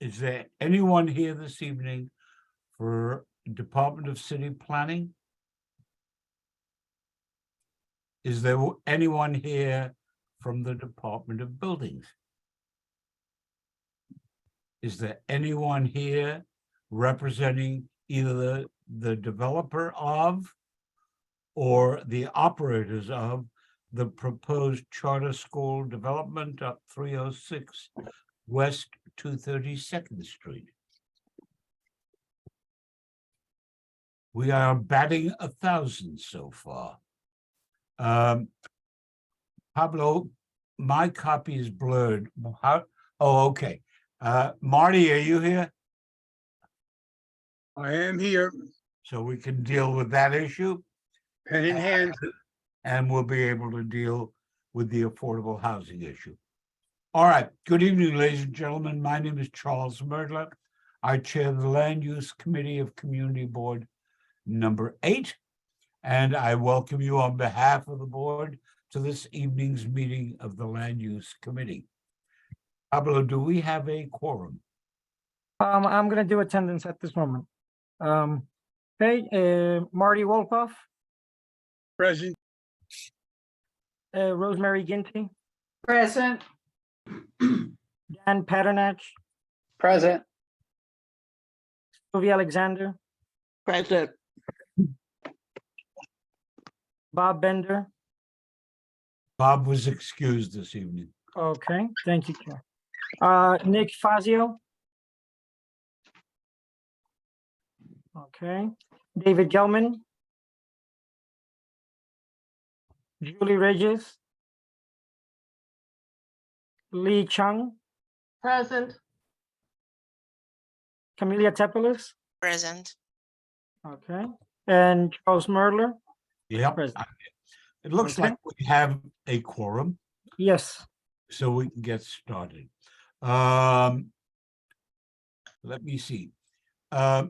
Is there anyone here this evening for Department of City Planning? Is there anyone here from the Department of Buildings? Is there anyone here representing either the developer of or the operators of the proposed charter school development up 306 West 232nd Street? We are batting 1,000 so far. Pablo, my copy is blurred. Oh, okay. Marty, are you here? I am here, So we can deal with that issue, pen in hand. and we'll be able to deal with the affordable housing issue. All right. Good evening, ladies and gentlemen. My name is Charles Merdler. I chair the Land Use Committee of Community Board number 8, and I welcome you on behalf of the board to this evening's meeting of the Land Use Committee. Pablo, do we have a quorum? I'm gonna do attendance at this moment. Okay, Marty Wolkoff, Present, Rosemary Ginty, Present. Dan Paternach, Present. Sylvia Alexander, Present. Bob Bender. Bob was excused this evening. Okay, thank you, Chair. Nick Fazio. Okay, David Gelman. Julie Regis. Lee Chung, Present. Camelia Tepelis, Present. okay, and Charles Merdler. Yep. Present. It looks Okay. like we have a quorum, Yes, so we can get started. Let me see. I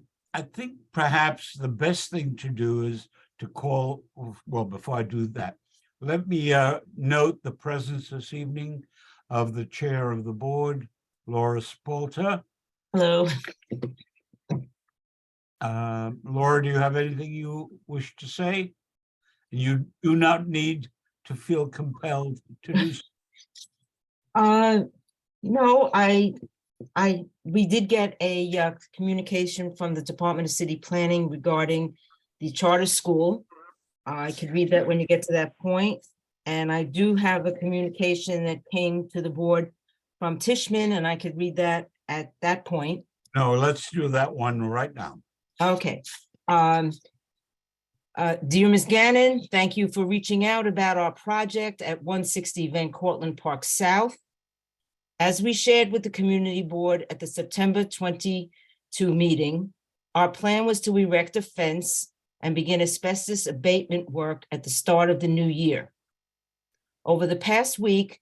think perhaps the best thing to do is to call, well, before I do that, let me note the presence this evening of the chair of the board, Laura Spalter. Hello. Laura, do you have anything you wish to say? You do not need to feel compelled to do so. No, we did get a communication from the Department of City Planning regarding the charter school. I could read that when you get to that point. And I do have a communication that came to the board from Tishman, and I could read that at that point. No, let's do that one right now. Okay. Dear Ms. Gannon, thank you for reaching out about our project at 160 Van Cortlandt Park South. As we shared with the community board at the September 22 meeting, our plan was to erect a fence and begin asbestos abatement work at the start of the new year. Over the past week,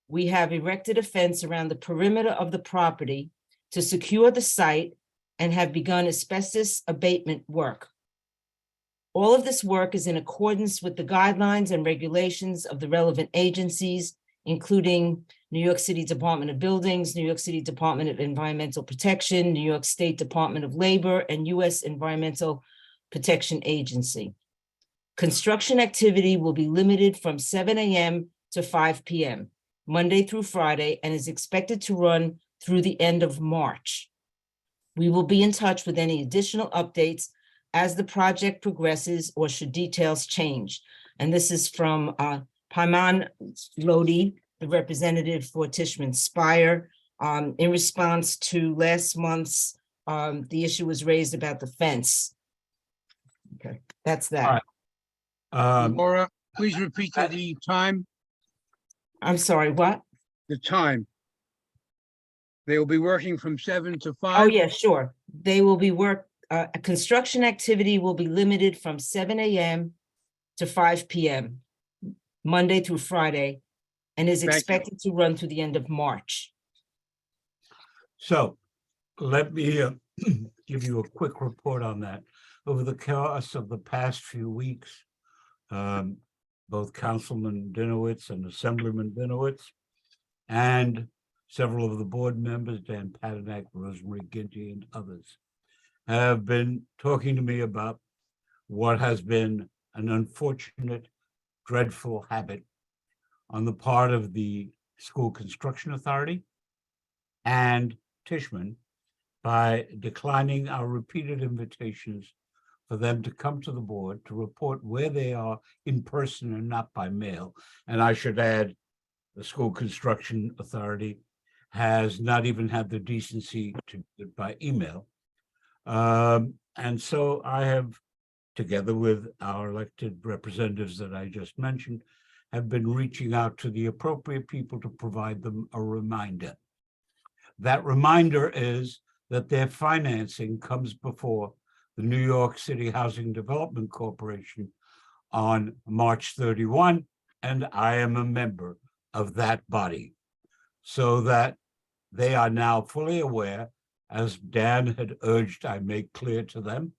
we have erected a fence around the perimeter of the property to secure the site and have begun asbestos abatement work. All of this work is in accordance with the guidelines and regulations of the relevant agencies, including New York City Department of Buildings, New York City Department of Environmental Protection, New York State Department of Labor, and U.S. Environmental Protection Agency. Construction activity will be limited from 7 a.m. to 5 p.m., Monday through Friday, and is expected to run through the end of March. We will be in touch with any additional updates as the project progresses or should details change. And this is from Paiman Lodi, the representative for Tishman Speyer. In response to last month's, the issue was raised about the fence. Okay, that's that. All right. Laura, please repeat the time, I'm sorry, what? the time. They will be working from 7 to 5. Oh, yeah, sure. They will be construction activity will be limited from 7 a.m. to 5 p.m., Monday through Friday, and is Thank you. expected to run through the end of March. So let me give you a quick report on that. Over the course of the past few weeks, both Councilman Dinowitz and Assemblyman Dinowitz and several of the board members, Dan Padanak, Rosemary Ginty, and others, have been talking to me about what has been an unfortunate, dreadful habit on the part of the School Construction Authority and Tishman by declining our repeated invitations for them to come to the board to report where they are in person and not by mail. And I should add, the School Construction Authority has not even had the decency to do it by email. And so I have, together with our elected representatives that I just mentioned, have been reaching out to the appropriate people to provide them a reminder. That reminder is that their financing comes before the New York City Housing Development Corporation on March 31, and I am a member of that body, so that they are now fully aware, as Dan had urged I make clear to them,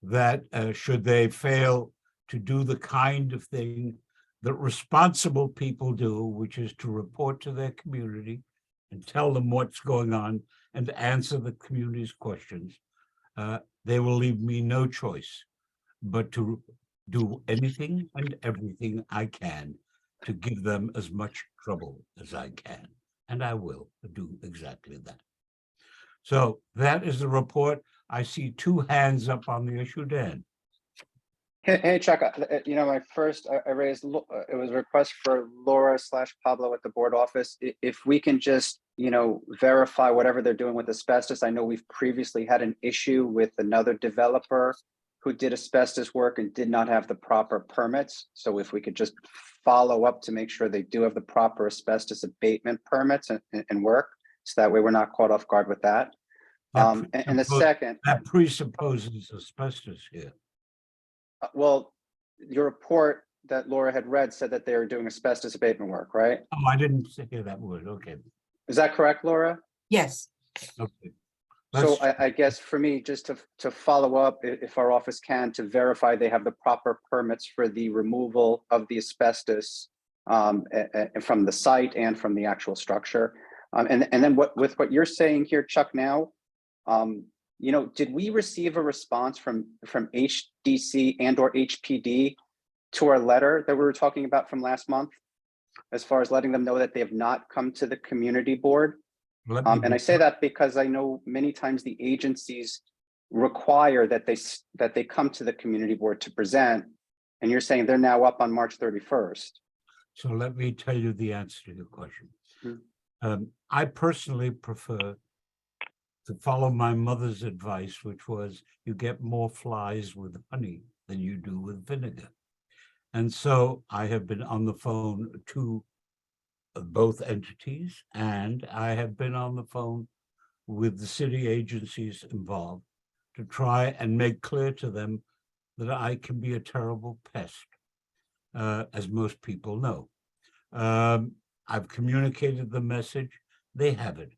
that should they fail to do the kind of thing that responsible people do, which is to report to their community and tell them what's going on and answer the community's questions, they will leave me no choice but to do anything and everything I can to give them as much trouble as I can. And I will do exactly that. So that is the report. I see two hands up on the issue, Dan. Hey, Chuck, my first, I raised, it was a request for Laura/Pablo at the board office. If we can just, verify whatever they're doing with asbestos. I know we've previously had an issue with another developer who did asbestos work and did not have the proper permits. So if we could just follow up to make sure they do have the proper asbestos abatement permits and work, so that way we're not caught off guard with that. And the second, That presupposes asbestos here. well, your report that Laura had read said that they were doing asbestos abatement work, right? Oh, I didn't hear that word. Okay. Is that correct, Laura? Yes, Okay. So Let's- I guess for me, just to follow up, if our office can, to verify they have the proper permits for the removal of the asbestos from the site and from the actual structure. And then with what you're saying here, Chuck, now, did we receive a response from HDC and or HPD to our letter that we were talking about from last month, as far as letting them know that they have not come to the community board? let me And I say that because I know many times the agencies require that they come to the community board to present, and you're saying they're now up on March 31st. So let me tell you the answer to your question. Hmm. I personally prefer to follow my mother's advice, which was you get more flies with honey than you do with vinegar. And so I have been on the phone to both entities, and I have been on the phone with the city agencies involved to try and make clear to them that I can be a terrible pest, as most people know. I've communicated the message. They have it,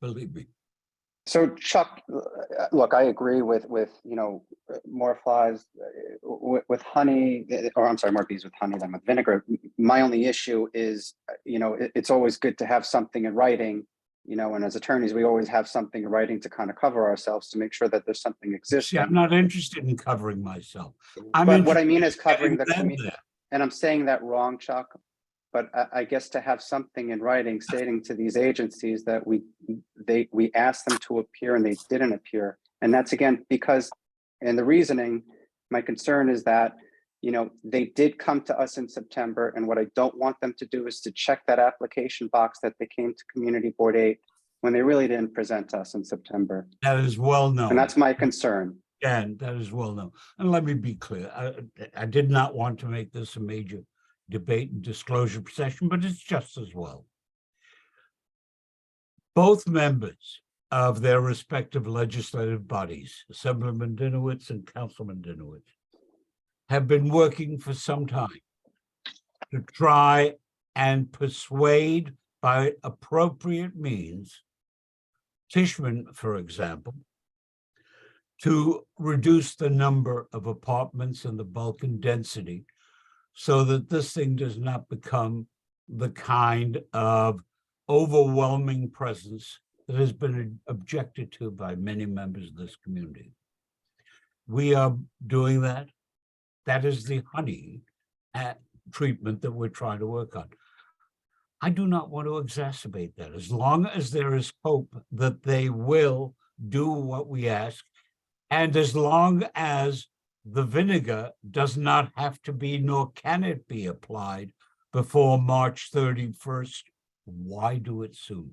believe me. So Chuck, look, I agree with more flies with honey, or I'm sorry, more bees with honey than with vinegar. My only issue is, it's always good to have something in writing, and as attorneys, we always have something in writing to kind of cover ourselves to make sure that there's something See, existing. I'm not interested in covering myself. But what I mean is interested in covering the getting them community, there. and I'm saying that wrong, Chuck. But I guess to have something in writing stating to these agencies that we asked them to appear and they didn't appear. And that's again, because, and the reasoning, my concern is that, they did come to us in September, and what I don't want them to do is to check that application box that they came to Community Board 8 when they really didn't present to us in September. That is well known. And that's my concern. And that is well known. And let me be clear, I did not want to make this a major debate and disclosure session, but it's just as well. Both members of their respective legislative bodies, Assemblyman Dinowitz and Councilman Dinowitz, have been working for some time to try and persuade by appropriate means, Tishman, for example, to reduce the number of apartments and the bulk and density so that this thing does not become the kind of overwhelming presence that has been objected to by many members of this community. We are doing that. That is the honey treatment that we're trying to work on. I do not want to exacerbate that. As long as there is hope that they will do what we ask, and as long as the vinegar does not have to be, nor can it be applied before March 31st, why do it soon?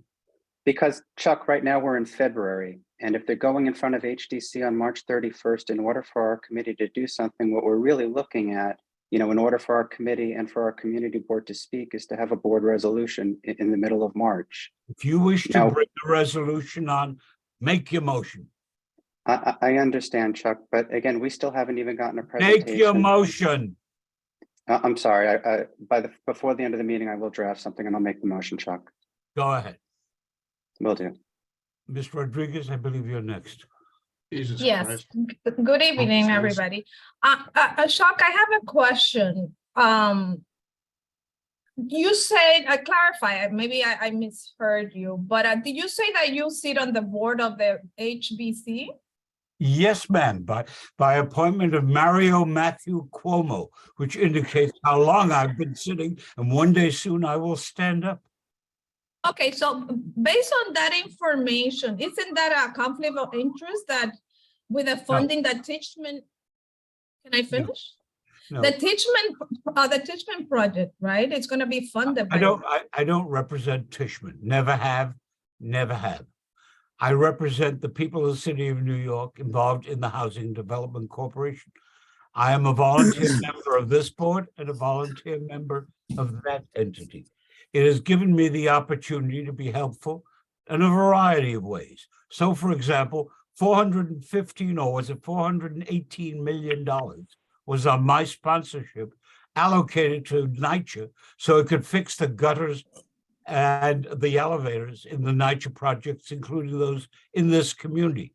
Because Chuck, right now we're in February, and if they're going in front of HDC on March 31st, in order for our committee to do something, what we're really looking at, in order for our committee and for our community board to speak, is to have a board resolution in the middle of March. If you wish to Now- bring the resolution on, make your motion. I understand, Chuck, but again, we still haven't even gotten a presentation. Make your motion. I'm sorry, before the end of the meeting, I will draft something and I'll make the motion, Chuck. Go ahead. Will do. Ms. Rodriguez, I believe you're next. Yes, good evening, sorry. everybody. Chuck, I have a question. You said, clarify, maybe I misheard you, but did you say that you sit on the board of the HBC? Yes, ma'am, by appointment of Mario Matthew Cuomo, which indicates how long I've been sitting, and one day soon I will stand up. Okay, so based on that information, isn't that a conflict of interest that with the funding that Tishman, can I finish? No, The Tishman project, right? It's gonna be funded by. I don't represent Tishman, never have, never have. I represent the people of the city of New York involved in the Housing Development Corporation. I am a volunteer member of this board and a volunteer member of that entity. It has given me the opportunity to be helpful in a variety of ways. So, for example, 415 or was it $418 million was on my sponsorship allocated to NYCHA so it could fix the gutters and the elevators in the NYCHA projects, including those in this community.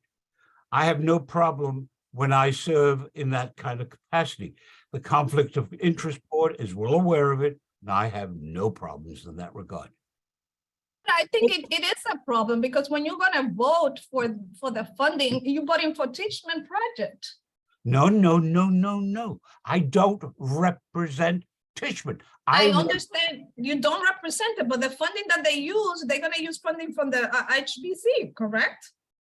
I have no problem when I serve in that kind of capacity. The Conflict of Interest Board is well aware of it, and I have no problems in that regard. I think it is a problem because when you're gonna vote for the funding, you're voting for Tishman project. No, no, no, no, no. I don't represent Tishman. I understand you don't represent it, but the funding that they use, they're gonna use funding from the HBC, correct?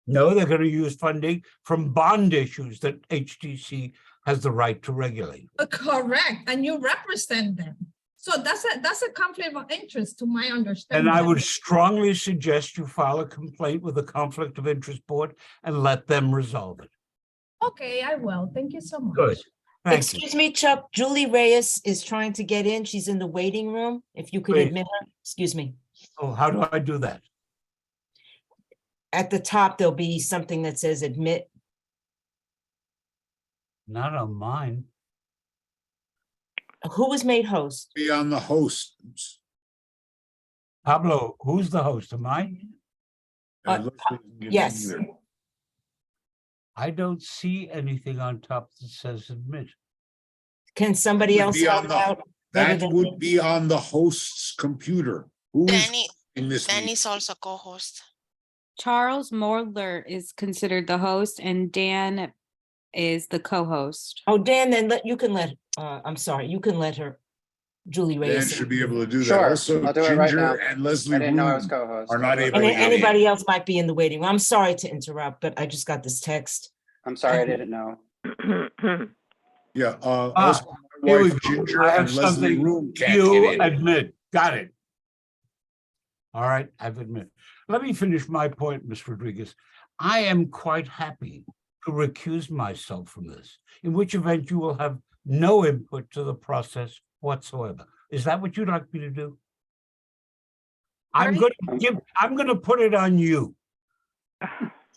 No, they're going to use funding from bond issues that HTC has the right to regulate. Correct, and you represent them. So that's a conflict of interest to my understanding. And I would strongly suggest you file a complaint with the Conflict of Interest Board and let them resolve it. Okay, I will. Thank you so much. Good. Thank you. Excuse me, Chuck, Julie Reyes is trying to get in. She's in the waiting room. If you could Please. admit her, excuse me. Oh, how do I do that? At the top, there'll be something that says admit. Not on mine. Who was made host? Be on the host. Pablo, who's the host? Am I? Yes. I don't see anything on top that says admit. Can somebody Would else be help on the- out? other That than would me? be on the host's computer. Who is Danny, in this meeting? Danny's also co-host. Charles Morler is considered the host and Dan is the co-host. Oh, Dan, then you can let, I'm sorry, you can let her, Julie Dan Reyes. should be able to do that. Sure, Also, I'll do it right Ginger now. and Leslie I didn't know I was Wu co-host. are not able And to get in. anybody else might be in the waiting room. I'm sorry to interrupt, but I just got this text. I'm sorry, I didn't know. Yeah, Ah, also my here we wife go. Ginger I have and Leslie something Room can't You get in. admit, got it. All right, I've admitted. Let me finish my point, Ms. Rodriguez. I am quite happy to recuse myself from this, in which event you will have no input to the process whatsoever. Is that what you'd like me to do? I'm going to put it on you.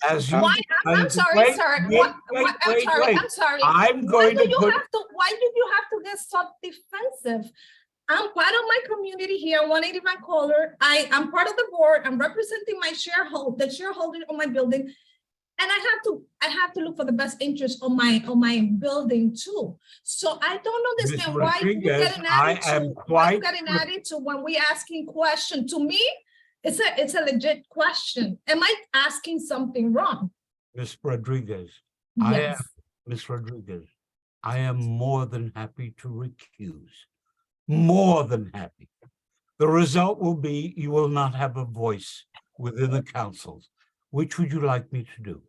As you. Why? I'm sorry, Wait, sir. wait, What- wait, what- wait, I'm sorry, wait. I'm sorry. I'm Why going do to you put, have to, why did you have to get so defensive? I'm part of my community here, 180 Vancouver. I'm part of the board. I'm representing my shareholder, the shareholder on my building. And I have to look for the best interest on my building too. So I don't understand why you Rodriguez, getting I attitude. am Why you quite getting attitude when we asking question to me? It's a legit question. Am I asking something wrong? Ms. Rodriguez, I am, Yes. Ms. Rodriguez, I am more than happy to recuse. More than happy. The result will be you will not have a voice within the councils. Which would you like me to do?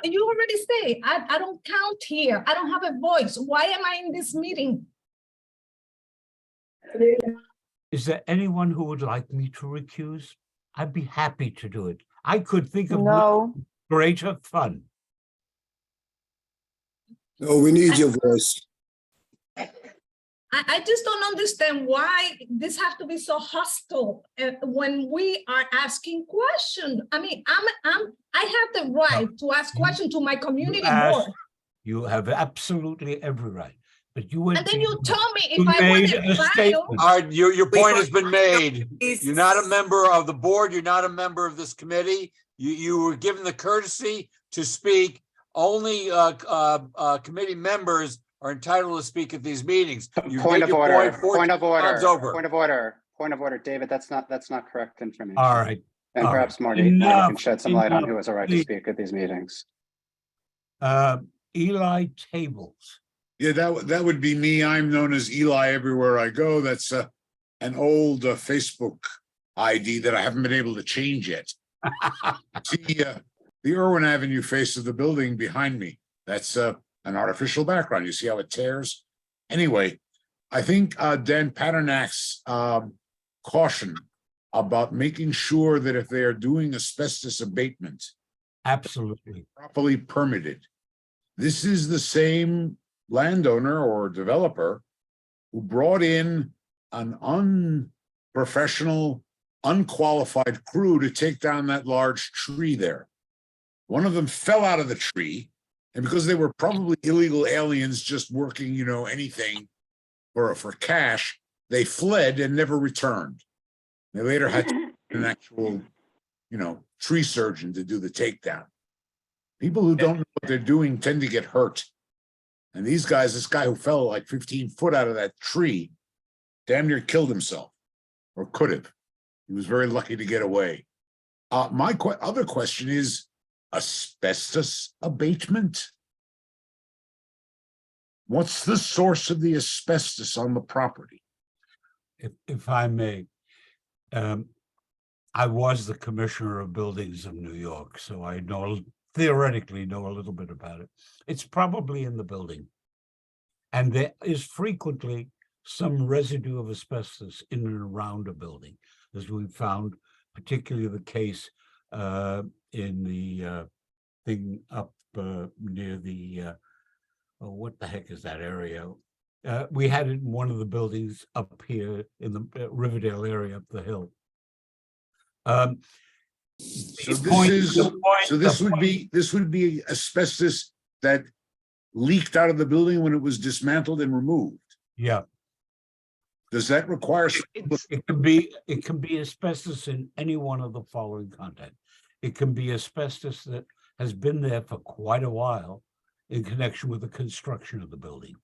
You already say, I don't count here. I don't have a voice. Why am I in this meeting? Is there anyone who would like me to recuse? I'd be happy to do it. I could think of No. greater fun. No, we need your voice. I just don't understand why this has to be so hostile when we are asking questions. I mean, I have the right to ask questions to my community asked- board. You have absolutely every right, but you went. And then you beyond. tell me You if I made want a to file. statement. All right, your point has been made. You're not a member of the board. You're not a member of this committee. You were given the courtesy to speak. Only committee members are entitled to speak at these meetings. You've Point made of your order, four point of order, times over. point of order, point of order. David, that's not correct information. All right, And all perhaps right. Marty can Enough, shed some light on enough, who has a right to please. speak at these meetings. Eli Tables. Yeah, that would be me. I'm known as Eli everywhere I go. That's an old Facebook ID that I haven't been able to change yet. See, the Irwin Avenue face of the building behind me. That's an artificial background. You see how it tears? Anyway, I think Dan Paternak's caution about making sure that if they are doing asbestos abatement Absolutely. properly permitted, this is the same landowner or developer who brought in an unprofessional, unqualified crew to take down that large tree there. One of them fell out of the tree, and because they were probably illegal aliens just working, anything for cash, they fled and never returned. They later had to get an actual, tree surgeon to do the takedown. People who don't know what they're doing tend to get hurt. And these guys, this guy who fell like 15 foot out of that tree, damn near killed himself, or could have. He was very lucky to get away. My other question is asbestos abatement. What's the source of the asbestos on the property? If I may, I was the commissioner of buildings of New York, so I theoretically know a little bit about it. It's probably in the building. And there is frequently some residue of asbestos in and around a building, as we found, particularly the case in the thing up near the, what the heck is that area? We had it in one of the buildings up here in the Riverdale area up the hill. So this would be asbestos that leaked out of the building when it was dismantled and removed. Yeah, Does that require? it can be asbestos in any one of the following content. It can be asbestos that has been there for quite a while in connection with the construction of the building.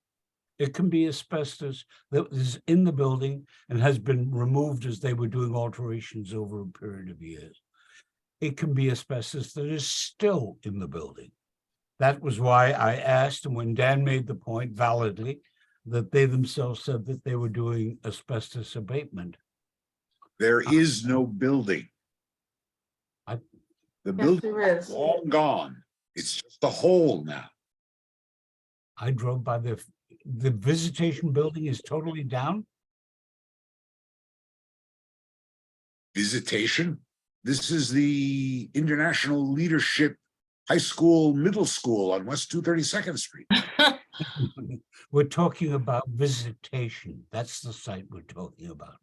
It can be asbestos that is in the building and has been removed as they were doing alterations over a period of years. It can be asbestos that is still in the building. That was why I asked, and when Dan made the point validly, that they themselves said that they were doing asbestos abatement. There is no building. The building there is is. long gone. It's just a hole now. I drove by the visitation building is totally down. Visitation. This is the International Leadership High School, Middle School on West 232nd Street. We're talking about visitation. That's the site we're talking about.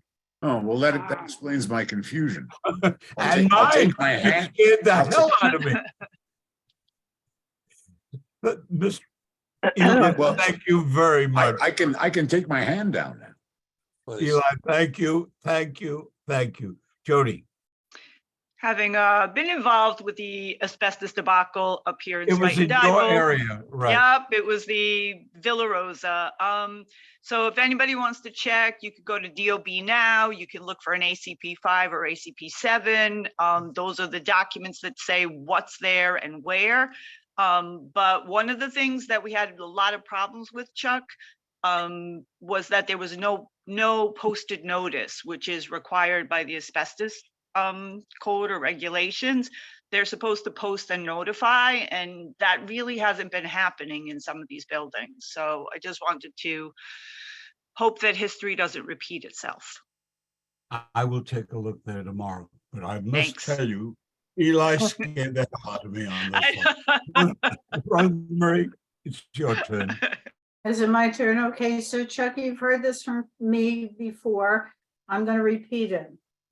Oh, well, that explains my confusion. And I'll mine, take my you hand. scared the I'll hell out of me. But Mr. Eli, Well, thank you very much. I can take my hand down now. Eli, thank you. Jody, having been involved with the asbestos debacle up here in It was in Spuyten your Duyvil. area, right? Yep, it was the Villa Rosa. So if anybody wants to check, you could go to DOB now. You can look for an ACP 5 or ACP 7. Those are the documents that say what's there and where. But one of the things that we had a lot of problems with, Chuck, was that there was no posted notice, which is required by the asbestos code or regulations. They're supposed to post and notify, and that really hasn't been happening in some of these buildings. So I just wanted to hope that history doesn't repeat itself. I will take a look there tomorrow, but I must Thanks. tell you, Eli scared the hell out of me on this one. Rosemary, it's your turn. Is it my turn? Okay, so Chuck, you've heard this from me before. I'm gonna repeat it.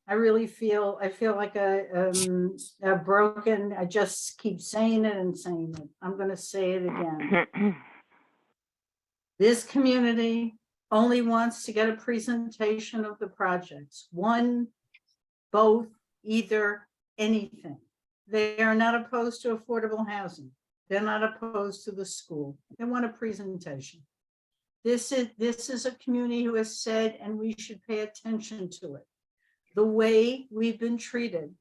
I really feel, like a broken, I just keep saying it and saying it. I'm gonna say it again. This community only wants to get a presentation of the projects, one, both, either, anything. They are not opposed to affordable housing. They're not opposed to the school. They want a presentation. This is a community who has said, and we should pay attention to it. The way we've been treated,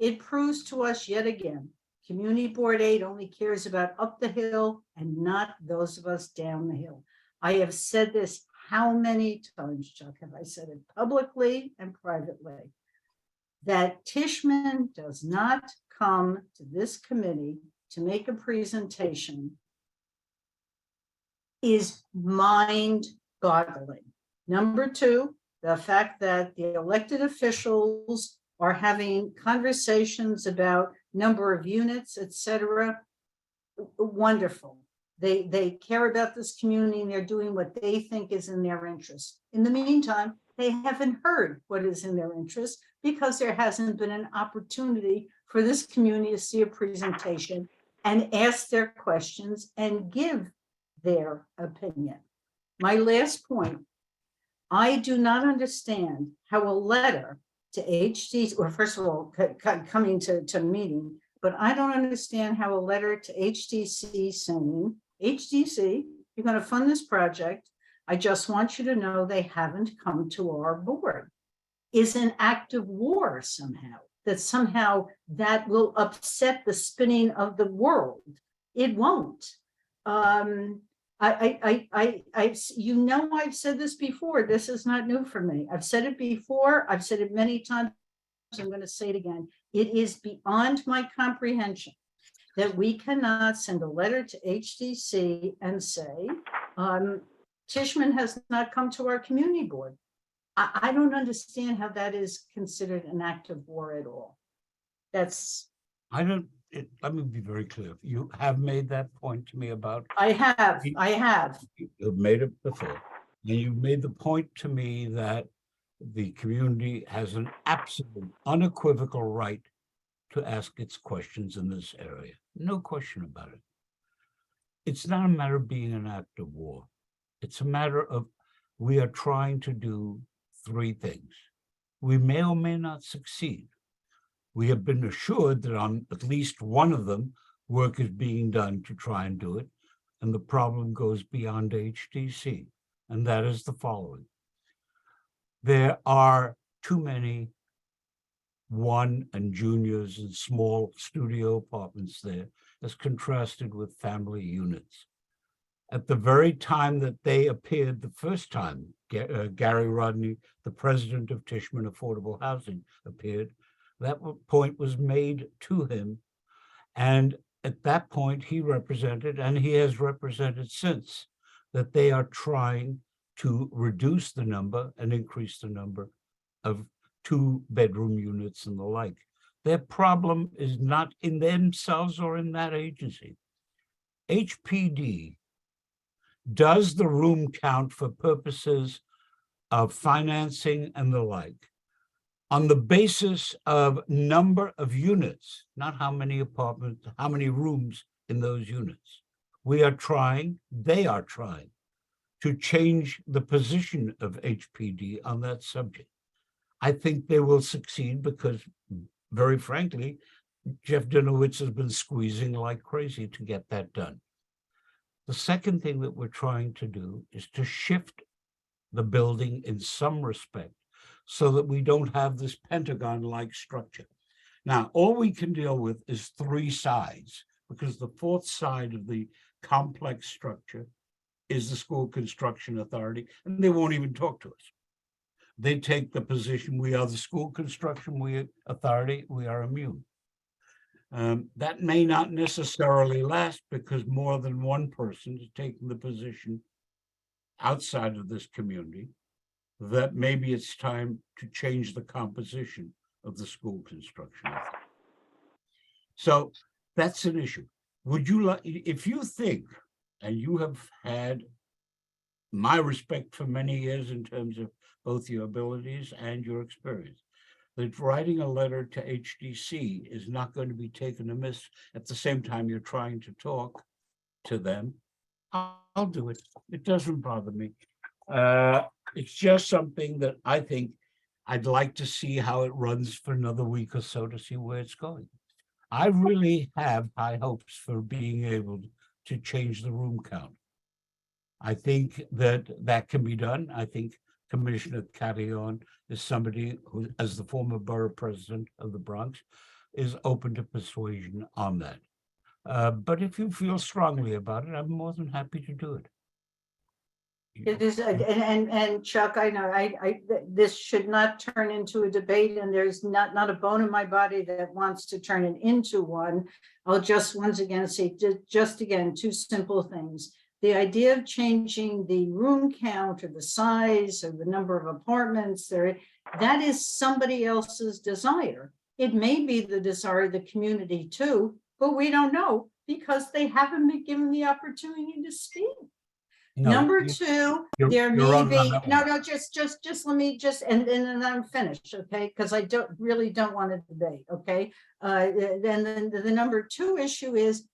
it proves to us yet again, Community Board 8 only cares about up the hill and not those of us down the hill. I have said this how many times, Chuck, have I said it publicly and privately, that Tishman does not come to this committee to make a presentation is mind-boggling. Number two, the fact that the elected officials are having conversations about number of units, et cetera, wonderful. They care about this community and they're doing what they think is in their interest. In the meantime, they haven't heard what is in their interest because there hasn't been an opportunity for this community to see a presentation and ask their questions and give their opinion. My last point, I do not understand how a letter to HDC, or first of all, coming to meeting, but I don't understand how a letter to HDC saying, HDC, you're going to fund this project. I just want you to know they haven't come to our board, is an act of war somehow, that somehow that will upset the spinning of the world. It won't. You know, I've said this before. This is not new for me. I've said it before. I've said it many times. I'm going to say it again. It is beyond my comprehension that we cannot send a letter to HDC and say, Tishman has not come to our community board. I don't understand how that is considered an act of war at all. That's. Let me be very clear. You have made that point to me about. I have. You've made it before. And you've made the point to me that the community has an absolute unequivocal right to ask its questions in this area. No question about it. It's not a matter of being an act of war. It's a matter of we are trying to do three things. We may or may not succeed. We have been assured that on at least one of them, work is being done to try and do it. And the problem goes beyond HDC. And that is the following. There are too many one and juniors and small studio apartments there as contrasted with family units. At the very time that they appeared the first time, Gary Rodney, the president of Tishman Affordable Housing, appeared. That point was made to him. And at that point, he represented, and he has represented since, that they are trying to reduce the number and increase the number of 2-bedroom units and the like. Their problem is not in themselves or in that agency. HPD does the room count for purposes of financing and the like on the basis of number of units, not how many apartments, how many rooms in those units. We are trying, they are trying to change the position of HPD on that subject. I think they will succeed because very frankly, Jeff Dinowitz has been squeezing like crazy to get that done. The second thing that we're trying to do is to shift the building in some respect so that we don't have this Pentagon-like structure. Now, all we can deal with is 3 sides, because the 4th side of the complex structure is the School Construction Authority, and they won't even talk to us. They take the position, we are the School Construction Authority, we are immune. That may not necessarily last because more than one person is taking the position outside of this community that maybe it's time to change the composition of the School Construction Authority. So that's an issue. Would you like, if you think, and you have had my respect for many years in terms of both your abilities and your experience, that writing a letter to HDC is not going to be taken amiss at the same time you're trying to talk to them, I'll do it. It doesn't bother me. It's just something that I think I'd like to see how it runs for another week or so to see where it's going. I really have high hopes for being able to change the room count. I think that that can be done. I think Commissioner Carrion is somebody who, as the former borough president of the Bronx, is open to persuasion on that. But if you feel strongly about it, I'm more than happy to do it. It is, and Chuck, I know, this should not turn into a debate, and there's not a bone in my body that wants to turn it into one. I'll just once again say, just again, 2 simple things. The idea of changing the room count or the size or the number of apartments, that is somebody else's desire. It may be the desire of the community too, but we don't know because they haven't been given the opportunity to speak. No, Number 2, there you're may wrong on be, that no, one. just let me and then I'm finished, okay? Because I really don't want to debate, okay? Then the number 2 issue is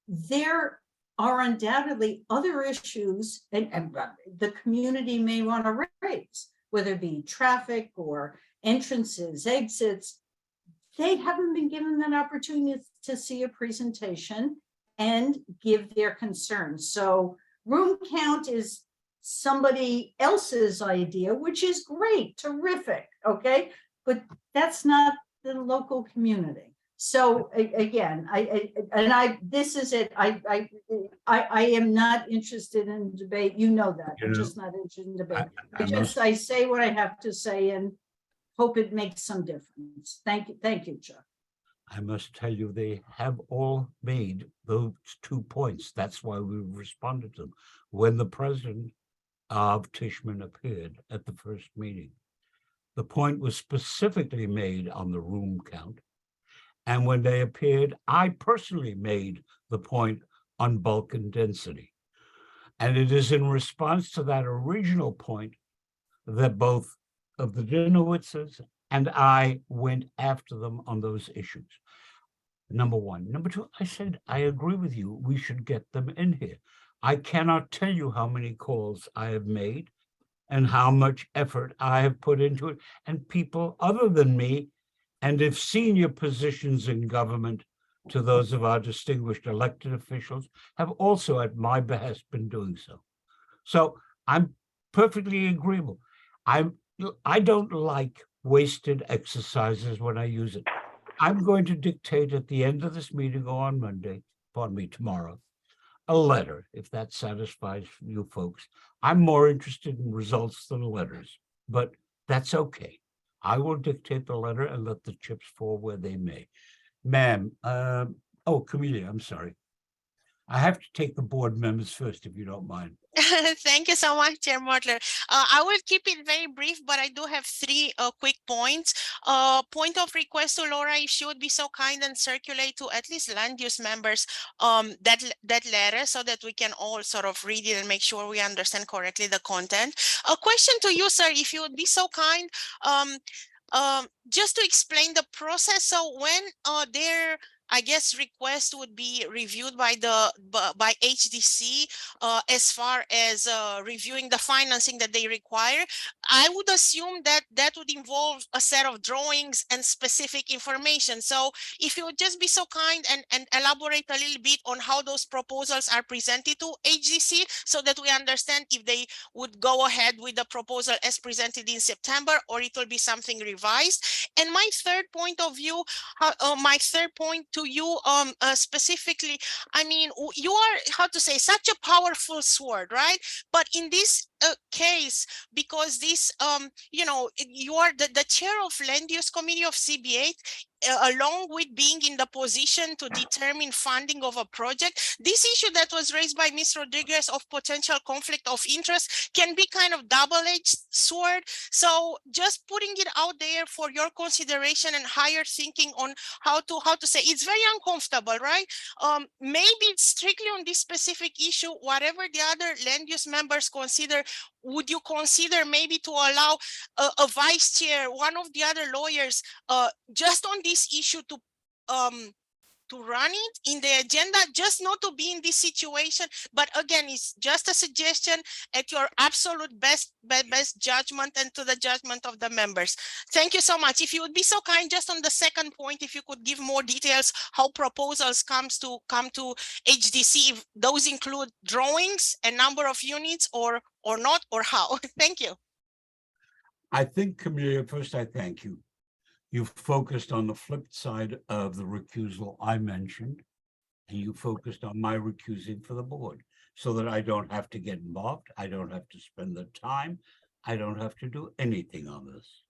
there are undoubtedly other issues and the community may want to raise, whether it be traffic or entrances, exits. They haven't been given that opportunity to see a presentation and give their concerns. So room count is somebody else's idea, which is great, terrific, okay? But that's not the local community. So again, this is it. I am not interested in debate. You know that. I'm just not interested in debate. I say what I have to say and hope it makes some difference. Thank you, Chuck. I must tell you, they have all made those 2 points. That's why we responded to them. When the president of Tishman appeared at the first meeting, the point was specifically made on the room count. And when they appeared, I personally made the point on bulk and density. And it is in response to that original point that both of the Dinowitzes and I went after them on those issues. Number 1. Number 2, I said, I agree with you. We should get them in here. I cannot tell you how many calls I have made and how much effort I have put into it. And people other than me, and if senior positions in government to those of our distinguished elected officials, have also at my behest been doing so. So I'm perfectly agreeable. I don't like wasted exercises when I use it. I'm going to dictate at the end of this meeting or on Monday, pardon me, tomorrow, a letter, if that satisfies you folks. I'm more interested in results than letters, but that's okay. I will dictate the letter and let the chips fall where they may. Ma'am, Camelia, I'm sorry. I have to take the board members first, if you don't mind. Thank you so much, Chair Mortler. I will keep it very brief, but I do have 3 quick points. Point of request to Laura, if she would be so kind and circulate to at least land use members that letter so that we can all sort of read it and make sure we understand correctly the content. A question to you, sir, if you would be so kind, just to explain the process. So when I guess request would be reviewed by by HDC as far as reviewing the financing that they require. I would assume that that would involve a set of drawings and specific information. So if you would just be so kind and elaborate a little bit on how those proposals are presented to HDC so that we understand if they would go ahead with the proposal as presented in September, or it will be something revised. And my third point of view, my third point to you specifically, I mean, you are, how to say, such a powerful sword, right? But in this case, because this, you know, you are the chair of land use committee of CB8, along with being in the position to determine funding of a project, this issue that was raised by Ms. Rodriguez of potential conflict of interest can be kind of double-edged sword. So just putting it out there for your consideration and higher thinking on how to say, it's very uncomfortable, right? Maybe strictly on this specific issue, whatever the other land use members consider, would you consider maybe to allow a vice chair, one of the other lawyers, just on this issue to run it in the agenda, just not to be in this situation? But again, it's just a suggestion at your absolute best judgment and to the judgment of the members. Thank you so much. If you would be so kind, just on the second point, if you could give more details how proposals come to HDC, if those include drawings and number of units or not, or how. Thank you. I think, Camelia, first I thank you. You focused on the flip side of the recusal I mentioned, and you focused on my recusing for the board so that I don't have to get involved. I don't have to spend the time. I don't have to do anything on this.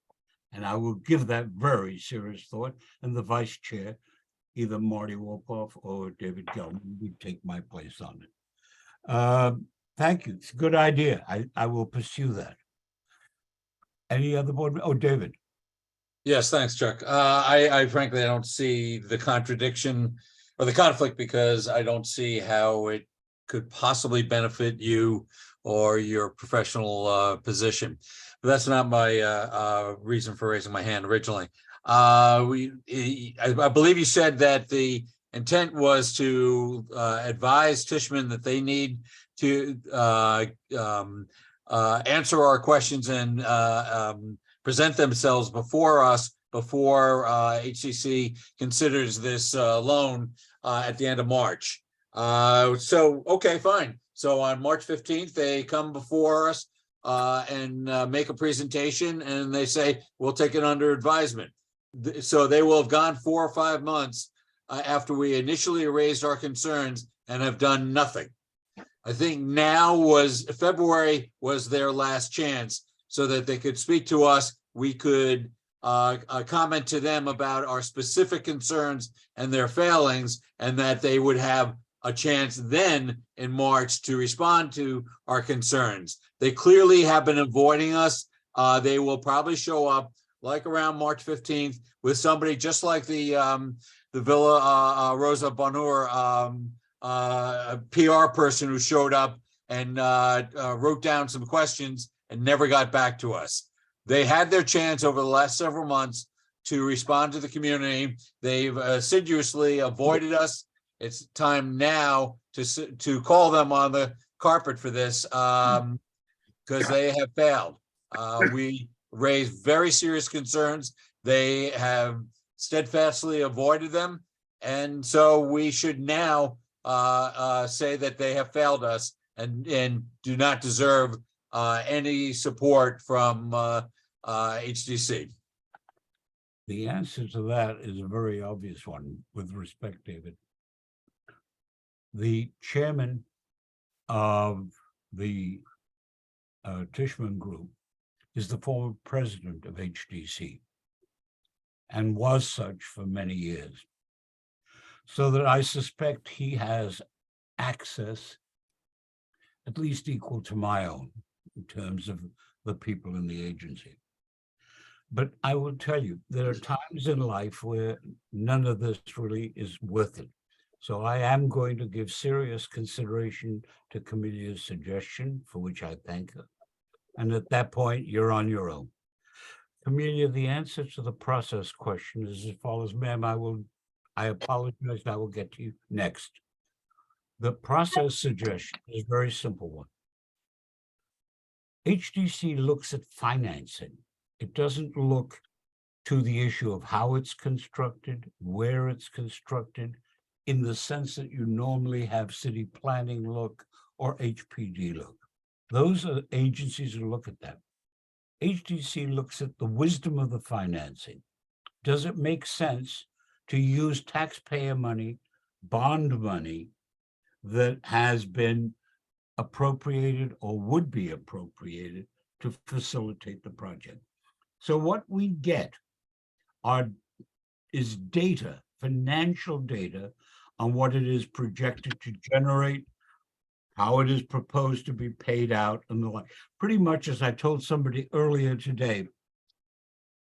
And I will give that very serious thought. And the vice chair, either Marty Wolkoff or David Gelman, would take my place on it. Thank you. It's a good idea. I will pursue that. Any other board? Oh, David. Yes, thanks, Chuck. I frankly, I don't see the contradiction or the conflict because I don't see how it could possibly benefit you or your professional position. But that's not my reason for raising my hand originally. I believe you said that the intent was to advise Tishman that they need to answer our questions and present themselves before us before HCC considers this loan at the end of March. So, okay, fine. So on March 15th, they come before us and make a presentation and they say, we'll take it under advisement. So they will have gone 4 or 5 months after we initially raised our concerns and have done nothing. I think February was their last chance so that they could speak to us. We could comment to them about our specific concerns and their failings, and that they would have a chance then in March to respond to our concerns. They clearly have been avoiding us. They will probably show up like around March 15th with somebody just like the Villa Rosa Bonheur PR person who showed up and wrote down some questions and never got back to us. They had their chance over the last several months to respond to the community. They've assiduously avoided us. It's time now to call them on the carpet for this because they have failed. We raised very serious concerns. They have steadfastly avoided them. And so we should now say that they have failed us and do not deserve any support from HDC. The answer to that is a very obvious one with respect, David. The chairman of the Tishman Group is the former president of HDC and was such for many years. So that I suspect he has access at least equal to my own in terms of the people in the agency. But I will tell you, there are times in life where none of this really is worth it. So I am going to give serious consideration to Camelia's suggestion, for which I thank her. And at that point, you're on your own. Camelia, the answer to the process question is as follows, ma'am. I will I apologize. I will get to you next. The process suggestion is a very simple one. HDC looks at financing. It doesn't look to the issue of how it's constructed, where it's constructed, in the sense that you normally have city planning look or HPD look. Those are agencies who look at that. HDC looks at the wisdom of the financing. Does it make sense to use taxpayer money, bond money that has been appropriated or would be appropriated to facilitate the project? So what we get is data, financial data on what it is projected to generate, how it is proposed to be paid out, and the like. Pretty much, as I told somebody earlier today,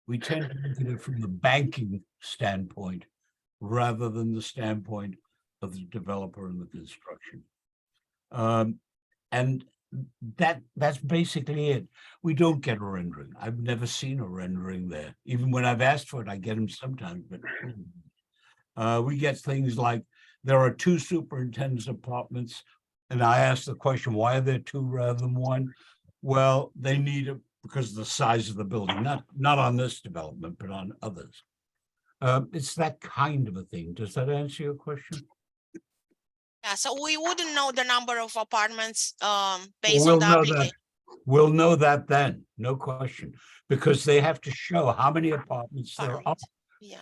we tend to look at it from the banking standpoint rather than the standpoint of the developer and the construction. And that's basically it. We don't get a rendering. I've never seen a rendering there. Even when I've asked for it, I get them sometimes, but we get things like there are 2 superintendent's apartments. And I asked the question, why are there 2 rather than 1? Well, they need it because of the size of the building, not on this development, but on others. It's that kind of a thing. Does that answer your question? Yeah, so we wouldn't know the number of apartments based We'll on the know application. that. We'll know that then, no question, because they have to show how many apartments there are. Apartments. Yeah.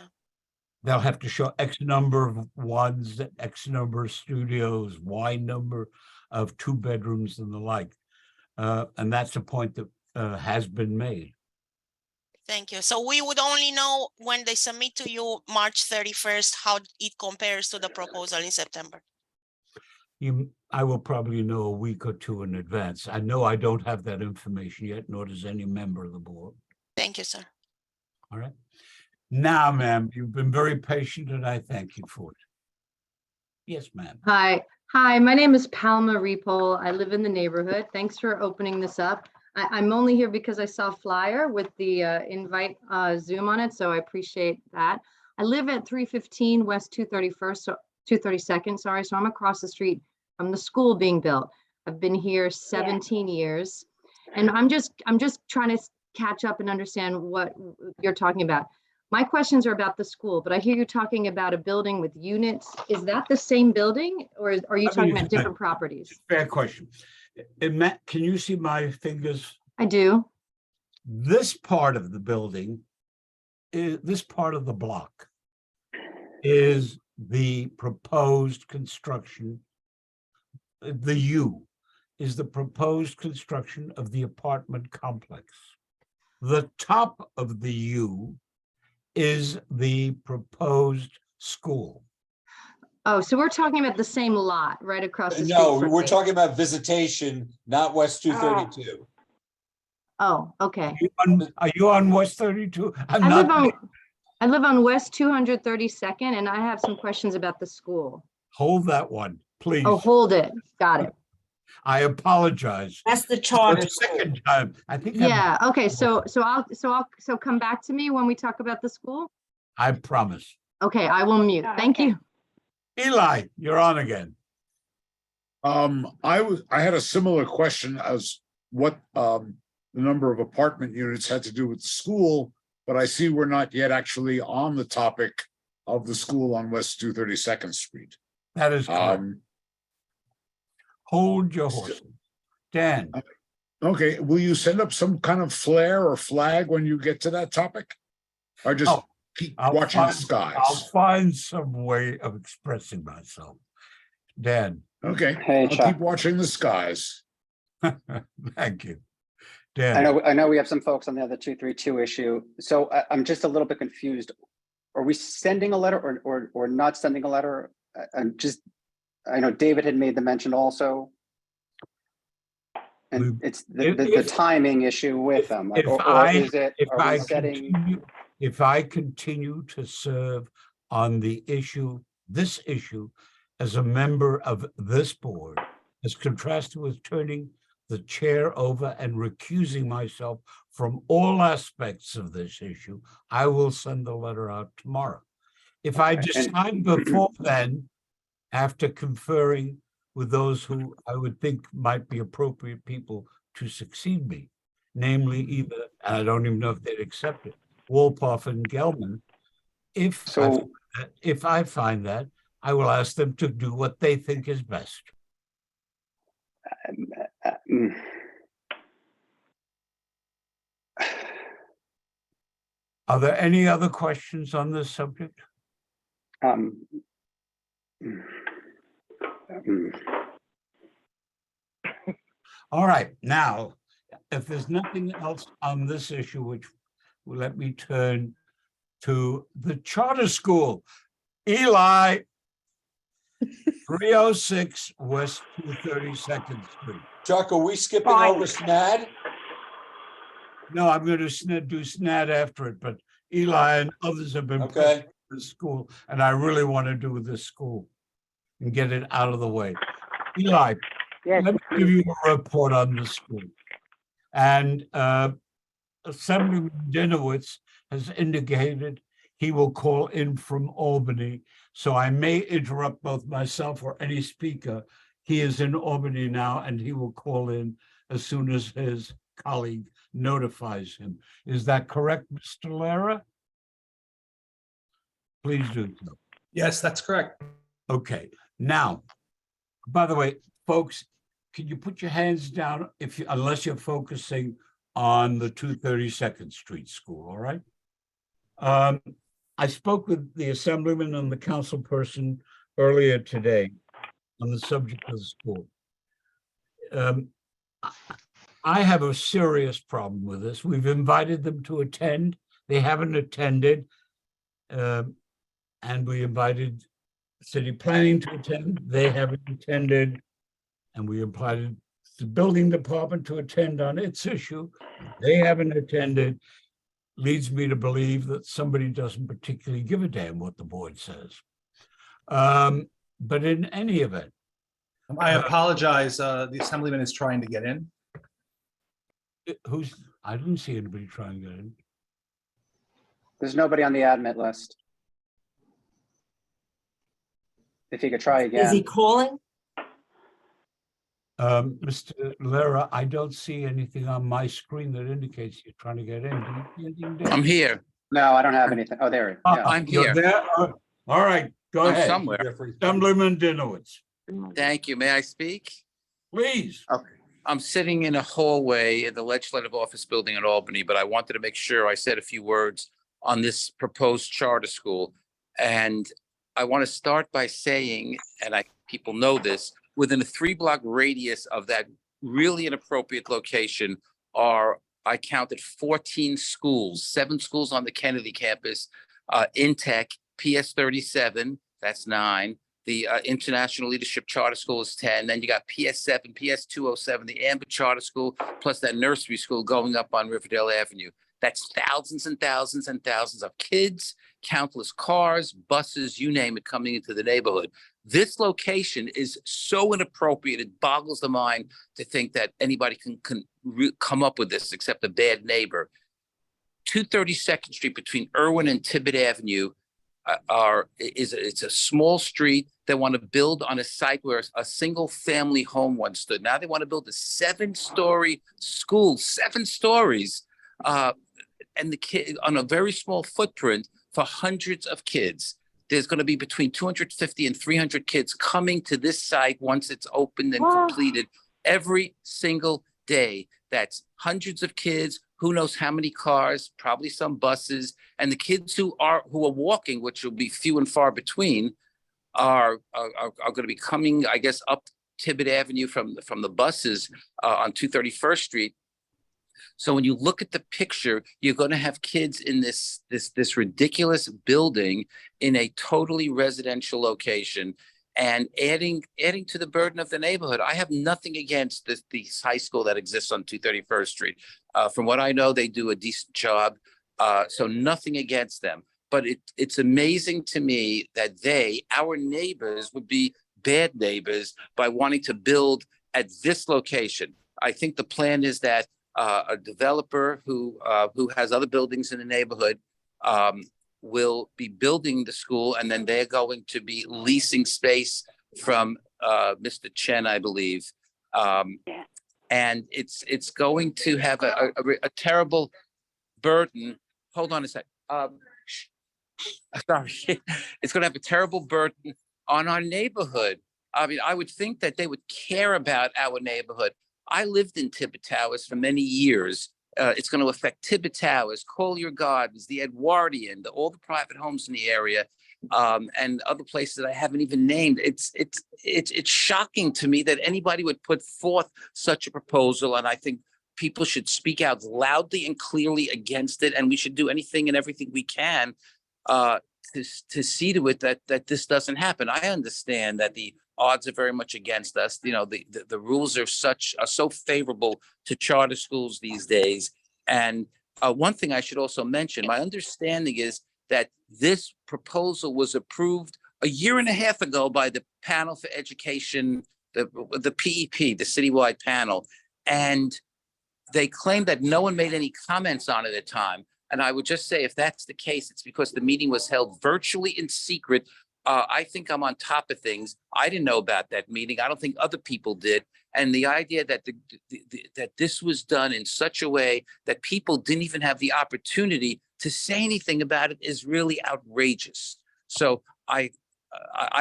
They'll have to show X number of ones, X number of studios, Y number of 2 bedrooms and the like. And that's a point that has been made. Thank you. So we would only know when they submit to you March 31st, how it compares to the proposal in September. I will probably know a week or 2 in advance. I know I don't have that information yet, nor does any member of the board. Thank you, sir. All right. Now, ma'am, you've been very patient and I thank you for it. Yes, ma'am. Hi, my name is Palma Repol. I live in the neighborhood. Thanks for opening this up. I'm only here because I saw a flyer with the invite Zoom on it, so I appreciate that. I live at 315 West 232nd, sorry, so I'm across the street from the school being built. I've been here 17 years, and I'm just trying to catch up and understand what you're talking about. My questions are about the school, but I hear you talking about a building with units. Is that the same building, or are you talking about different properties? Fair question. Matt, can you see my fingers? I do. This part of the building, this part of the block is the proposed construction. The U is the proposed construction of the apartment complex. The top of the U is the proposed school. Oh, so we're talking about the same lot right across the street. No, from we're me. talking about visitation, not West 232. Oh, okay. Are you on West 32? I live on West 232nd, and I have some questions about the school. Hold that one, please. Oh, hold it. Got it. I apologize. That's the For charter the school. second time. I think I'm- Yeah, okay, so come back to me when we talk about the school? I promise. Okay, I will mute. Thank you. Eli, you're on again. I had a similar question as what the number of apartment units had to do with the school, but I see we're not yet actually on the topic of the school on West 232nd Street. That is correct. Hold your horses. Dan, Okay, will you send up some kind of flare or flag when you get to that topic? Or just Oh, keep I'll watching the find- I'll skies? find some way of expressing myself. Dan, Okay, Hey, I'll Chuck. keep watching the skies. thank you. I Dan, know we have some folks on the other 232 issue. So I'm just a little bit confused. Are we sending a letter or not sending a letter? I know David had made the mention also. And it's the timing issue with them. Like, or is it, are we setting? if I continue to serve on the issue, this issue, as a member of this board, as contrasted with turning the chair over and recusing myself from all aspects of this issue, I will send the letter out tomorrow. If I Okay, and- decide before then, after conferring with those who I would think might be appropriate people to succeed me, namely either, and I don't even know if they'd accept it, Wolpoff and Gelman, So, if I find that, I will ask them to do what they think is best. mm, Are there any other questions on this subject? um, mm, mm. All right, now, if there's nothing else on this issue, which will let me turn to the charter school. Eli, 306 West 232nd Street. Chuck, are we skipping Fine. over SNAD? No, I'm going to do SNAD after it, but Eli and others have been Okay. the school, and I really want to do this school and get it out of the way. Eli, Yes, let me give you a report on the school. And Assemblyman Dinowitz has indicated he will call in from Albany, so I may interrupt both myself or any speaker. He is in Albany now, and he will call in as soon as his colleague notifies him. Is that correct, Mr. Lara? Please do so. Yes, that's correct. Okay, now, by the way, folks, can you put your hands down if you, unless you're focusing on the 232nd Street School, all right? I spoke with the assemblyman and the council person earlier today on the subject of the school. I have a serious problem with this. We've invited them to attend. They haven't attended. And we invited city planning to attend. They haven't attended. And we invited the building department to attend on its issue. They haven't attended. Leads me to believe that somebody doesn't particularly give a damn what the board says. But in any event. I apologize. The assemblyman is trying to get in. I didn't see anybody trying to get in. There's nobody on the admit list. If you could try Is he again. calling? Mr. Lara, I don't see anything on my screen that indicates you're trying to get in. Do you see anything there? I'm here. No, I don't have anything. Oh, there. Yeah. I'm You're here. there? All right, go I'm ahead. somewhere. Assemblyman Dinowitz, Thank you. May I speak? please. I'm sitting in a hallway in the legislative office building in Albany, but I wanted to make sure I said a few words on this proposed charter school. And I want to start by saying, and people know this, within a 3-block radius of that really inappropriate location are, I counted 14 schools, 7 schools on the Kennedy campus, Intech, PS 37, that's 9. The International Leadership Charter School is 10. Then you got PS 7, PS 207, the Amber Charter School, plus that nursery school going up on Riverdale Avenue. That's thousands and thousands and thousands of kids, countless cars, buses, you name it, coming into the neighborhood. This location is so inappropriate, it boggles the mind to think that anybody can come up with this except a bad neighbor. 232nd Street between Irwin and Tibbet Avenue it's a small street. They want to build on a site where a single family home once stood. Now they want to build a 7-story school, 7 stories, and the kid on a very small footprint for hundreds of kids. There's going to be between 250 and 300 kids coming to this site once it's opened and completed every single day. That's hundreds of kids, who knows how many cars, probably some buses, and the kids who are walking, which will be few and far between, are going to be coming, I guess, up Tibbet Avenue from the buses on 231st Street. So when you look at the picture, you're going to have kids in this ridiculous building in a totally residential location, and adding to the burden of the neighborhood. I have nothing against this high school that exists on 231st Street. From what I know, they do a decent job. So nothing against them. But it's amazing to me that our neighbors, would be bad neighbors by wanting to build at this location. I think the plan is that a developer who has other buildings in the neighborhood will be building the school, and then they're going to be leasing space from Mr. Chen, I believe. And it's going to have a terrible burden. Hold on a sec. Sorry, it's going to have a terrible burden on our neighborhood. I mean, I would think that they would care about our neighborhood. I lived in Tibbet Towers for many years. It's going to affect Tibbet Towers, Collier Gardens, the Edwardian, all the private homes in the area, and other places that I haven't even named. It's shocking to me that anybody would put forth such a proposal, and I think people should speak out loudly and clearly against it, and we should do anything and everything we can to see to it that this doesn't happen. I understand that the odds are very much against us. You know, the rules are so favorable to charter schools these days. And one thing I should also mention, my understanding is that this proposal was approved a year and a half ago by the Panel for Education, the PEP, the citywide panel. And they claimed that no one made any comments on it at the time. And I would just say, if that's the case, it's because the meeting was held virtually in secret. I think I'm on top of things. I didn't know about that meeting. I don't think other people did. And the idea that that this was done in such a way that people didn't even have the opportunity to say anything about it is really outrageous. So I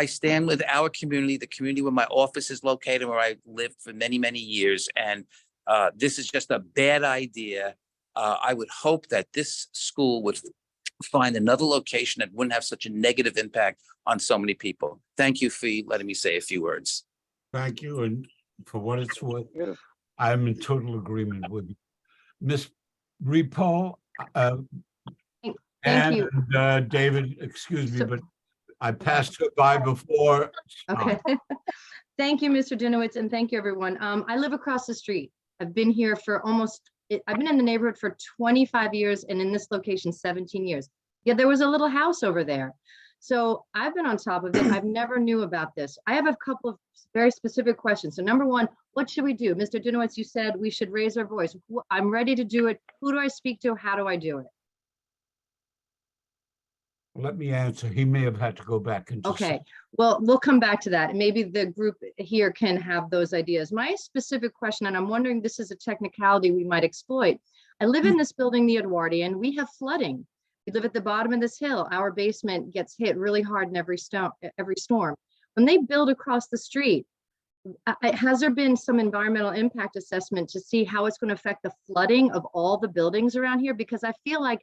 stand with our community, the community where my office is located, where I lived for many, many years. And this is just a bad idea. I would hope that this school would find another location that wouldn't have such a negative impact on so many people. Thank you for letting me say a few words. Thank you, and for what it's worth, I'm in total agreement with you. Ms. Repo, Thank you. and David, excuse me, but I passed her by before. Okay. Thank you, Mr. Dinowitz, and thank you, everyone. I live across the street. I've been here for I've been in the neighborhood for 25 years and in this location 17 years. Yeah, there was a little house over there. So I've been on top of it. I've never knew about this. I have a couple of very specific questions. So number one, what should we do? Mr. Dinowitz, you said we should raise our voice. I'm ready to do it. Who do I speak to? How do I do it? Let me answer. He may have had to go back into. Okay, well, we'll come back to that. Maybe the group here can have those ideas. My specific question, and I'm wondering, this is a technicality we might exploit. I live in this building, the Edwardian. We have flooding. We live at the bottom of this hill. Our basement gets hit really hard in every storm. When they build across the street, has there been some environmental impact assessment to see how it's going to affect the flooding of all the buildings around here? Because I feel like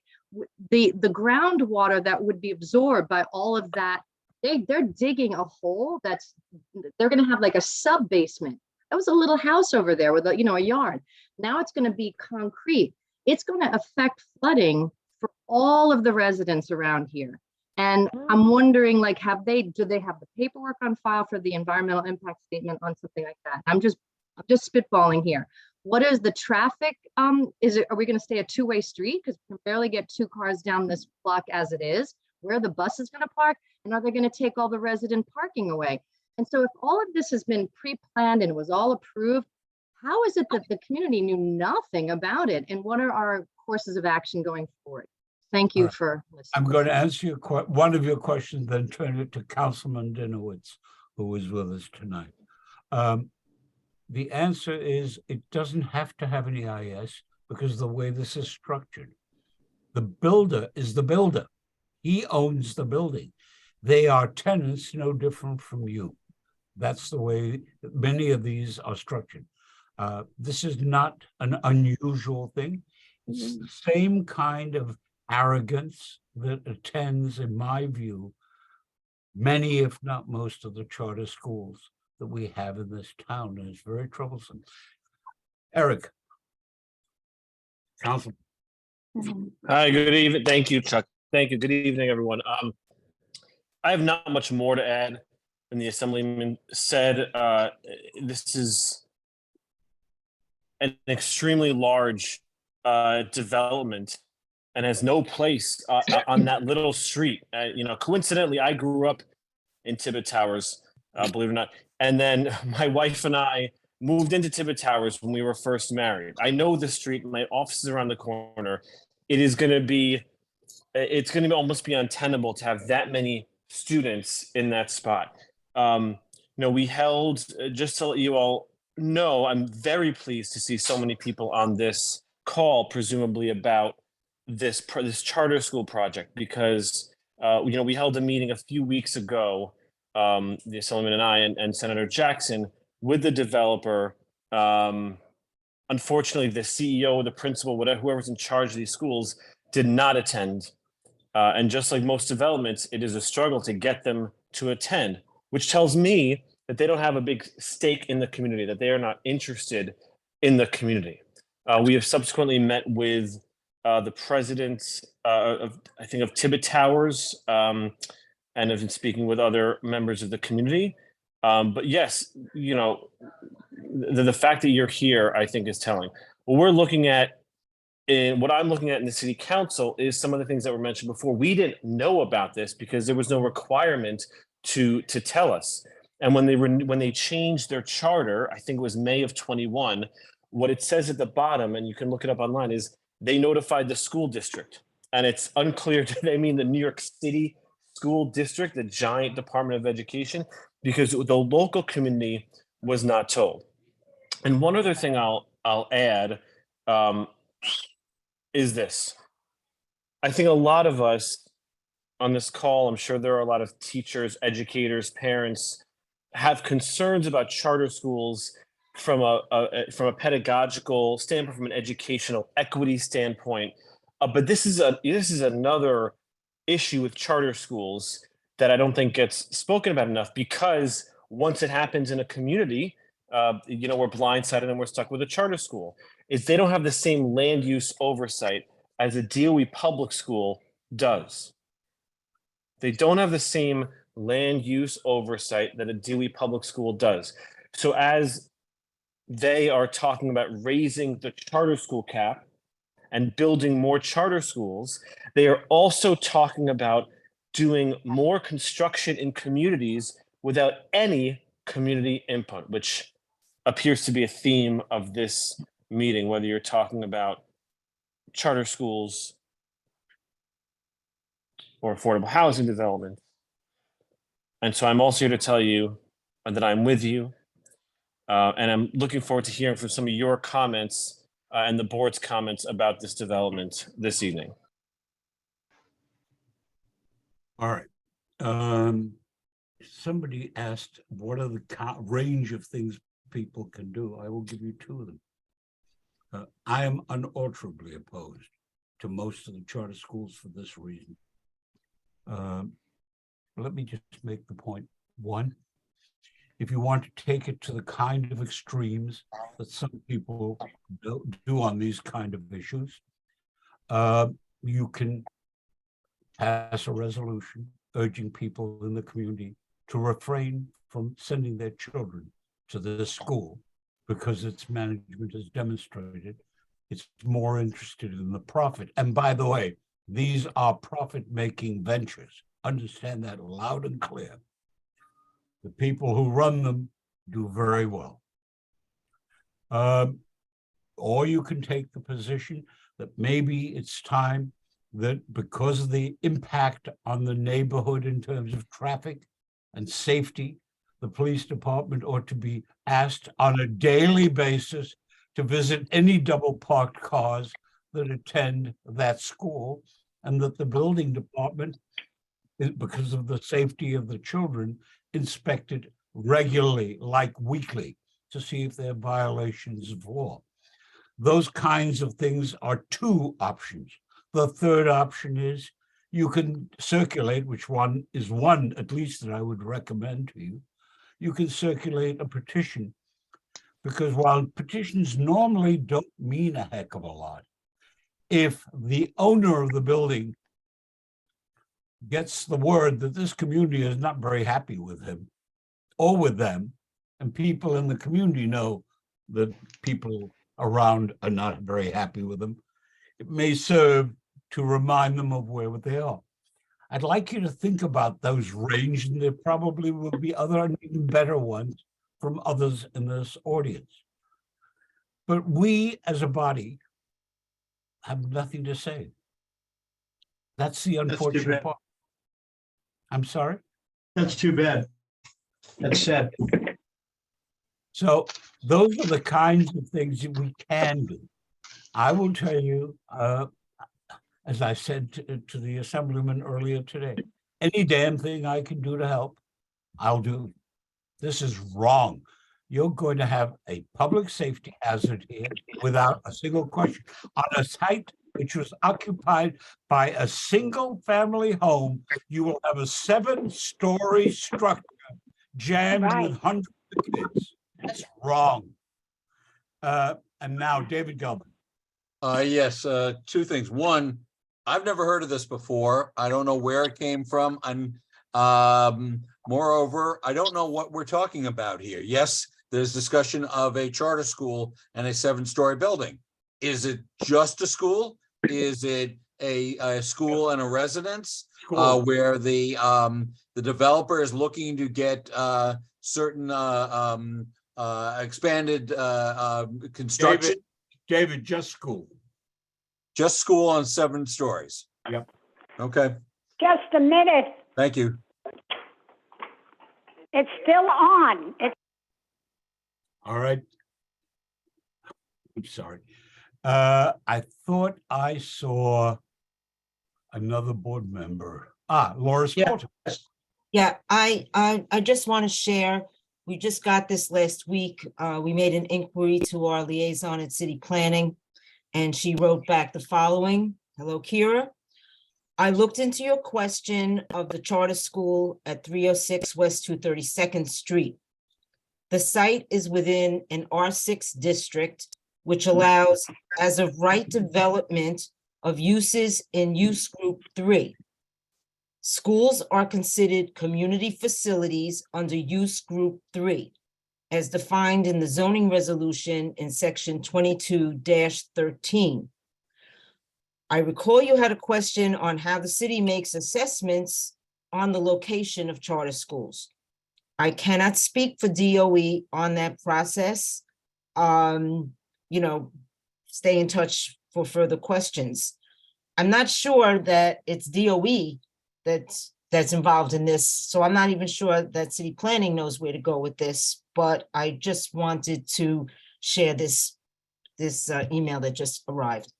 the groundwater that would be absorbed by all of that, they're digging a hole they're going to have like a sub basement. That was a little house over there with a yard. Now it's going to be concrete. It's going to affect flooding for all of the residents around here. And I'm wondering, like, do they have the paperwork on file for the environmental impact statement on something like that? I'm just spitballing here. What is the traffic? Are we going to stay a two-way street? Because we can barely get two cars down this block as it is. Where are the buses going to park? And are they going to take all the resident parking away? And so if all of this has been pre-planned and it was all approved, how is it that the community knew nothing about it? And what are our courses of action going forward? Thank you for listening. I'm going to answer one of your questions, then turn it to Councilman Dinowitz, who is with us tonight. The answer is it doesn't have to have an EIS because the way this is structured. The builder is the builder. He owns the building. They are tenants, no different from you. That's the way many of these are structured. This is not an unusual thing. It's the same kind of arrogance that attends, in my view, many, if not most, of the charter schools that we have in this town, and it's very troublesome. Eric. Council. Hi, good evening. Thank you, Chuck. Thank you. Good evening, everyone. I have not much more to add than the Assemblyman said. This is an extremely large development and has no place on that little street. Coincidentally, I grew up in Tibbet Towers, believe it or not. And then my wife and I moved into Tibbet Towers when we were first married. I know the street. My office is around the corner. It is going to be it's going to almost be untenable to have that many students in that spot. We held, just to let you all know, I'm very pleased to see so many people on this call, presumably about this charter school project, because we held a meeting a few weeks ago, the Assemblyman and I and Senator Jackson, with the developer. Unfortunately, the CEO, the principal, whatever, whoever's in charge of these schools did not attend. And just like most developments, it is a struggle to get them to attend, which tells me that they don't have a big stake in the community, that they are not interested in the community. We have subsequently met with the president of Tibbet Towers, and have been speaking with other members of the community. But yes, the fact that you're here, I think, is telling. What we're looking at, what I'm looking at in the city council, is some of the things that were mentioned before. We didn't know about this because there was no requirement to tell us. And when they changed their charter, I think it was May of 21, what it says at the bottom, and you can look it up online, is they notified the school district. And it's unclear, do they mean the New York City school district, the giant Department of Education, because the local community was not told. And one other thing I'll add is this. I think a lot of us on this call, I'm sure there are a lot of teachers, educators, parents, have concerns about charter schools from a pedagogical standpoint, from an educational equity standpoint. But this is another issue with charter schools that I don't think gets spoken about enough, because once it happens in a community, we're blindsided and we're stuck with a charter school. Is they don't have the same land use oversight as a DOE public school does. They don't have the same land use oversight that a DOE public school does. So as they are talking about raising the charter school cap and building more charter schools, they are also talking about doing more construction in communities without any community input, which appears to be a theme of this meeting, whether you're talking about charter schools or affordable housing development. And so I'm also here to tell you that I'm with you, and I'm looking forward to hearing from some of your comments and the board's comments about this development this evening. All right. Somebody asked, what are the range of things people can do? I will give you two of them. I am unalterably opposed to most of the charter schools for this reason. Let me just make the point. One, if you want to take it to the kind of extremes that some people do on these kind of issues, you can pass a resolution urging people in the community to refrain from sending their children to this school because its management has demonstrated it's more interested in the profit. And by the way, these are profit-making ventures. Understand that loud and clear. The people who run them do very well. Or you can take the position that maybe it's time that, because of the impact on the neighborhood in terms of traffic and safety, the police department ought to be asked on a daily basis to visit any double parked cars that attend that school, and that the building department, because of the safety of the children, inspected regularly, like weekly, to see if there are violations of law. Those kinds of things are two options. The third option is you can circulate, which one is one at least that I would recommend to you. You can circulate a petition, because while petitions normally don't mean a heck of a lot, if the owner of the building gets the word that this community is not very happy with him or with them, and people in the community know that people around are not very happy with them, it may serve to remind them of where they are. I'd like you to think about those range, and there probably will be other and even better ones from others in this audience. But we as a body have nothing to say. That's the unfortunate bad. part. I'm sorry. That's too bad. That's sad. So those are the kinds of things that we can do. I will tell you, as I said to the assemblyman earlier today, any damn thing I can do to help, I'll do. This is wrong. You're going to have a public safety hazard here without a single question on a site which was occupied by a single family home. You will have a 7-story structure jammed with hundreds of kids. That's wrong. And now David Gelman. Yes, two things. One, I've never heard of this before. I don't know where it came from. And moreover, I don't know what we're talking about here. Yes, there's discussion of a charter school and a 7-story building. Is it just a school? Is it a school and a residence where the developer is looking to get certain expanded construction? David, just school. Just school on 7 stories. Yep. Okay, Just a minute. thank you. It's still on. It's All right. I'm sorry. I thought I saw another board member. Laura Spolter. Yeah, I just want to share, we just got this last week. We made an inquiry to our liaison at City Planning, and she wrote back the following. Hello, Kira. I looked into your question of the charter school at 306 West 232nd Street. The site is within an R6 district, which allows as of right development of uses in use group 3. Schools are considered community facilities under use group 3, as defined in the zoning resolution in section 22-13. I recall you had a question on how the city makes assessments on the location of charter schools. I cannot speak for DOE on that process. Stay in touch for further questions. I'm not sure that it's DOE that's involved in this, so I'm not even sure that City Planning knows where to go with this, but I just wanted to share this email that just arrived.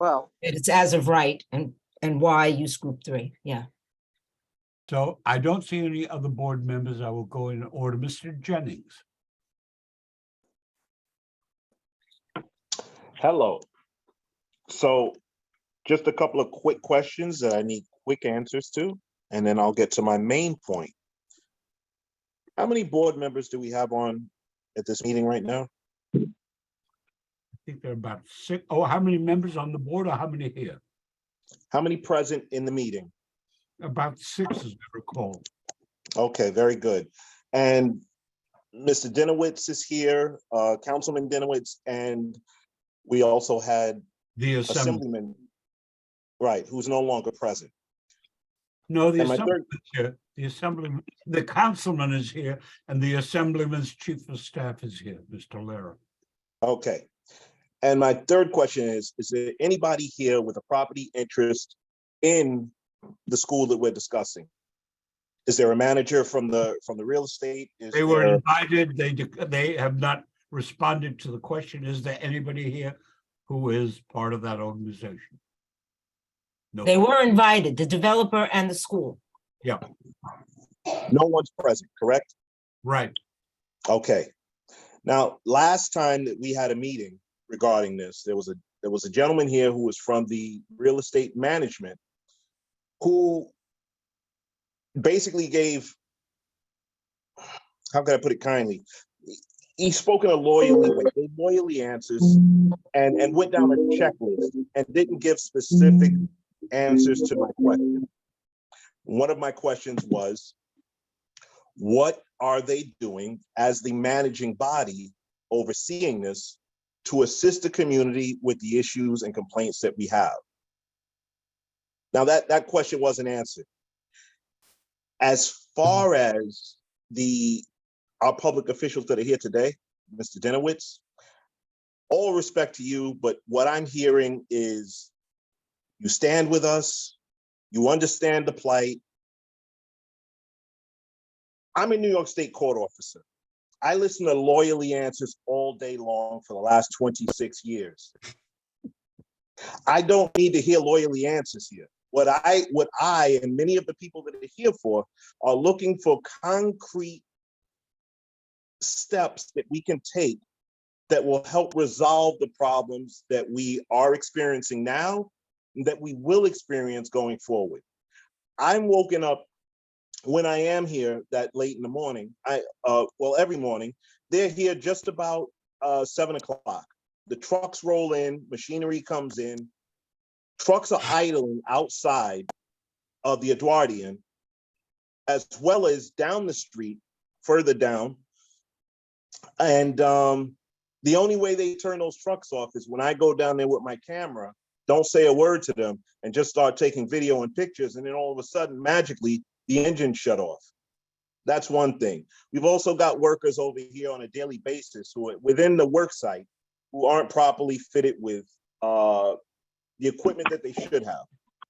Well, It's as of right and why use group 3, yeah. So I don't see any other board members. I will go in order. Mr. Jennings. Hello. So just a couple of quick questions that I need quick answers to, and then I'll get to my main point. How many board members do we have on at this meeting right now? I think there are about 6. Oh, how many members on the board or how many here? How many present in the meeting? About 6, as I recall. Okay, very good. And Mr. Dinowitz is here, Councilman Dinowitz, and we also had The Assemblyman, right, who's no longer present. No, the And my assemblyman's here. The assemblyman, the councilman is here, and the assemblyman's chief of staff is here, Mr. Lara. Okay. And my third question is there anybody here with a property interest in the school that we're discussing? Is there a manager from the real estate? They were invited. They have not responded to the question. Is there anybody here who is part of that organization? No. They were invited, the developer and the school. Yeah. No one's present, correct? Right. Okay. Now, last time that we had a meeting regarding this, there was a gentleman here who was from the real estate management who basically gave, how can I put it kindly? He spoke in a loyally way, gave loyally answers and went down a checklist and didn't give specific answers to my question. One of my questions was, what are they doing as the managing body overseeing this to assist the community with the issues and complaints that we have? Now that question wasn't answered. As far as our public officials that are here today, Mr. Dinowitz, all respect to you, but what I'm hearing is You stand with us. You understand the plight. I'm a New York State court officer. I listen to Loyally Answers all day long for the last 26 years. I don't need to hear Loyally Answers here. What I and many of the people that are here for are looking for concrete steps that we can take that will help resolve the problems that we are experiencing now and that we will experience going forward. I'm woken up when I am here that late in the morning. Well, every morning, they're here just about 7 o'clock. The trucks roll in, machinery comes in, trucks are idling outside of the Edwardian, as well as down the street, further down. And the only way they turn those trucks off is when I go down there with my camera, don't say a word to them, and just start taking video and pictures, and then all of a sudden, magically, the engine shut off. That's one thing. We've also got workers over here on a daily basis who are within the work site who aren't properly fitted with the equipment that they should have,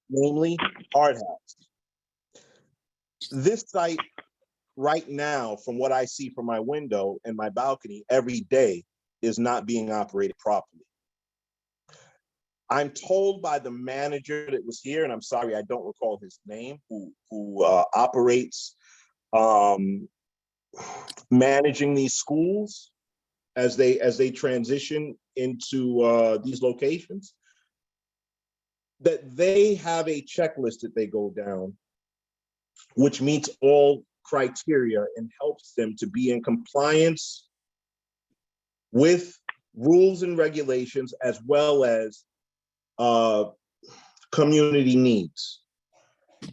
namely hard hats. This site right now, from what I see from my window and my balcony every day, is not being operated properly. I'm told by the manager that was here, and I'm sorry, I don't recall his name, who operates managing these schools as they transition into these locations, that they have a checklist that they go down, which meets all criteria and helps them to be in compliance with rules and regulations, as well as community needs.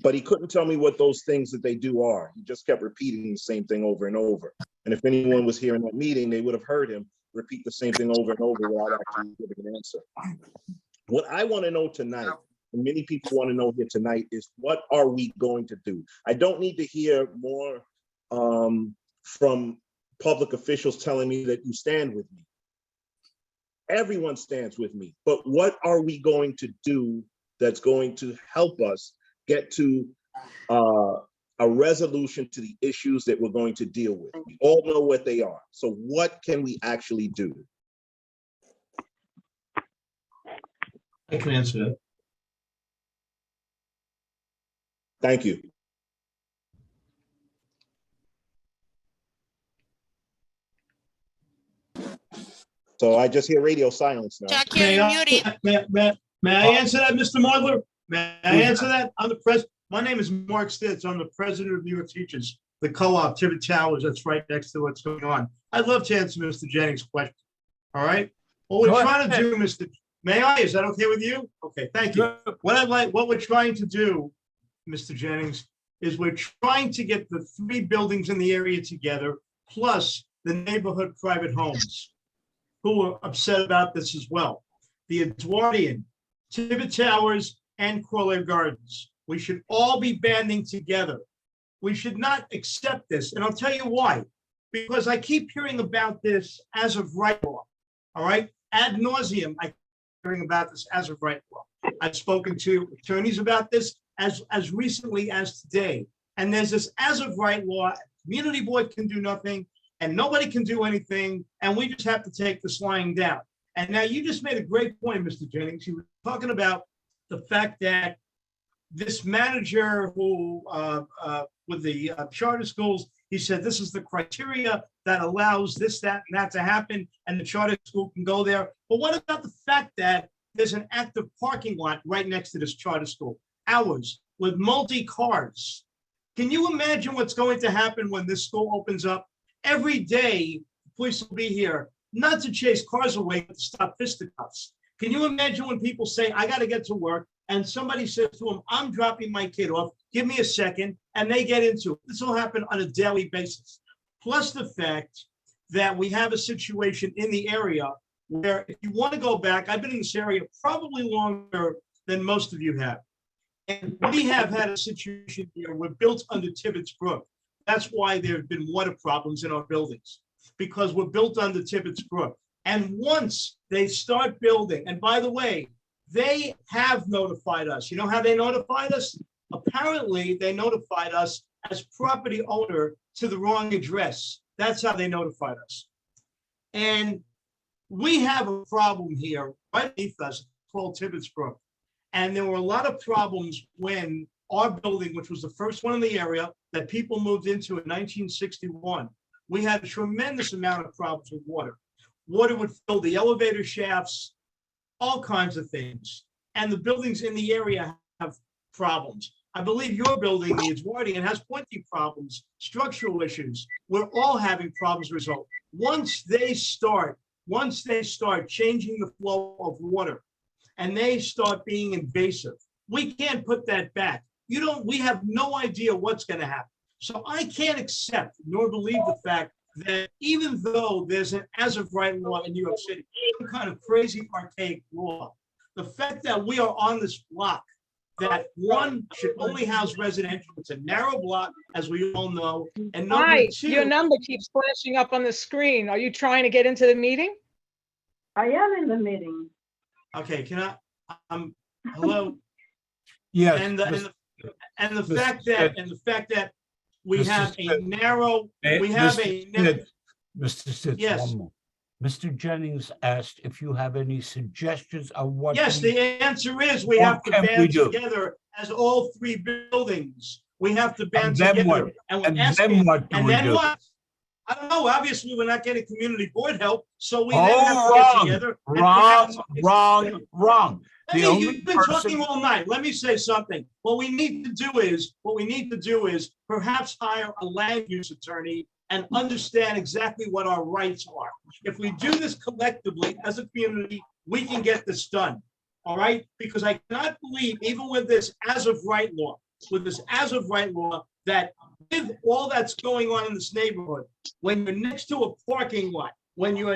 But he couldn't tell me what those things that they do are. He just kept repeating the same thing over and over. And if anyone was here in that meeting, they would have heard him repeat the same thing over and over without actually giving an answer. What I want to know tonight, and many people want to know here tonight, is what are we going to do? I don't need to hear more from public officials telling me that you stand with me. Everyone stands with me, but what are we going to do that's going to help us get to a resolution to the issues that we're going to deal with? We all know what they are. So what can we actually do? I can answer that. Thank you. So I just hear radio silence now. May I answer that, Mr. Modler? May I answer that? I'm the president. My name is Mark Stitz. I'm the president of New York Teachers, the co-op Tibbet Towers that's right next to what's going on. I'd love to answer Mr. Jennings' question. All right. What we're trying to do, may I? Is that okay with you? Okay, thank you. What we're trying to do, Mr. Jennings, is we're trying to get the 3 buildings in the area together, plus the neighborhood private homes, who are upset about this as well. The Edwardian, Tibbet Towers, and Corlair Gardens. We should all be banding together. We should not accept this, and I'll tell you why. Because I keep hearing about this as of right law, all right? Ad nauseum, I keep hearing about this as of right law. I've spoken to attorneys about this as recently as today. And there's this as of right law, community board can do nothing, and nobody can do anything, and we just have to take this lying down. And now you just made a great point, Mr. Jennings. You were talking about the fact that this manager who, with the charter schools, he said this is the criteria that allows this, that, and that to happen, and the charter school can go there. But what about the fact that there's an active parking lot right next to this charter school, ours, with multi-cars? Can you imagine what's going to happen when this school opens up? Every day, the police will be here, not to chase cars away, but to stop fisticuffs. Can you imagine when people say, I got to get to work, and somebody says to them, I'm dropping my kid off, give me a second, and they get into it. This will happen on a daily basis. Plus the fact that we have a situation in the area where if you want to go back, I've been in this area probably longer than most of you have. And we have had a situation here, we're built under Tibbetts Brook. That's why there have been water problems in our buildings, because we're built under Tibbetts Brook. And once they start building, and by the way, They have notified us. You know how they notified us? Apparently, they notified us as property owner to the wrong address. That's how they notified us. And we have a problem here right beneath us called Tibbetsbrook. And there were a lot of problems when our building, which was the first one in the area that people moved into in 1961, we had a tremendous amount of problems with water. Water would fill the elevator shafts, all kinds of things. And the buildings in the area have problems. I believe your building, the Edwardian, has plenty of problems, structural issues. We're all having problems as a result. Once they start changing the flow of water and they start being invasive, we can't put that back. We have no idea what's going to happen. So I can't accept nor believe the fact that even though there's an as of right law in New York City, some kind of crazy archaic law, the fact that we are on this block, that one should only house residential, it's a narrow block, as we all know, and number Hi, two. your number keeps flashing up on the screen. Are you trying to get into the meeting? I am in the meeting. Okay, can I, hello? Yes. And the Mr. fact that we Mr. have a Stitt. narrow, we have a. Mr. Stitz, Yes. one more. Mr. Jennings asked if you have any suggestions of what. Yes, we- the answer is we What have to can we band do? together as all three buildings. We have to band And then together. what? And And we're asking, then what do and we then do? what? I don't know. Obviously, we're not getting community board help, so we Oh, then have to get together. and perhaps- Wrong. The Let me, only you've been person, talking all night. Let me say something. What we need to do is perhaps hire a land use attorney and understand exactly what our rights are. If we do this collectively as a community, we can get this done. All right? Because I cannot believe, even with this as of right law, that with all that's going on in this neighborhood, when you're next to a parking lot, when you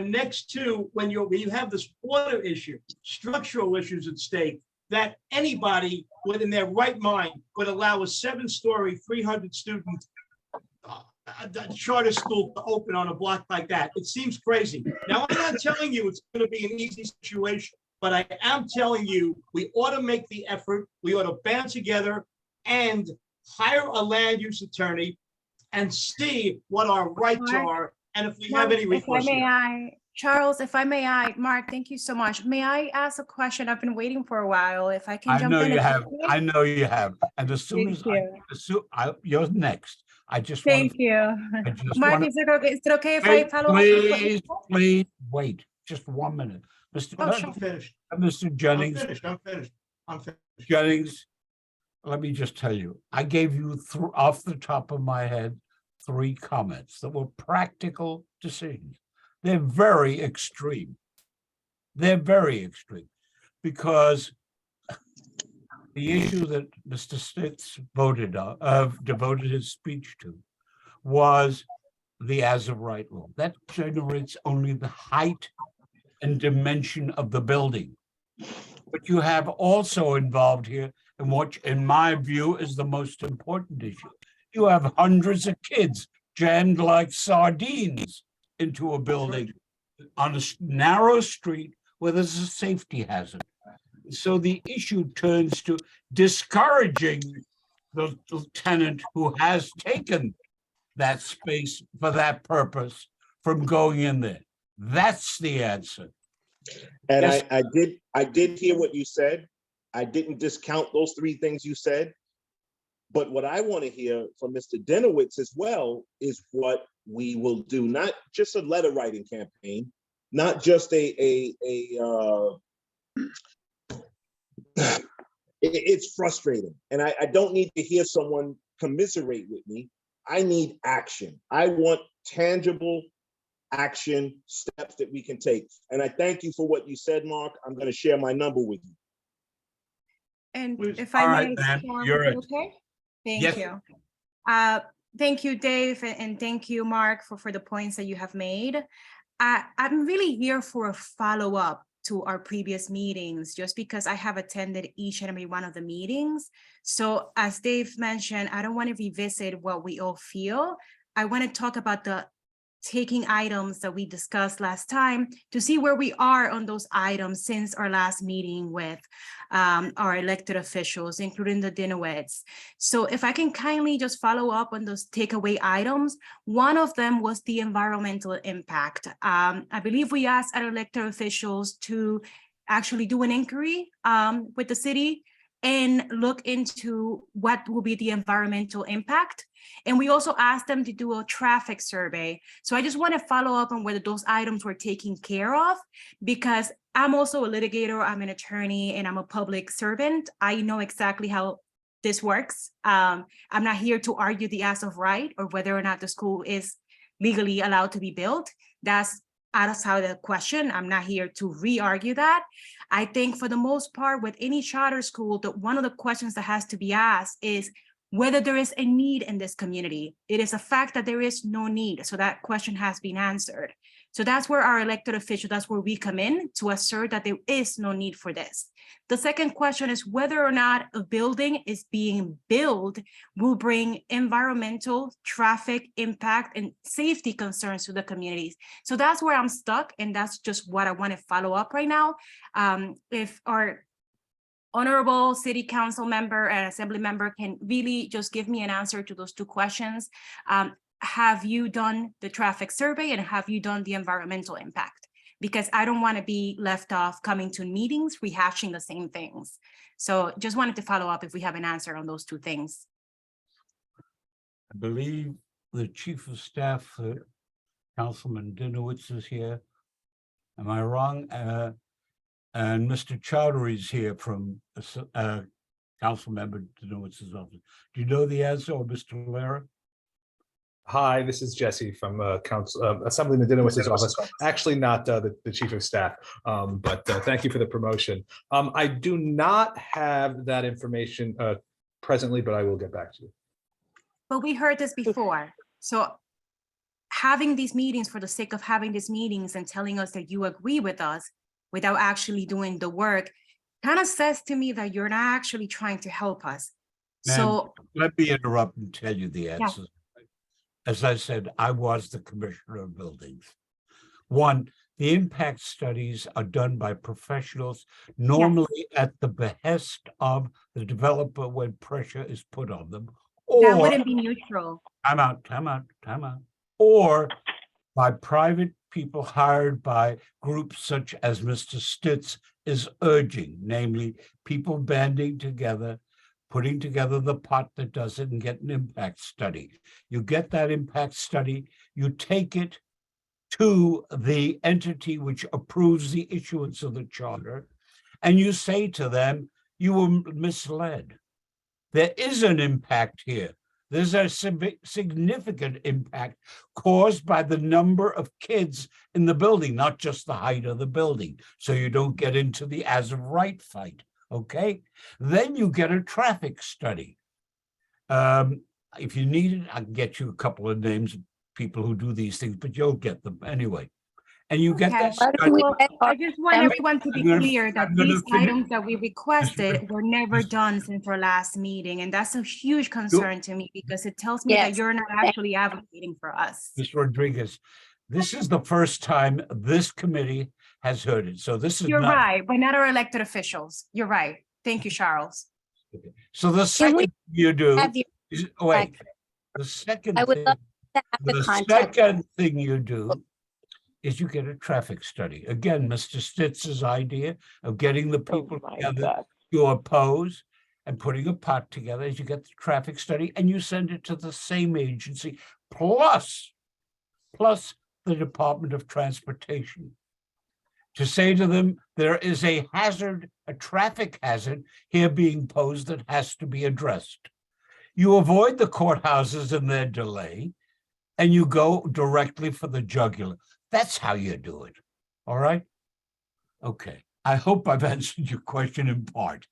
have this water issue, structural issues at stake, that anybody within their right mind would allow a 7-story, 300-student charter school to open on a block like that. It seems crazy. Now, I'm not telling you it's going to be an easy situation, but I am telling you we ought to make the effort. We ought to band together and hire a land use attorney and see what our rights are and if we have any recourse here. Charles, if I may, Mark, thank you so much. May I ask a question? I've been waiting for a while. If I can I jump know in. you if have, may? I know you have. And as soon Thank as you. you're next, I just want. Thank you. just Mark, wanna- is it okay if I Wait, follow up? Please, wait, just 1 minute. Oh, sure. I'm finished. Mr. I'm Jennings, finished. Jennings, let me just tell you, I gave you off the top of my head 3 comments that were practical decisions. They're very extreme. Because the issue that Mr. Stitz devoted his speech to was the as of right law. That generates only the height and dimension of the building. But you have also involved here, and what, in my view, is the most important issue. You have hundreds of kids jammed like sardines into a building on a narrow street where there's a safety hazard. So the issue turns to discouraging the tenant who has taken that space for that purpose from going in there. That's the answer. And Yes. I did hear what you said. I didn't discount those 3 things you said. But what I want to hear from Mr. Denowitz as well is what we will do, not just a letter writing campaign, not just it's frustrating. And I don't need to hear someone commiserate with me. I need action. I want tangible action steps that we can take. And I thank you for what you said, Mark. I'm going to share my number with you. And if All I right, may, man, Mark, you're is it. it okay? Thank Yes. you. Thank you, Dave, and thank you, Mark, for the points that you have made. I'm really here for a follow-up to our previous meetings, just because I have attended each and every one of the meetings. So as Dave mentioned, I don't want to revisit what we all feel. I want to talk about the taking items that we discussed last time to see where we are on those items since our last meeting with our elected officials, including the Dinowitz. So if I can kindly just follow up on those takeaway items, one of them was the environmental impact. I believe we asked our elected officials to actually do an inquiry with the city and look into what will be the environmental impact. And we also asked them to do a traffic survey. So I just want to follow up on whether those items were taken care of, because I'm also a litigator, I'm an attorney, and I'm a public servant. I know exactly how this works. I'm not here to argue the as of right or whether or not the school is legally allowed to be built. That's outside of the question. I'm not here to re-argue that. I think for the most part, with any charter school, one of the questions that has to be asked is whether there is a need in this community. It is a fact that there is no need. So that question has been answered. So that's where our elected official, that's where we come in to assert that there is no need for this. The second question is whether or not a building is being built will bring environmental, traffic impact, and safety concerns to the communities. So that's where I'm stuck, and that's just what I want to follow up right now. If our honorable city council member and assembly member can really just give me an answer to those two questions. Have you done the traffic survey and have you done the environmental impact? Because I don't want to be left off coming to meetings, rehashing the same things. So just wanted to follow up if we have an answer on those two things. I believe the chief of staff, Councilman Dinowitz, is here. Am I wrong? And Mr. Chowdhury is here from Councilmember Dinowitz's office. Do you know the answer, or Mr. Lara? Hi, this is Jesse from Assemblyman Dinowitz's office. Actually, not the chief of staff, but thank you for the promotion. I do not have that information presently, but I will get back to you. But we heard this before. So having these meetings for the sake of having these meetings and telling us that you agree with us without actually doing the work kind of says to me that you're not actually trying to help us. So let me interrupt and tell you the answer. As I said, I was the commissioner of buildings. One, the impact studies are done by professionals, normally at the behest of the developer when pressure is put on them. that Or, wouldn't be neutral. time out. Or by private people hired by groups such as Mr. Stitz is urging, namely people banding together, putting together the pot that does it and get an impact study. You get that impact study, you take it to the entity which approves the issuance of the charter, and you say to them, you were misled. There is an impact here. There's a significant impact caused by the number of kids in the building, not just the height of the building. So you don't get into the as of right fight. Okay, then you get a traffic study. If you need it, I can get you a couple of names of people who do these things, but you'll get them anyway. And you get that study. Well, I just want everyone to be clear that these items that we requested were never done since our last meeting. And that's a huge concern to me because it tells me that Yes. you're not actually advocating for us. Ms. Rodriguez, this is the first time this committee has heard it. So this is You're not. right, but not our elected officials. You're right. Thank you, Charles. So the second thing you do have your is, wait, the second I would thing, love to have the the contact. second thing you do is you get a traffic study. Again, Mr. Stitz's idea of getting the people together to oppose and putting a pot together is you get the traffic study and you send it to the same agency plus the Department of Transportation to say to them, there is a hazard, a traffic hazard here being posed that has to be addressed. You avoid the courthouses and their delay, and you go directly for the jugular. That's how you do it. All right? Okay. I hope I've answered your question in part.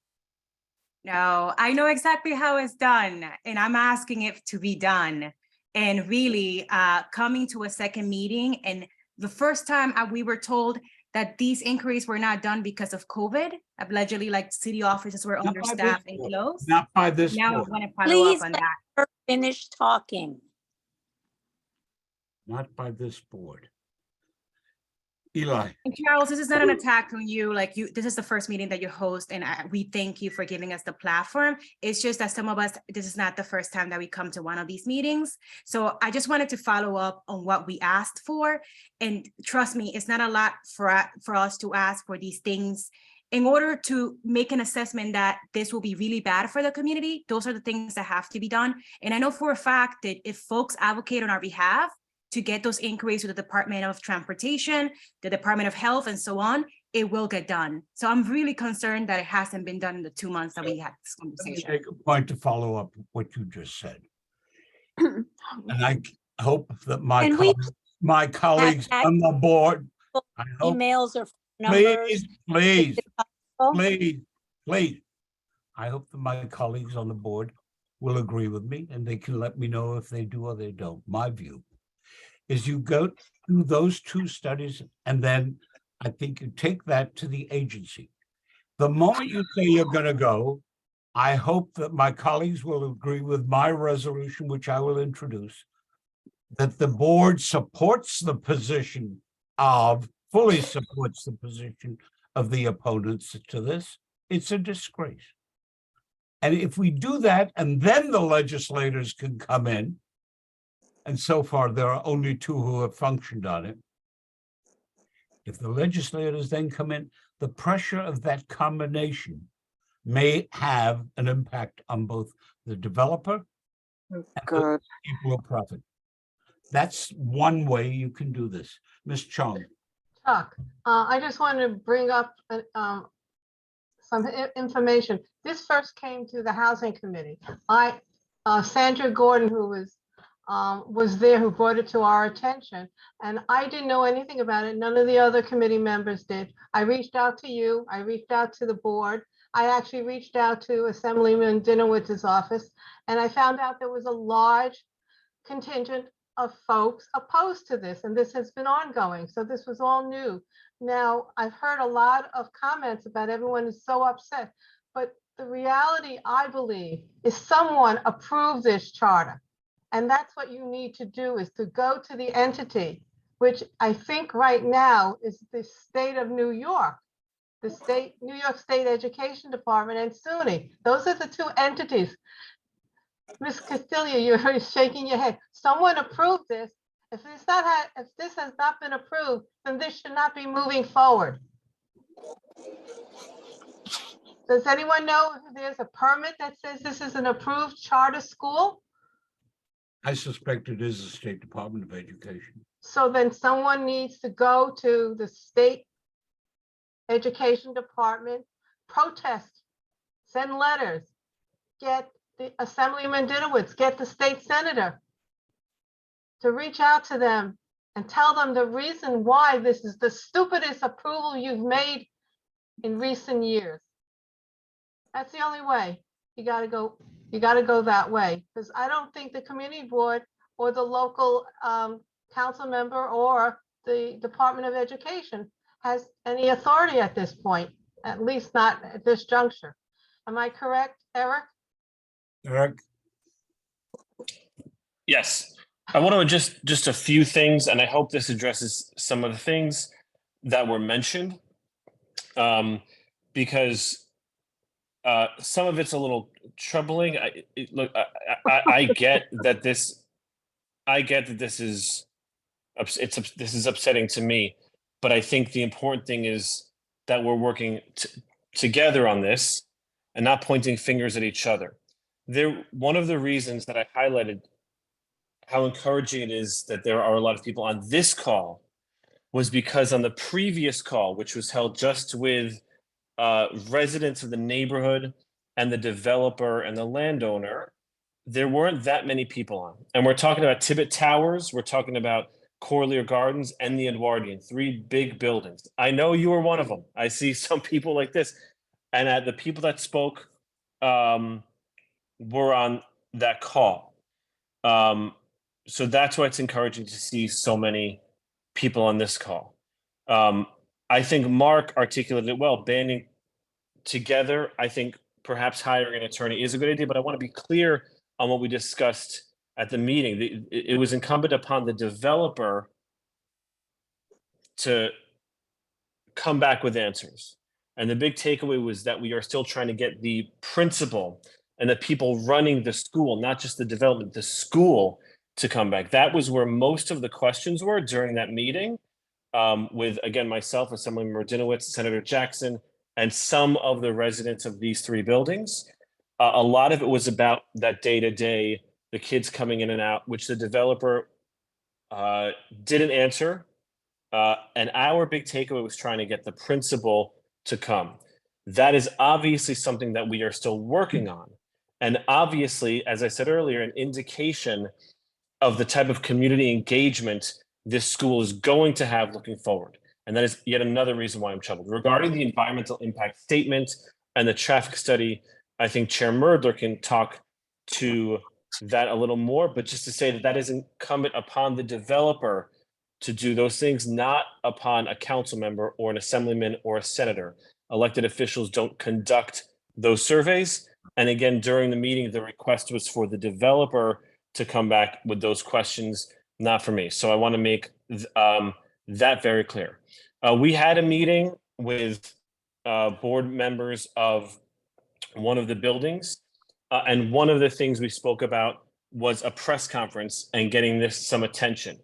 No, I know exactly how it's done, and I'm asking it to be done. And really, coming to a second meeting, and the first time we were told that these inquiries were not done because of COVID, allegedly, like city offices were Not by understaffed this and board. closed. Not by this Now I board. want to follow Please up on let that. her finish talking. not by this board. Eli, And Charles, this is not an attack on you, like this is the first meeting that you host, and we thank you for giving us the platform. It's just that some of us, this is not the first time that we come to one of these meetings. So I just wanted to follow up on what we asked for. And trust me, it's not a lot for us to ask for these things. In order to make an assessment that this will be really bad for the community, those are the things that have to be done. And I know for a fact that if folks advocate on our behalf to get those inquiries with the Department of Transportation, the Department of Health, and so on, it will get done. So I'm really concerned that it hasn't been done in the 2 months that we had this let me conversation. take a point to follow up what you just said. And I hope that Can we my colleagues have on the board, I hope, emails or numbers? please, please. I hope that my colleagues on the board will agree with me and they can let me know if they do or they don't. My view is you go through those two studies and then I think you take that to the agency. The moment you say you're going to go, I hope that my colleagues will agree with my resolution, which I will introduce, that the board supports the position of, fully supports the position of the opponents to this. It's a disgrace. And if we do that, and then the legislators can come in, and so far there are only two who have functioned on it. If the legislators then come in, the pressure of that combination may have an impact on both the developer and the people of profit. That's one way you can do this. Ms. Chong. Chuck, I just wanted to bring up some information. This first came to the Housing Committee. Sandra Gordon, who was there, who brought it to our attention, and I didn't know anything about it. None of the other committee members did. I reached out to you. I reached out to the board. I actually reached out to Assemblyman Dinowitz's office, and I found out there was a large contingent of folks opposed to this, and this has been ongoing. So this was all new. Now, I've heard a lot of comments about everyone is so upset, but the reality, I believe, is someone approved this charter. And that's what you need to do, is to go to the entity, which I think right now is the state of New York, the New York State Education Department and SUNY. Those are the two entities. Ms. Castillo, you're shaking your head. Someone approved this. If this has not been approved, then this should not be moving forward. Does anyone know if there's a permit that says this is an approved charter school? I suspect it is the State Department of Education. So then someone needs to go to the state education department, protest, send letters, get the Assemblyman Dinowitz, get the state senator to reach out to them and tell them the reason why this is the stupidest approval you've made in recent years. That's the only way. You gotta go that way, because I don't think the community board or the local council member or the Department of Education has any authority at this point, at least not at this juncture. Am I correct, Eric? Eric? Yes, I want to just a few things, and I hope this addresses some of the things that were mentioned, because some of it's a little troubling. I get that this is upsetting to me, but I think the important thing is that we're working together on this and not pointing fingers at each other. One of the reasons that I highlighted how encouraging it is that there are a lot of people on this call was because on the previous call, which was held just with residents of the neighborhood and the developer and the landowner, there weren't that many people on. And we're talking about Tibbet Towers, we're talking about Corlier Gardens and the Edwardian, 3 big buildings. I know you were one of them. I see some people like this. And the people that spoke were on that call. So that's why it's encouraging to see so many people on this call. I think Mark articulated it well, banding together. I think perhaps hiring an attorney is a good idea, but I want to be clear on what we discussed at the meeting, it was incumbent upon the developer to come back with answers. And the big takeaway was that we are still trying to get the principal and the people running the school, not just the development, the school, to come back. That was where most of the questions were during that meeting, with, again, myself, Assemblyman Radinowitz, Senator Jackson, and some of the residents of these three buildings. A lot of it was about that day-to-day, the kids coming in and out, which the developer didn't answer. And our big takeaway was trying to get the principal to come. That is obviously something that we are still working on. And obviously, as I said earlier, an indication of the type of community engagement this school is going to have looking forward. And that is yet another reason why I'm troubled. Regarding the environmental impact statement and the traffic study, I think Chair Murdler can talk to that a little more, but just to say that that is incumbent upon the developer to do those things, not upon a council member or an assemblyman or a senator. Elected officials don't conduct those surveys. And again, during the meeting, the request was for the developer to come back with those questions, not for me. So I want to make that very clear. We had a meeting with board members of one of the buildings. And one of the things we spoke about was a press conference and getting this some attention.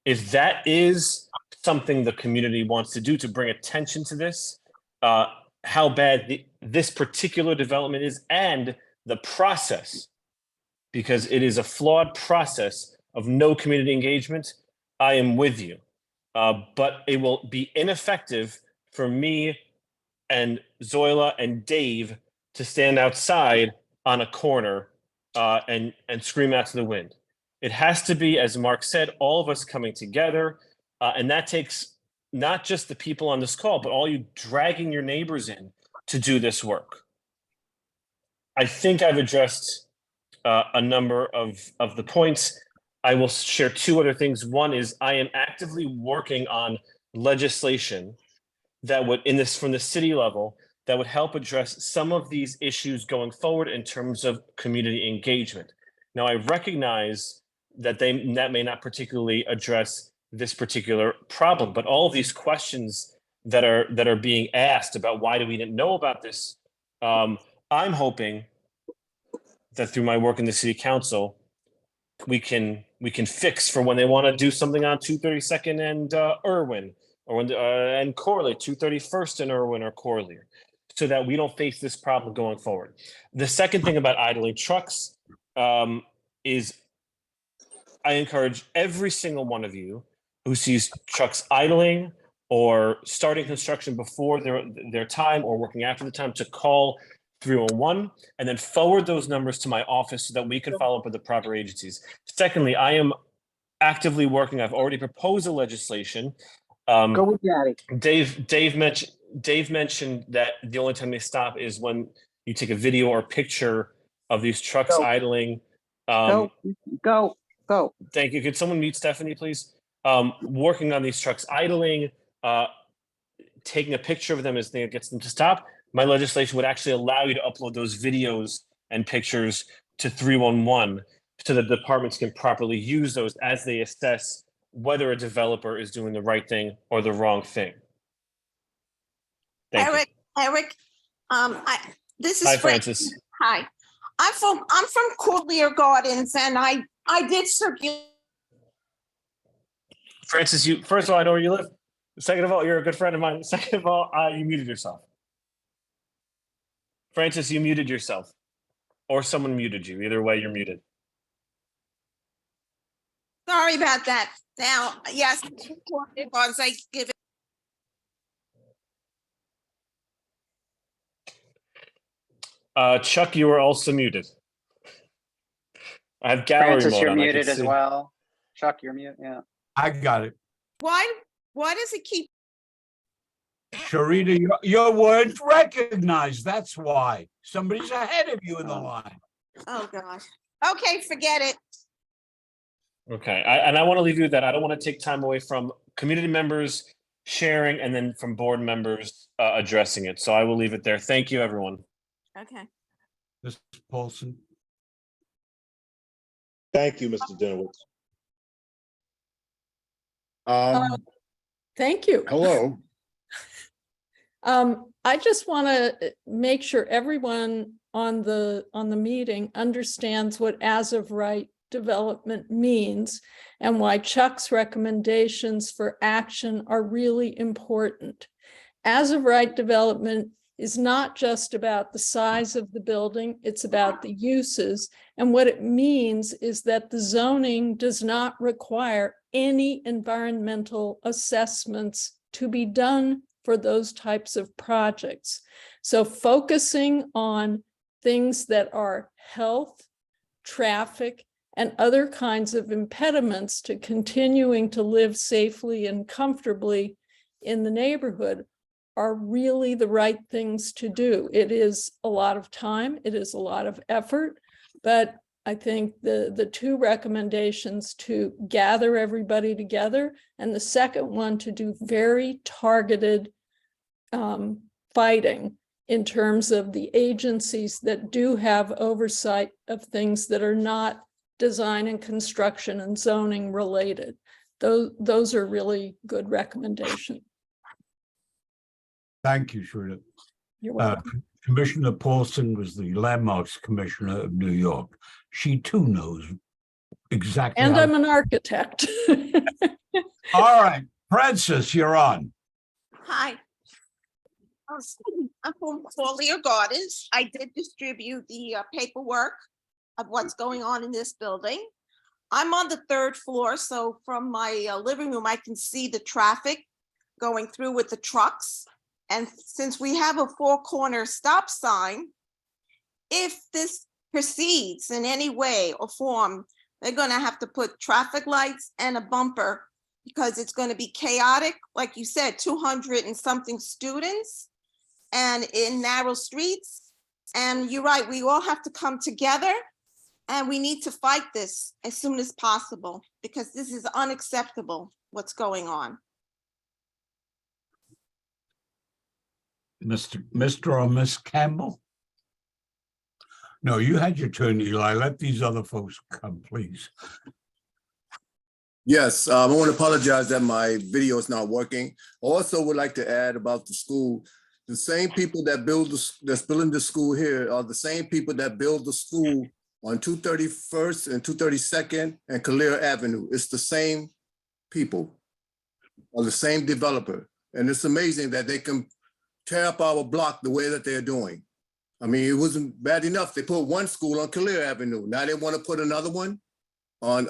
If that is something the community wants to do to bring attention to this, how bad this particular development is and the process, because it is a flawed process of no community engagement, I am with you. But it will be ineffective for me and Zoila and Dave to stand outside on a corner and scream out to the wind. It has to be, as Mark said, all of us coming together. And that takes not just the people on this call, but all you dragging your neighbors in to do this work. I think I've addressed a number of the points. I will share two other things. One is I am actively working on legislation that would, from the city level, that would help address some of these issues going forward in terms of community engagement. Now, I recognize that that may not particularly address this particular problem, but all of these questions that are being asked about why we didn't know about this, I'm hoping that through my work in the city council, we can fix for when they want to do something on 232nd and Irwin, or when and Corley, 231st and Irwin or Corley, so that we don't face this problem going forward. The second thing about idling trucks is I encourage every single one of you who sees trucks idling or starting construction before their time or working after the time to call 311 and then forward those numbers to my office so that we can follow up with the proper agencies. Secondly, I am actively working. I've already proposed a legislation. Go with Daddy. Dave mentioned that the only time they stop is when you take a video or picture of these trucks idling. Go. Thank you. Could someone mute Stephanie, please? Working on these trucks idling, taking a picture of them as it gets them to stop. My legislation would actually allow you to upload those videos and pictures to 311 so that departments can properly use those as they assess whether a developer is doing the right thing or the wrong thing. Thank you. Eric, this is Hi, Francis. Hi, I'm from Courtlier Gardens, and I did circulate. Francis, first of all, I know where you live. Second of all, you're a good friend of mine. Second of all, you muted yourself. Francis, you muted yourself, or someone muted you. Either way, you're muted. Sorry about that. Now, yes, because I give it. Chuck, you are also muted. I have gallery Francis, mode you're on. muted as well. Chuck, you're mute. Yeah. I got it. Why does it keep? Sharita, your words recognized. That's why. Somebody's ahead of you in the line. Oh, gosh. Okay, forget it. Okay, and I want to leave you with that. I don't want to take time away from community members sharing and then from board members addressing it. So I will leave it there. Thank you, everyone. Okay. Ms. Paulson. Thank you, Mr. Dinowitz. Thank you. Hello. I just want to make sure everyone on the meeting understands what as of right development means and why Chuck's recommendations for action are really important. As of right development is not just about the size of the building, it's about the uses. And what it means is that the zoning does not require any environmental assessments to be done for those types of projects. So focusing on things that are health, traffic, and other kinds of impediments to continuing to live safely and comfortably in the neighborhood are really the right things to do. It is a lot of time, it is a lot of effort, but I think the two recommendations to gather everybody together, and the second one to do very targeted fighting in terms of the agencies that do have oversight of things that are not design and construction and zoning related. Those are really good recommendations. Thank you, Shrita. You're welcome. Commissioner Paulson was the Landmarks Commissioner of New York. She too knows exactly. And how- I'm an architect. All right, Francis, you're on. Hi. I'm from Collier Gardens. I did distribute the paperwork of what's going on in this building. I'm on the third floor, so from my living room, I can see the traffic going through with the trucks. And since we have a four-corner stop sign, if this proceeds in any way or form, they're going to have to put traffic lights and a bumper because it's going to be chaotic. Like you said, 200 and something students and in narrow streets. And you're right, we all have to come together and we need to fight this as soon as possible because this is unacceptable, what's going on. Mr. or Miss Campbell? No, you had your turn, Eli. Let these other folks come, please. Yes, I want to apologize that my video is not working. Also would like to add about the school. The same people that that's building the school here are the same people that build the school on 231st and 232nd and Calera Avenue. It's the same people or the same developer. And it's amazing that they can tear up our block the way that they're doing. I mean, it wasn't bad enough. They put one school on Calera Avenue. Now they want to put another one on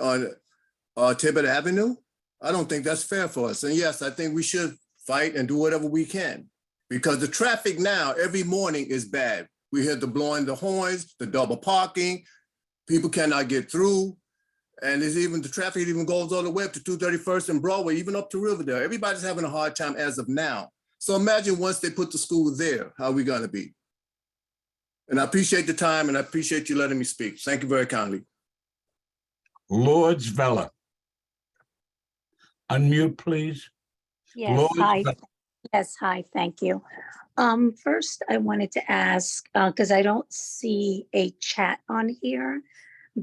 Tibbet Avenue. I don't think that's fair for us. And yes, I think we should fight and do whatever we can because the traffic now every morning is bad. We hear the blowing the horns, the double parking, people cannot get through. And there's even the traffic even goes all the way up to 231st and Broadway, even up to Riverdale. Everybody's having a hard time as of now. So imagine once they put the school there, how are we gonna be? And I appreciate the time and I appreciate you letting me speak. Thank you very kindly. Lourdes Vella. Unmute, please. Yes, Lourdes hi. Vella. Yes, hi, thank you. First, I wanted to ask, because I don't see a chat on here,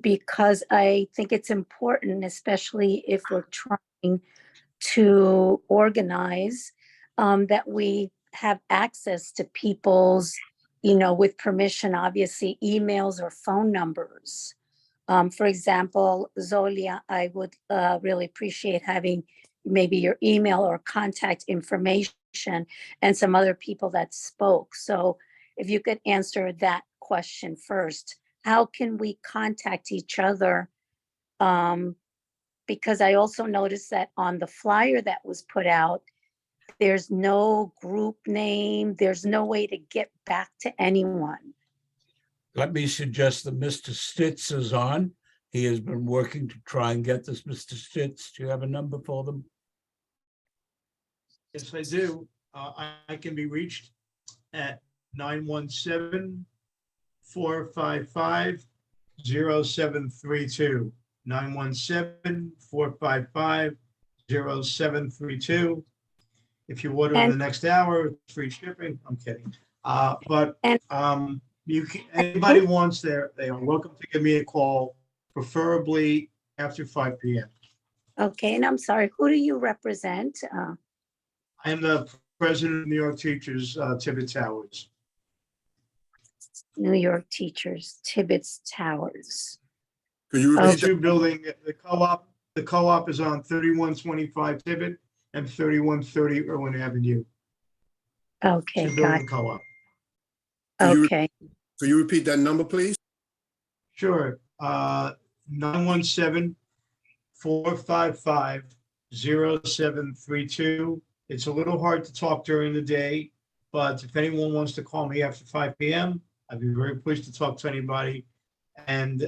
because I think it's important, especially if we're trying to organize, that we have access to people's, with permission, obviously, emails or phone numbers. For example, Zolia, I would really appreciate having maybe your email or contact information and some other people that spoke. So if you could answer that question first, how can we contact each other? Because I also noticed that on the flyer that was put out, there's no group name, there's no way to get back to anyone. Let me suggest that Mr. Stitz is on. He has been working to try and get this. Mr. Stitz, do you have a number for them? Yes, I do. I can be reached at 917-455-0732. 917-455-0732. If you order in the next hour, it's free shipping. I'm kidding. But you can, anybody wants they are welcome to give me a call preferably after 5 p.m. Okay, and I'm sorry, who do you represent? I am the president of New York Teachers, Tibbet Towers. New York Teachers, Tibbetts Towers. Could you The repeat that? two building, the co-op is on 3125 Tibbet and 3130 Irwin Avenue. Okay, Two got building co-op. Could you- Okay, Could you repeat that number, please? Sure, 917-455-0732. It's a little hard to talk during the day, but if anyone wants to call me after 5 p.m., I'd be very pleased to talk to anybody. And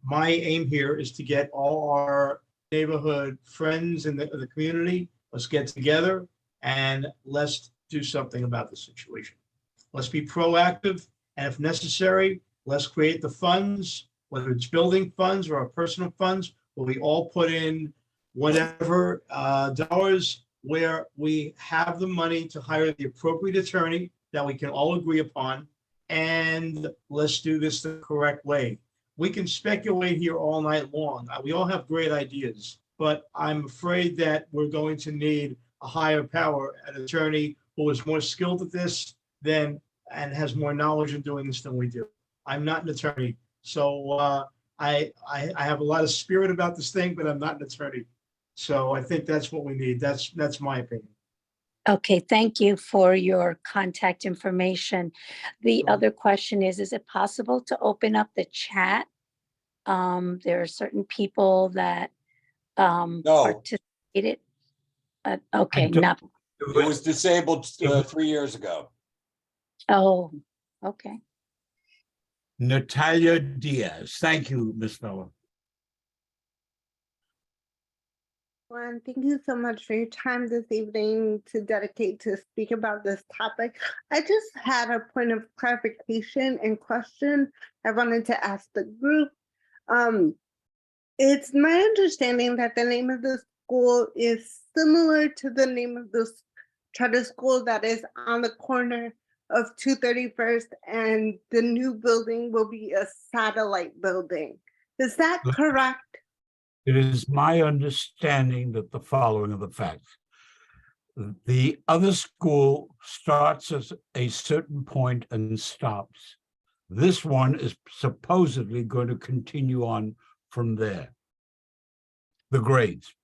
my aim here is to get all our neighborhood friends in the community. Let's get together and let's do something about the situation. Let's be proactive, and if necessary, let's create the funds, whether it's building funds or our personal funds, where we all put in whatever dollars where we have the money to hire the appropriate attorney that we can all agree upon, and let's do this the correct way. We can speculate here all night long. We all have great ideas, but I'm afraid that we're going to need a higher power, an attorney who is more skilled at this and has more knowledge in doing this than we do. I'm not an attorney, so I have a lot of spirit about this thing, but I'm not an attorney. So I think that's what we need. That's my opinion. okay, thank you for your contact information. The other question is it possible to open up the chat? There are certain people that participated. Okay, don't- not, It was disabled 3 years ago. oh, okay. Natalia Diaz. Thank you, Ms. Miller. Well, thank you so much for your time this evening to dedicate to speak about this topic. I just had a point of clarification and question I wanted to ask the group. It's my understanding that the name of the school is similar to the name of the charter school that is on the corner of 231st, and the new building will be a satellite building. Is that correct? It is my understanding that the following are the facts. The other school starts at a certain point and stops. This one is supposedly going to continue on from there. The grades.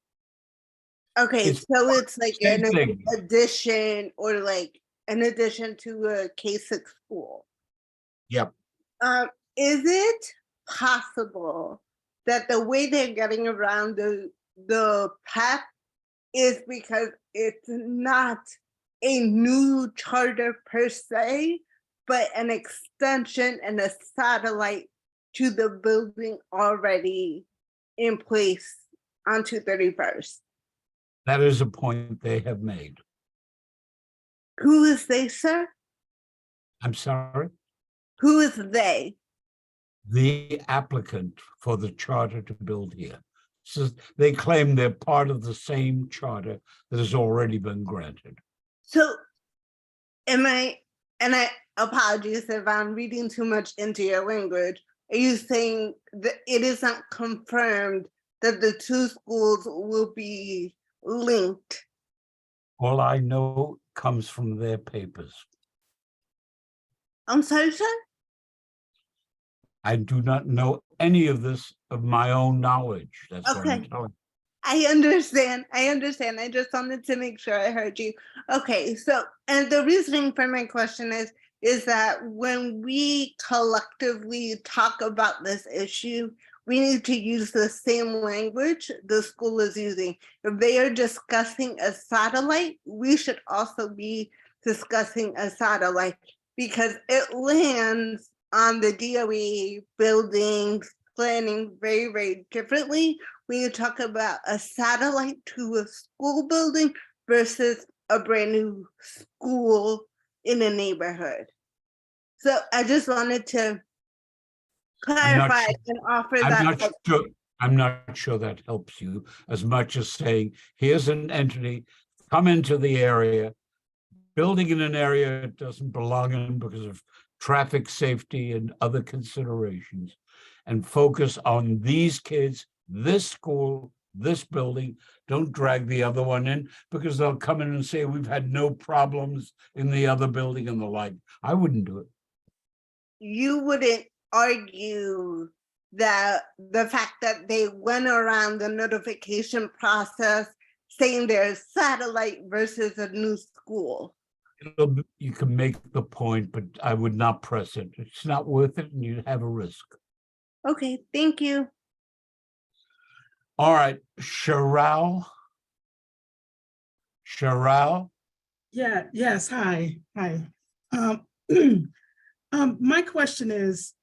Okay, It's so it's like same an thing. addition or like an addition to a K-6 school. Yep. Is it possible that the way they're getting around the path is because it's not a new charter per se, but an extension and a satellite to the building already in place on 231st? That is a point they have made. Who is they, sir? I'm sorry, Who is they? the applicant for the charter to build here. So they claim they're part of the same charter that has already been granted. So and I apologize if I'm reading too much into your language. Are you saying that it is not confirmed that the two schools will be linked? All I know comes from their papers. I'm sorry, sir? I do not know any of this of my own knowledge. That's what I'm Okay. telling. I understand. I just wanted to make sure I heard you. Okay, so, and the reasoning for my question is that when we collectively talk about this issue, we need to use the same language the school is using. If they are discussing a satellite, we should also be discussing a satellite because it lands on the DOE buildings planning very, very differently when you talk about a satellite to a school building versus a brand new school in a neighborhood. So I just wanted to clarify sure- and offer I'm that. not sure. I'm not sure that helps you as much as saying, here's an entity, come into the area, building in an area it doesn't belong in because of traffic safety and other considerations. and focus on these kids, this school, this building. Don't drag the other one in, because they'll come in and say, we've had no problems in the other building and the like. I wouldn't do it. You wouldn't argue that the fact that they went around the notification process saying there's satellite versus a new school. You can make the point, but I would not press it. It's not worth it, and you have a risk. Okay, thank you. All right, Sherelle. Sherelle? Yeah, yes, hi. My question is,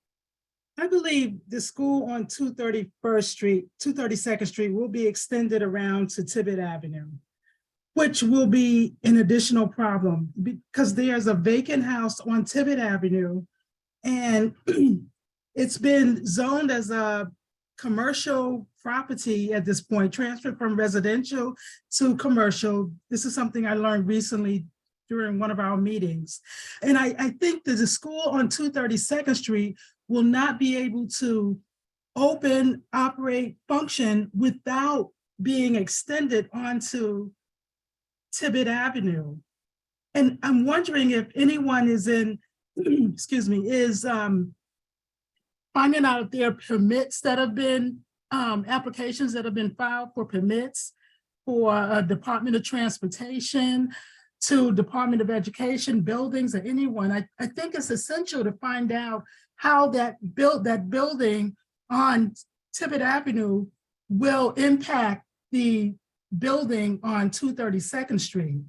I believe the school on 232nd Street will be extended around to Tibbet Avenue, which will be an additional problem because there's a vacant house on Tibbet Avenue and it's been zoned as a commercial property at this point, transferred from residential to commercial. This is something I learned recently during one of our meetings. And I think that the school on 232nd Street will not be able to open, operate, function without being extended onto Tibbet Avenue. And I'm wondering if anyone is in, excuse me, is finding out if there are permits that have been, applications that have been filed for permits for Department of Transportation, to Department of Education, buildings, or anyone. I think it's essential to find out how that building on Tibbet Avenue will impact the building on 232nd Street.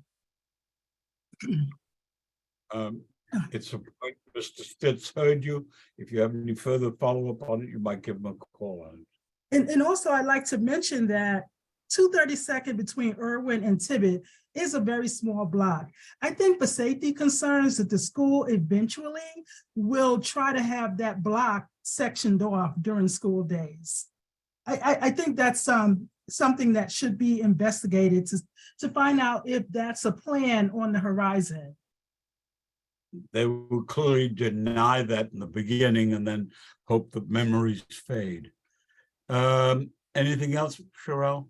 It's a point, Mr. Stitz heard you. If you have any further follow-up on it, you might give him a call on it. And also I'd like to mention that 232nd between Irwin and Tibbet is a very small block. I think for safety concerns that the school eventually will try to have that block sectioned off during school days. I think that's something that should be investigated to find out if that's a plan on the horizon. They will clearly deny that in the beginning and then hope that memories fade. Anything else, Sherelle?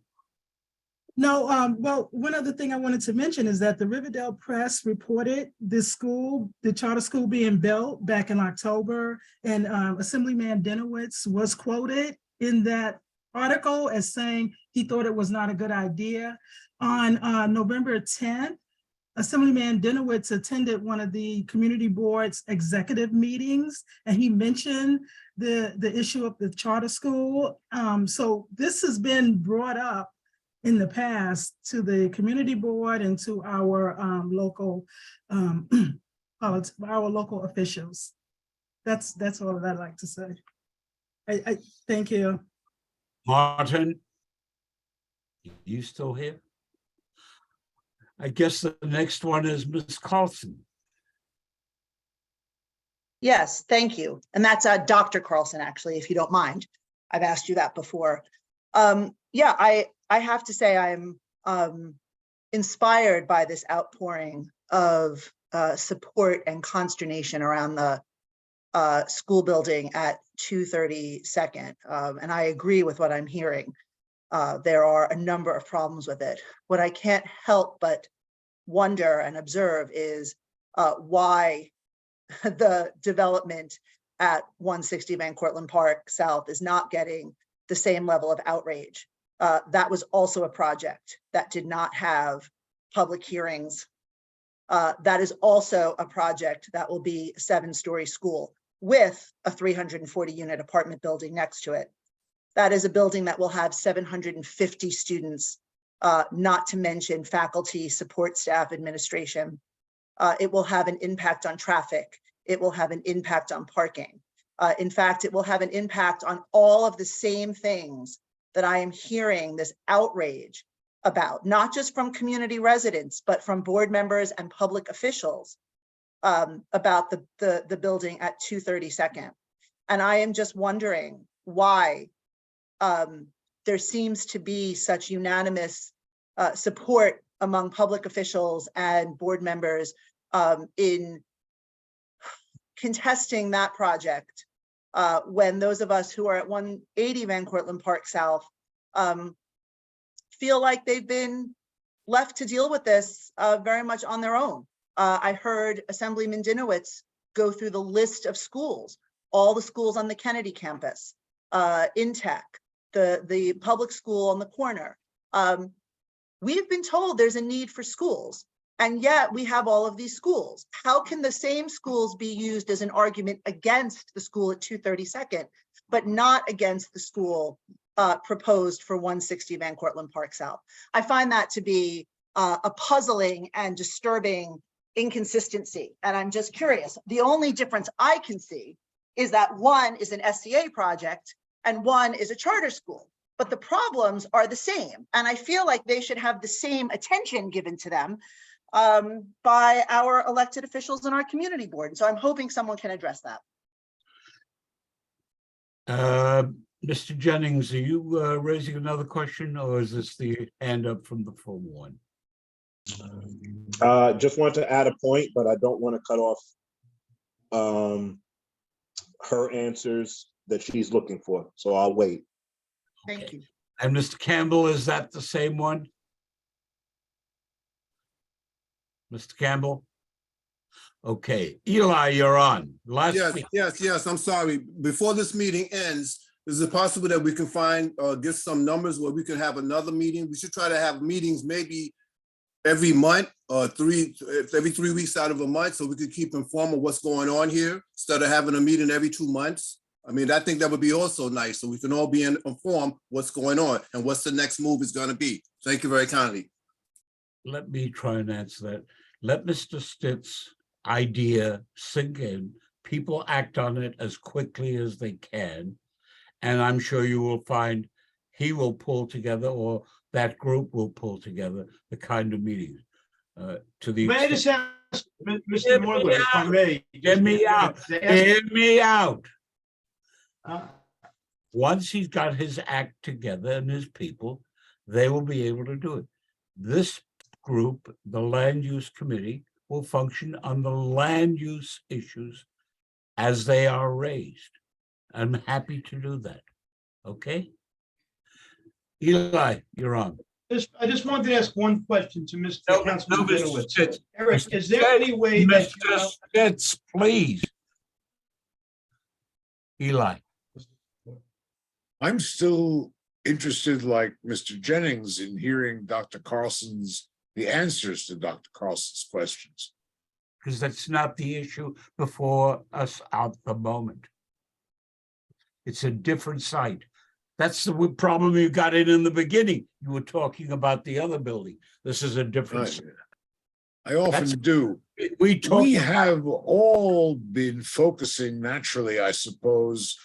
No, well, one other thing I wanted to mention is that the Riverdale Press reported this school, the charter school being built back in October, and Assemblyman Dinowitz was quoted in that article as saying he thought it was not a good idea. On November 10th, Assemblyman Dinowitz attended one of the community board's executive meetings, and he mentioned the issue of the charter school. So this has been brought up in the past to the community board and to our local officials. That's all that I'd like to say. I thank you. Martin, you still here? I guess the next one is Ms. Carlson. Yes, thank you. And that's Dr. Carlson, actually, if you don't mind. I've asked you that before. Yeah, I have to say I'm inspired by this outpouring of support and consternation around the school building at 232nd. And I agree with what I'm hearing. There are a number of problems with it. What I can't help but wonder and observe is why the development at 160 Van Cortlandt Park South is not getting the same level of outrage. That was also a project that did not have public hearings. That is also a project that will be a 7-story school with a 340 unit apartment building next to it. That is a building that will have 750 students, not to mention faculty, support staff, administration. It will have an impact on traffic. It will have an impact on parking. In fact, it will have an impact on all of the same things that I am hearing this outrage about, not just from community residents, but from board members and public officials about the building at 232nd. And I am just wondering why there seems to be such unanimous support among public officials and board members in contesting that project when those of us who are at 180 Van Cortlandt Park South feel like they've been left to deal with this very much on their own. I heard Assemblyman Dinowitz go through the list of schools, all the schools on the Kennedy campus, Intech, the public school on the corner. We've been told there's a need for schools, and yet we have all of these schools. How can the same schools be used as an argument against the school at 232nd, but not against the school proposed for 160 Van Cortlandt Park South? I find that to be a puzzling and disturbing inconsistency. And I'm just curious, the only difference I can see is that one is an SCA project and one is a charter school, but the problems are the same. And I feel like they should have the same attention given to them by our elected officials in our community board. So I'm hoping someone can address that. Mr. Jennings, are you raising another question, or is this the hand up from the full one? Just want to add a point, but I don't want to cut off her answers that she's looking for. So I'll wait. Thank you. And Mr. Campbell, is that the same one? Mr. Campbell? Okay, Eli, you're on. Yes, I'm sorry. Before this meeting ends, is it possible that we can find or get some numbers where we can have another meeting? We should try to have meetings maybe every month or every 3 weeks out of a month, so we could keep informed of what's going on here instead of having a meeting every 2 months. I mean, I think that would be also nice, so we can all be informed what's going on and what's the next move is going to be. Thank you very kindly. Let me try and answer that. Let Mr. Stitt's idea sink in. People act on it as quickly as they can. And I'm sure you will find he will pull together, or that group will pull together, the kind of meetings. To the May I just ask, Mr. Morley, if I may? Hear me out. Hear me out. Uh, Once he's got his act together and his people, they will be able to do it. This group, the Land Use Committee, will function on the land use issues as they are raised. I'm happy to do that. Okay? Eli, you're on. I just wanted to ask one question to Mr. Councilman Mr. Dinowitz. Stitz. Eric, is there any way that Mr. Stitz, please. Eli. I'm still interested, like Mr. Jennings, in hearing the answers to Dr. Carlson's questions. Because that's not the issue before us at the moment. It's a different site. That's the problem you got in the beginning. You were talking about the other building. This is a different site. I often do. We have all been focusing naturally, I suppose,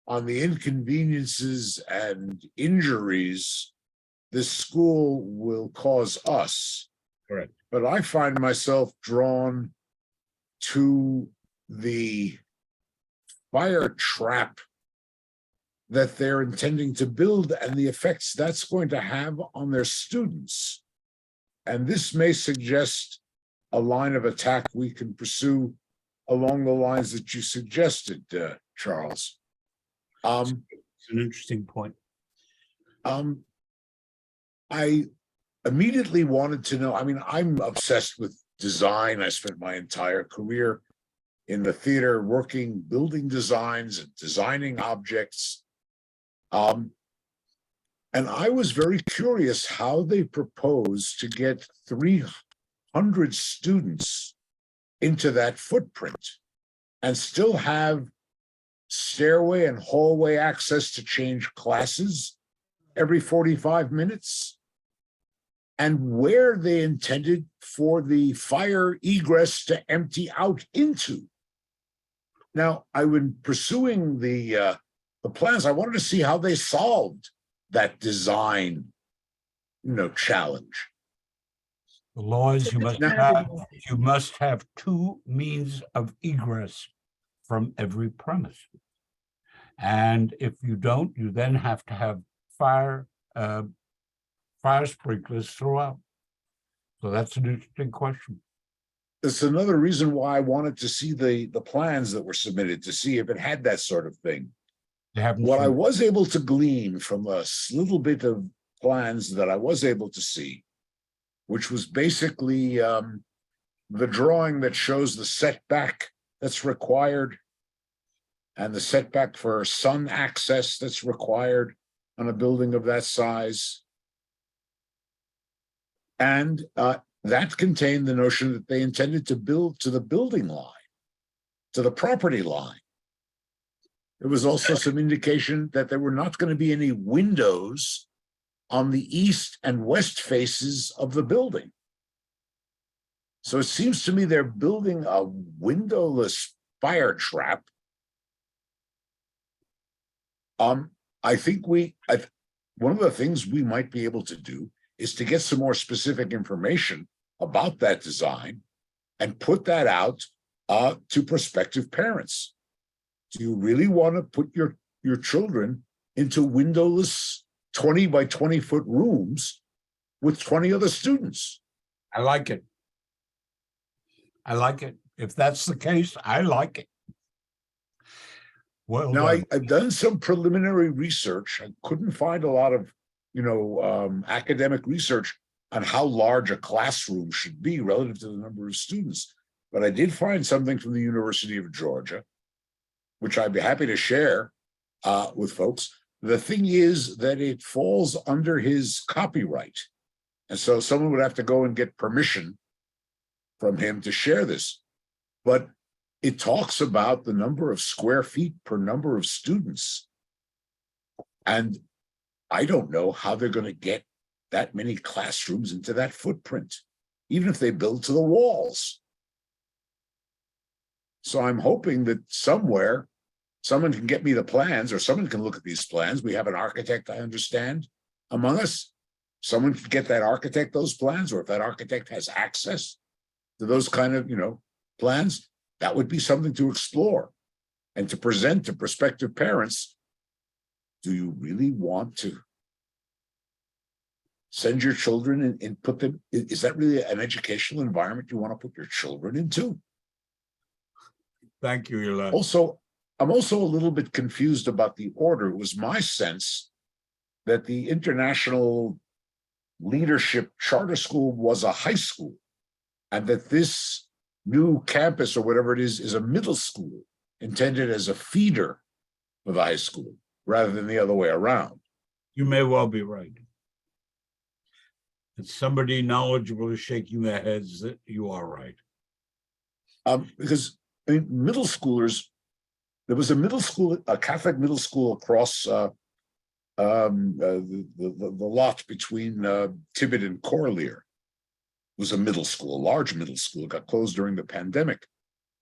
on the inconveniences and injuries this school will cause us. Correct. But I find myself drawn to the fire trap that they're intending to build and the effects that's going to have on their students. And this may suggest a line of attack we can pursue along the lines that you suggested, Charles. It's an interesting point. I immediately wanted to know, I mean, I'm obsessed with design. I spent my entire career in the theater working, building designs and designing objects. And I was very curious how they propose to get 300 students into that footprint and still have stairway and hallway access to change classes every 45 minutes, and where they intended for the fire egress to empty out into. Now, I was pursuing the plans. I wanted to see how they solved that design, challenge. The law is you must have two means of egress from every premise. And if you don't, you then have to have fire sprinklers throughout. So that's an interesting question. it's another reason why I wanted to see the plans that were submitted to see if it had that sort of thing. They haven't What I seen- was able to glean from a little bit of plans that I was able to see, which was basically the drawing that shows the setback that's required and the setback for sun access that's required on a building of that size. And that contained the notion that they intended to build to the building line, to the property line. There was also some indication that there were not going to be any windows on the east and west faces of the building. So it seems to me they're building a windowless fire trap. I think one of the things we might be able to do is to get some more specific information about that design and put that out to prospective parents. Do you really want to put your children into windowless 20 by 20 foot rooms with 20 other students? I like it. I like it. If that's the case, I like it. Well, Now, done. I've done some preliminary research. I couldn't find a lot of, academic research on how large a classroom should be relative to the number of students. But I did find something from the University of Georgia, which I'd be happy to share with folks. The thing is that it falls under his copyright. And so someone would have to go and get permission from him to share this. But it talks about the number of square feet per number of students. And I don't know how they're going to get that many classrooms into that footprint, even if they build to the walls. So I'm hoping that somewhere, someone can get me the plans, or someone can look at these plans. We have an architect, I understand, among us. Someone can get that architect those plans, or if that architect has access to those kind of, plans, that would be something to explore and to present to prospective parents. Do you really want to send your children and put them, is that really an educational environment you want to put your children into? Thank you, Eli. Also, I'm also a little bit confused about the order. It was my sense that the International Leadership Charter School was a high school, and that this new campus or whatever it is a middle school intended as a feeder for the high school rather than the other way around. You may well be right. It's somebody knowledgeable is shaking their heads that you are right. Because middle schoolers, there was a middle school, a Catholic middle school across the lot between Tibbet and Corlear. It was a middle school, a large middle school. It got closed during the pandemic.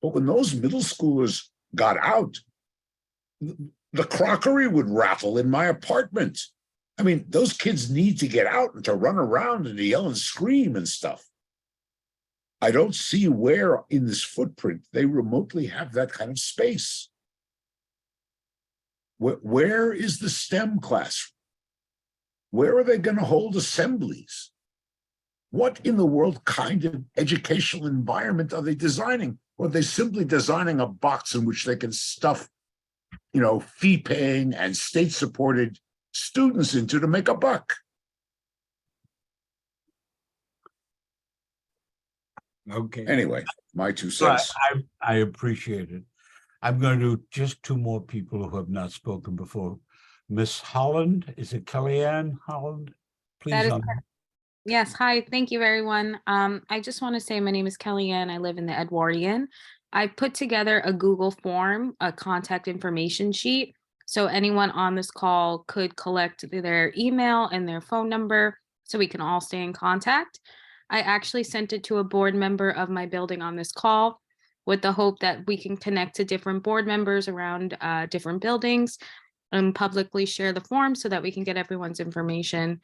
But when those middle schoolers got out, the crockery would rattle in my apartment. I mean, those kids need to get out and to run around and to yell and scream and stuff. I don't see where in this footprint they remotely have that kind of space. Where is the STEM classroom? Where are they going to hold assemblies? What in the world kind of educational environment are they designing? Or are they simply designing a box in which they can stuff, fee-paying and state-supported students into to make a buck? Okay. Anyway, my 2 cents. I appreciate it. I'm going to do just two more people who have not spoken before. Miss Holland, is it Kellyanne Holland? Please. That is correct. Yes, hi, thank you, everyone. I just want to say my name is Kellyanne. I live in the Edwardian. I put together a Google form, a contact information sheet, so anyone on this call could collect their email and their phone number so we can all stay in contact. I actually sent it to a board member of my building on this call with the hope that we can connect to different board members around different buildings and publicly share the form so that we can get everyone's information.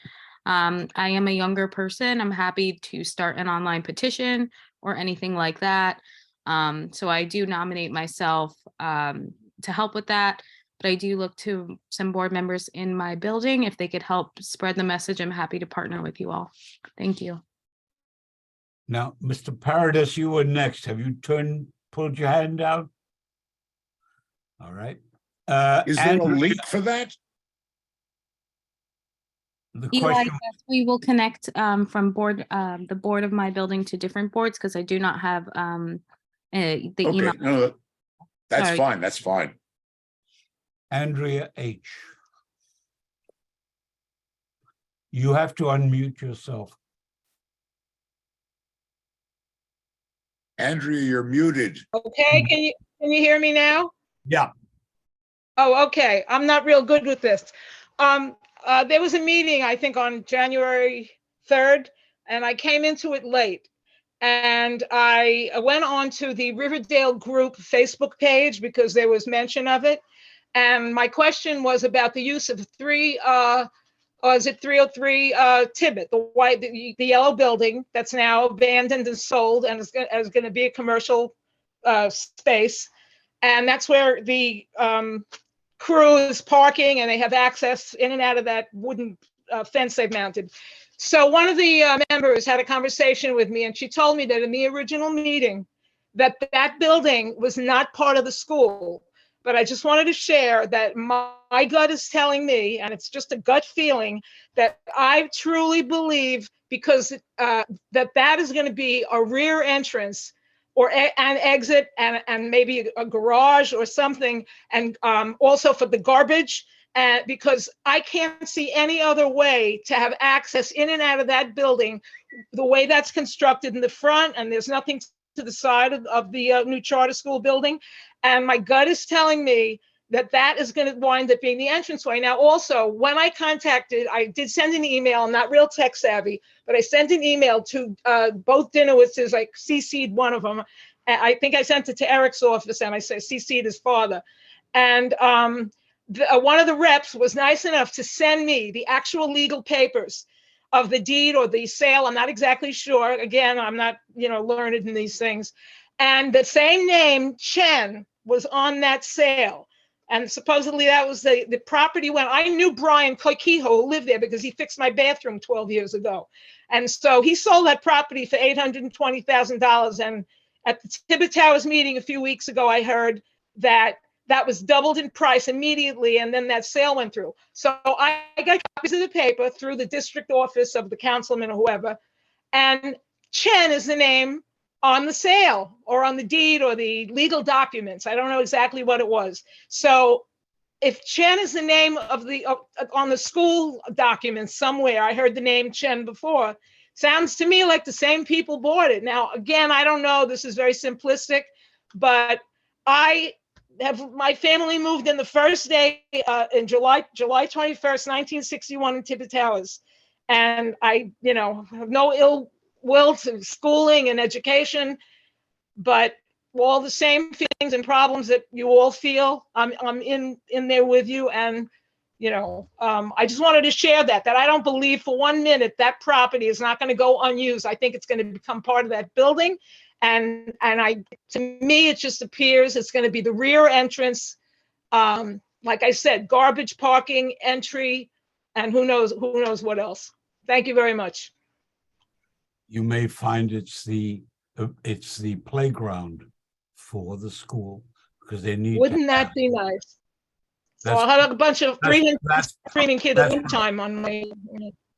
I am a younger person. I'm happy to start an online petition or anything like that. So I do nominate myself to help with that, but I do look to some board members in my building. If they could help spread the message, I'm happy to partner with you all. Thank you. Now, Mr. Paradis, you were next. Have you pulled your hand out? All right. Is there a Andrea, link for that? the Eli, question, yes, we will connect from the board of my building to different boards because I do not have the Okay, email. no, that's Sorry. fine, that's fine. Andrea H. You have to unmute yourself. Andrea, you're muted. Okay, can you hear me now? Yeah. Oh, okay. I'm not real good with this. There was a meeting, I think, on January 3rd, and I came into it late. And I went on to the Riverdale Group Facebook page because there was mention of it. And my question was about the use of 303 Tibbet, the yellow building that's now abandoned and sold and is going to be a commercial space. And that's where the crew is parking, and they have access in and out of that wooden fence they've mounted. So one of the members had a conversation with me, and she told me that in the original meeting, that building was not part of the school. But I just wanted to share that my gut is telling me, and it's just a gut feeling, that I truly believe, because that is going to be a rear entrance or an exit and maybe a garage or something, and also for the garbage. Because I can't see any other way to have access in and out of that building, the way that's constructed in the front, and there's nothing to the side of the new charter school building. And my gut is telling me that is going to wind up being the entranceway. Now, also, when I did send an email. I'm not real tech savvy, but I sent an email to both Dinowitzes. I CC'd one of them. I think I sent it to Eric's office, and I CC'd his father. And one of the reps was nice enough to send me the actual legal papers of the deed or the sale. I'm not exactly sure. Again, I'm not, learned in these things. And the same name, Chen, was on that sale. And supposedly that was the property when I knew Brian Kehoe, who lived there, because he fixed my bathroom 12 years ago. And so he sold that property for $820,000. And at the Tibbet Towers meeting a few weeks ago, I heard that was doubled in price immediately, and then that sale went through. So I got copies of the paper through the district office of the councilman or whoever, and Chen is the name on the sale or on the deed or the legal documents. I don't know exactly what it was. So if Chen is the name of on the school documents somewhere, I heard the name Chen before, sounds to me like the same people bought it. Now, again, I don't know, this is very simplistic, but my family moved in the first day in July 21st, 1961 in Tibbet Towers. And I, have no ill will to schooling and education, but all the same feelings and problems that you all feel, I'm in there with you. And, I just wanted to share that I don't believe for 1 minute that property is not going to go unused. I think it's going to become part of that building. And to me, it just appears it's going to be the rear entrance. Like I said, garbage, parking, entry, and who knows what else. Thank you very much. You may find it's the playground for the school, because they need. Wouldn't that be nice? So I'll have a bunch of screaming kids at one time on my.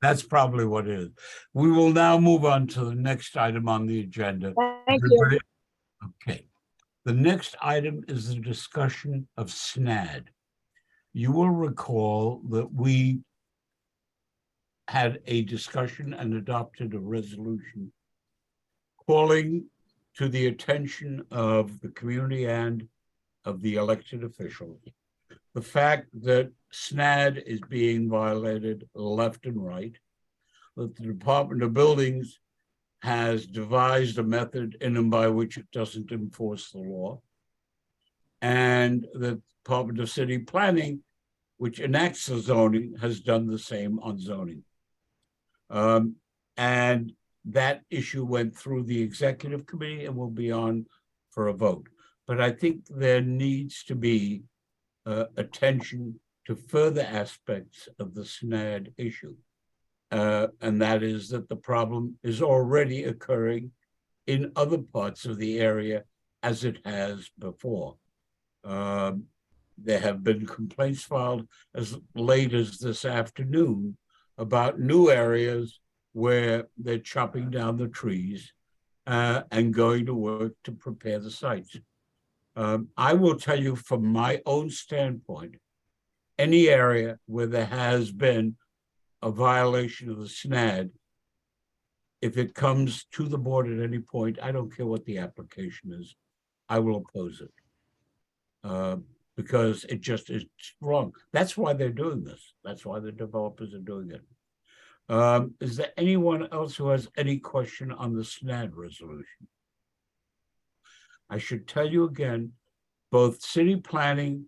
That's probably what it is. We will now move on to the next item on the agenda. Thank you. Okay. The next item is the discussion of SNAD. You will recall that we had a discussion and adopted a resolution calling to the attention of the community and of the elected officials the fact that SNAD is being violated left and right, that the Department of Buildings has devised a method in and by which it doesn't enforce the law, and the Department of City Planning, which enacts the zoning, has done the same on zoning. And that issue went through the executive committee and will be on for a vote. But I think there needs to be attention to further aspects of the SNAD issue. And that is that the problem is already occurring in other parts of the area as it has before. There have been complaints filed as late as this afternoon about new areas where they're chopping down the trees and going to work to prepare the sites. I will tell you from my own standpoint, any area where there has been a violation of the SNAD, if it comes to the board at any point, I don't care what the application is, I will oppose it. Because it just is wrong. That's why they're doing this. That's why the developers are doing it. Is there anyone else who has any question on the SNAD resolution? I should tell you again, both city planning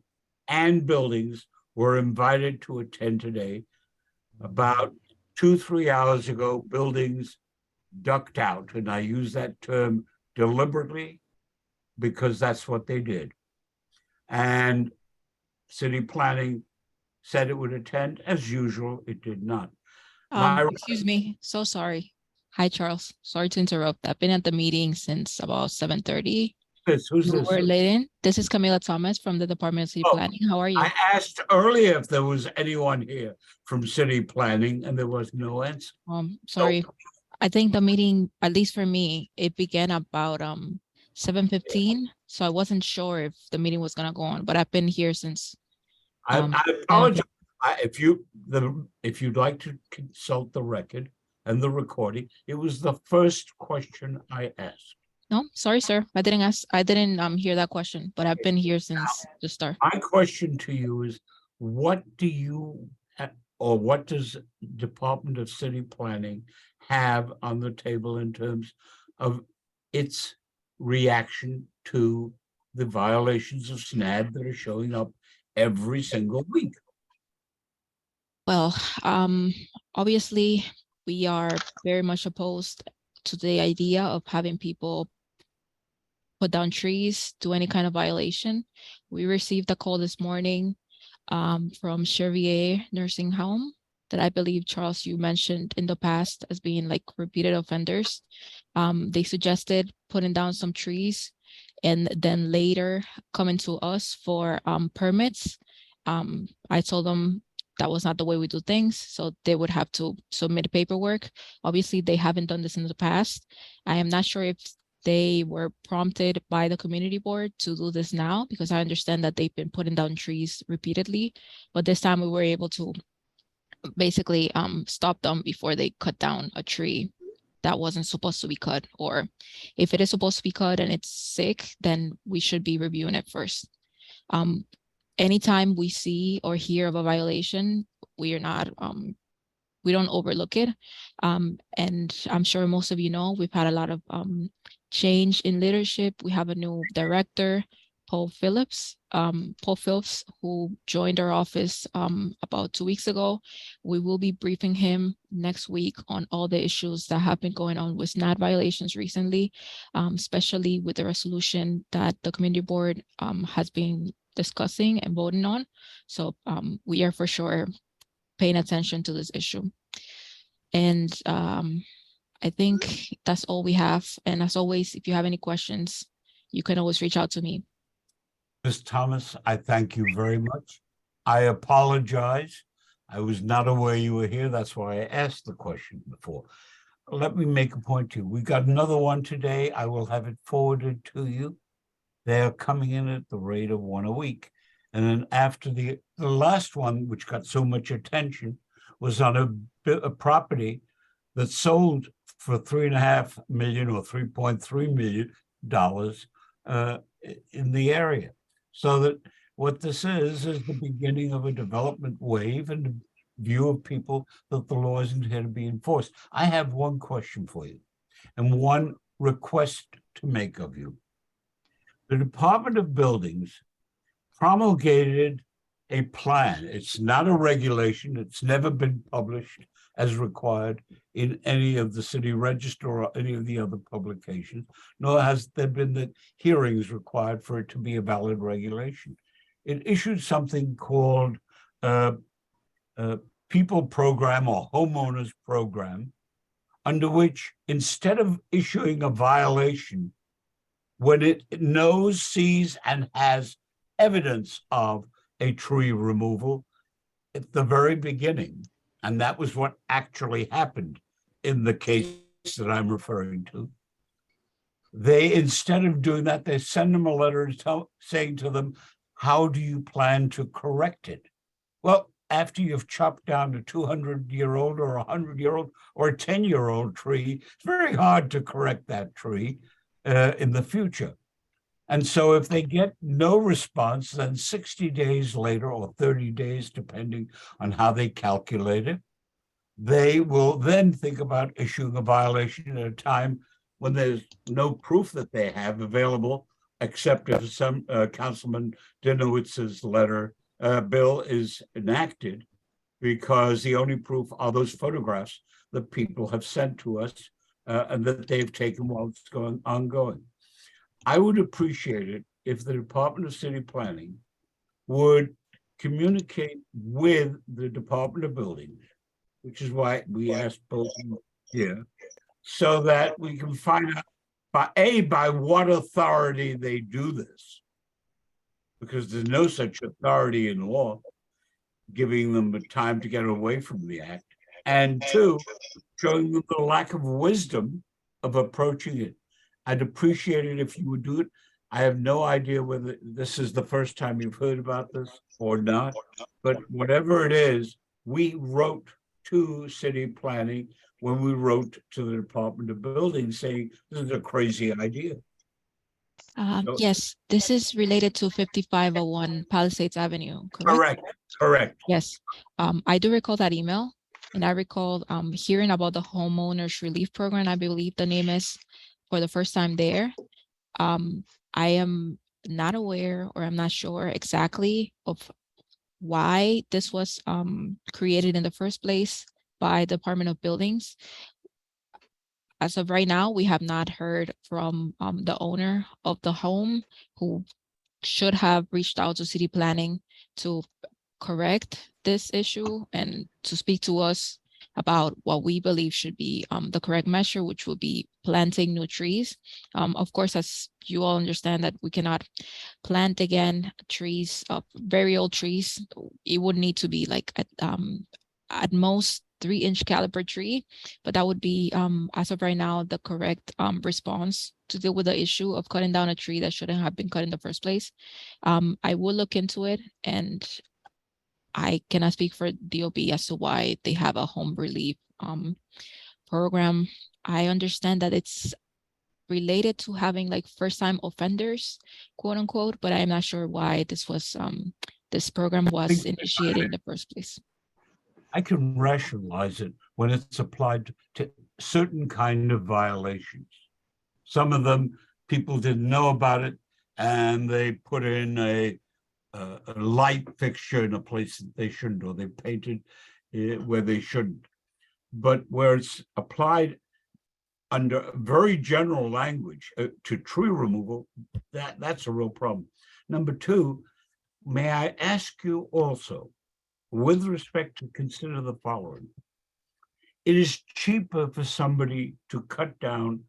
and buildings were invited to attend today. About 2-3 hours ago, buildings ducked out, and I use that term deliberately because that's what they did. And city planning said it would attend. As usual, it did not. Excuse me, so sorry. Hi, Charles. Sorry to interrupt. I've been at the meeting since about 7:30. Who's You this? were late in. This is Camila Thomas from the Department of City Planning. How are you? I asked earlier if there was anyone here from city planning, and there was no answer. Sorry. I think the meeting, at least for me, it began about 7:15. So I wasn't sure if the meeting was gonna go on, but I've been here since. I apologize. If you'd like to consult the record and the recording, it was the first question I asked. No, sorry, sir. I didn't hear that question, but I've been here since the start. My question to you is, what do you or what does Department of City Planning have on the table in terms of its reaction to the violations of SNAD that are showing up every single week? Well, obviously, we are very much opposed to the idea of having people put down trees, do any kind of violation. We received a call this morning from Chevier Nursing Home that I believe, Charles, you mentioned in the past as being like repeated offenders. They suggested putting down some trees and then later coming to us for permits. I told them that was not the way we do things, so they would have to submit paperwork. Obviously, they haven't done this in the past. I am not sure if they were prompted by the community board to do this now, because I understand that they've been putting down trees repeatedly, but this time we were able to basically stop them before they cut down a tree that wasn't supposed to be cut, or if it is supposed to be cut and it's sick, then we should be reviewing it first. Anytime we see or hear of a violation, we are not, we don't overlook it. And I'm sure most of you know, we've had a lot of change in leadership. We have a new director, Paul Phillips, who joined our office about 2 weeks ago. We will be briefing him next week on all the issues that have been going on with SNAD violations recently, especially with the resolution that the community board has been discussing and voting on. So we are for sure paying attention to this issue. And I think that's all we have. And as always, if you have any questions, you can always reach out to me. Ms. Thomas, I thank you very much. I apologize. I was not aware you were here. That's why I asked the question before. Let me make a point to you. We got another one today. I will have it forwarded to you. They're coming in at the rate of one a week. And then after the last one, which got so much attention, was on a property that sold for $3.5 million or $3.3 million in the area. So that what this is the beginning of a development wave and a view of people that the law isn't here to be enforced. I have one question for you and one request to make of you. The Department of Buildings promulgated a plan. It's not a regulation. It's never been published as required in any of the city register or any of the other publications, nor has there been the hearings required for it to be a valid regulation. It issued something called People Program or Homeowners Program under which instead of issuing a violation, when it knows, sees, and has evidence of a tree removal at the very beginning, and that was what actually happened in the case that I'm referring to, they, instead of doing that, they send them a letter saying to them, how do you plan to correct it? Well, after you've chopped down a 200-year-old or a 100-year-old or a 10-year-old tree, it's very hard to correct that tree in the future. And so if they get no response, then 60 days later or 30 days, depending on how they calculate it, they will then think about issuing a violation at a time when there's no proof that they have available, except if some Councilman Dinowitz's bill is enacted, because the only proof are those photographs that people have sent to us and that they've taken while it's ongoing. I would appreciate it if the Department of City Planning would communicate with the Department of Buildings, which is why we asked both here, so that we can find out by what authority they do this, because there's no such authority in law giving them the time to get away from the act, and two, showing them the lack of wisdom of approaching it. I'd appreciate it if you would do it. I have no idea whether this is the first time you've heard about this or not, but whatever it is, we wrote to City Planning when we wrote to the Department of Building saying this is a crazy idea. Yes, this is related to 5501 Palisades Avenue, correct? Correct. Yes, I do recall that email, and I recall hearing about the homeowners relief program, I believe the name is, for the first time there. I am not aware, or I'm not sure exactly of why this was created in the first place by Department of Buildings. As of right now, we have not heard from the owner of the home, who should have reached out to City Planning to correct this issue and to speak to us about what we believe should be the correct measure, which would be planting new trees. Of course, as you all understand, that we cannot plant again trees, very old trees. It would need to be like at most 3-inch caliber tree, but that would be, as of right now, the correct response to deal with the issue of cutting down a tree that shouldn't have been cut in the first place. I will look into it, and I cannot speak for DOB as to why they have a home relief program. I understand that it's related to having like first-time offenders, quote unquote, but I'm not sure why this was this program was initiated in the first place. I can rationalize it when it's applied to certain kind of violations. Some of them, people didn't know about it, and they put in a light fixture in a place that they shouldn't, or they painted it where they shouldn't. But where it's applied under very general language to tree removal, that's a real problem. Number two, may I ask you also, with respect to consider the following. It is cheaper for somebody to cut down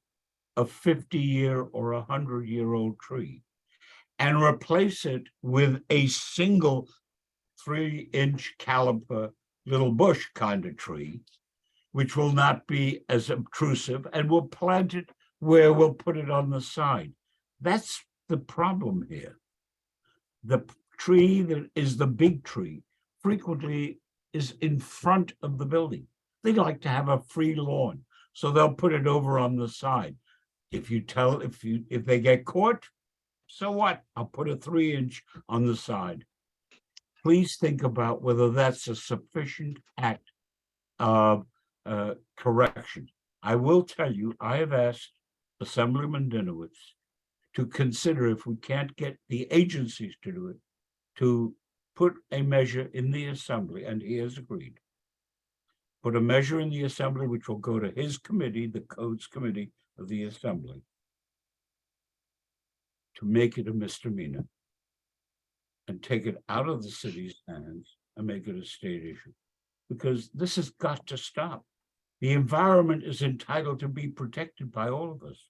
a 50-year or 100-year-old tree and replace it with a single 3-inch caliber little bush kind of tree, which will not be as obtrusive, and we'll plant it where we'll put it on the side. That's the problem here. The tree that is the big tree frequently is in front of the building. They like to have a free lawn, so they'll put it over on the side. If they get caught, so what? I'll put a 3-inch on the side. Please think about whether that's a sufficient act of correction. I will tell you, I have asked Assemblyman Dinowitz to consider, if we can't get the agencies to do it, to put a measure in the Assembly, and he has agreed. Put a measure in the Assembly which will go to his committee, the Codes Committee of the Assembly, to make it a misdemeanor and take it out of the city's hands and make it a state issue. Because this has got to stop. The environment is entitled to be protected by all of us.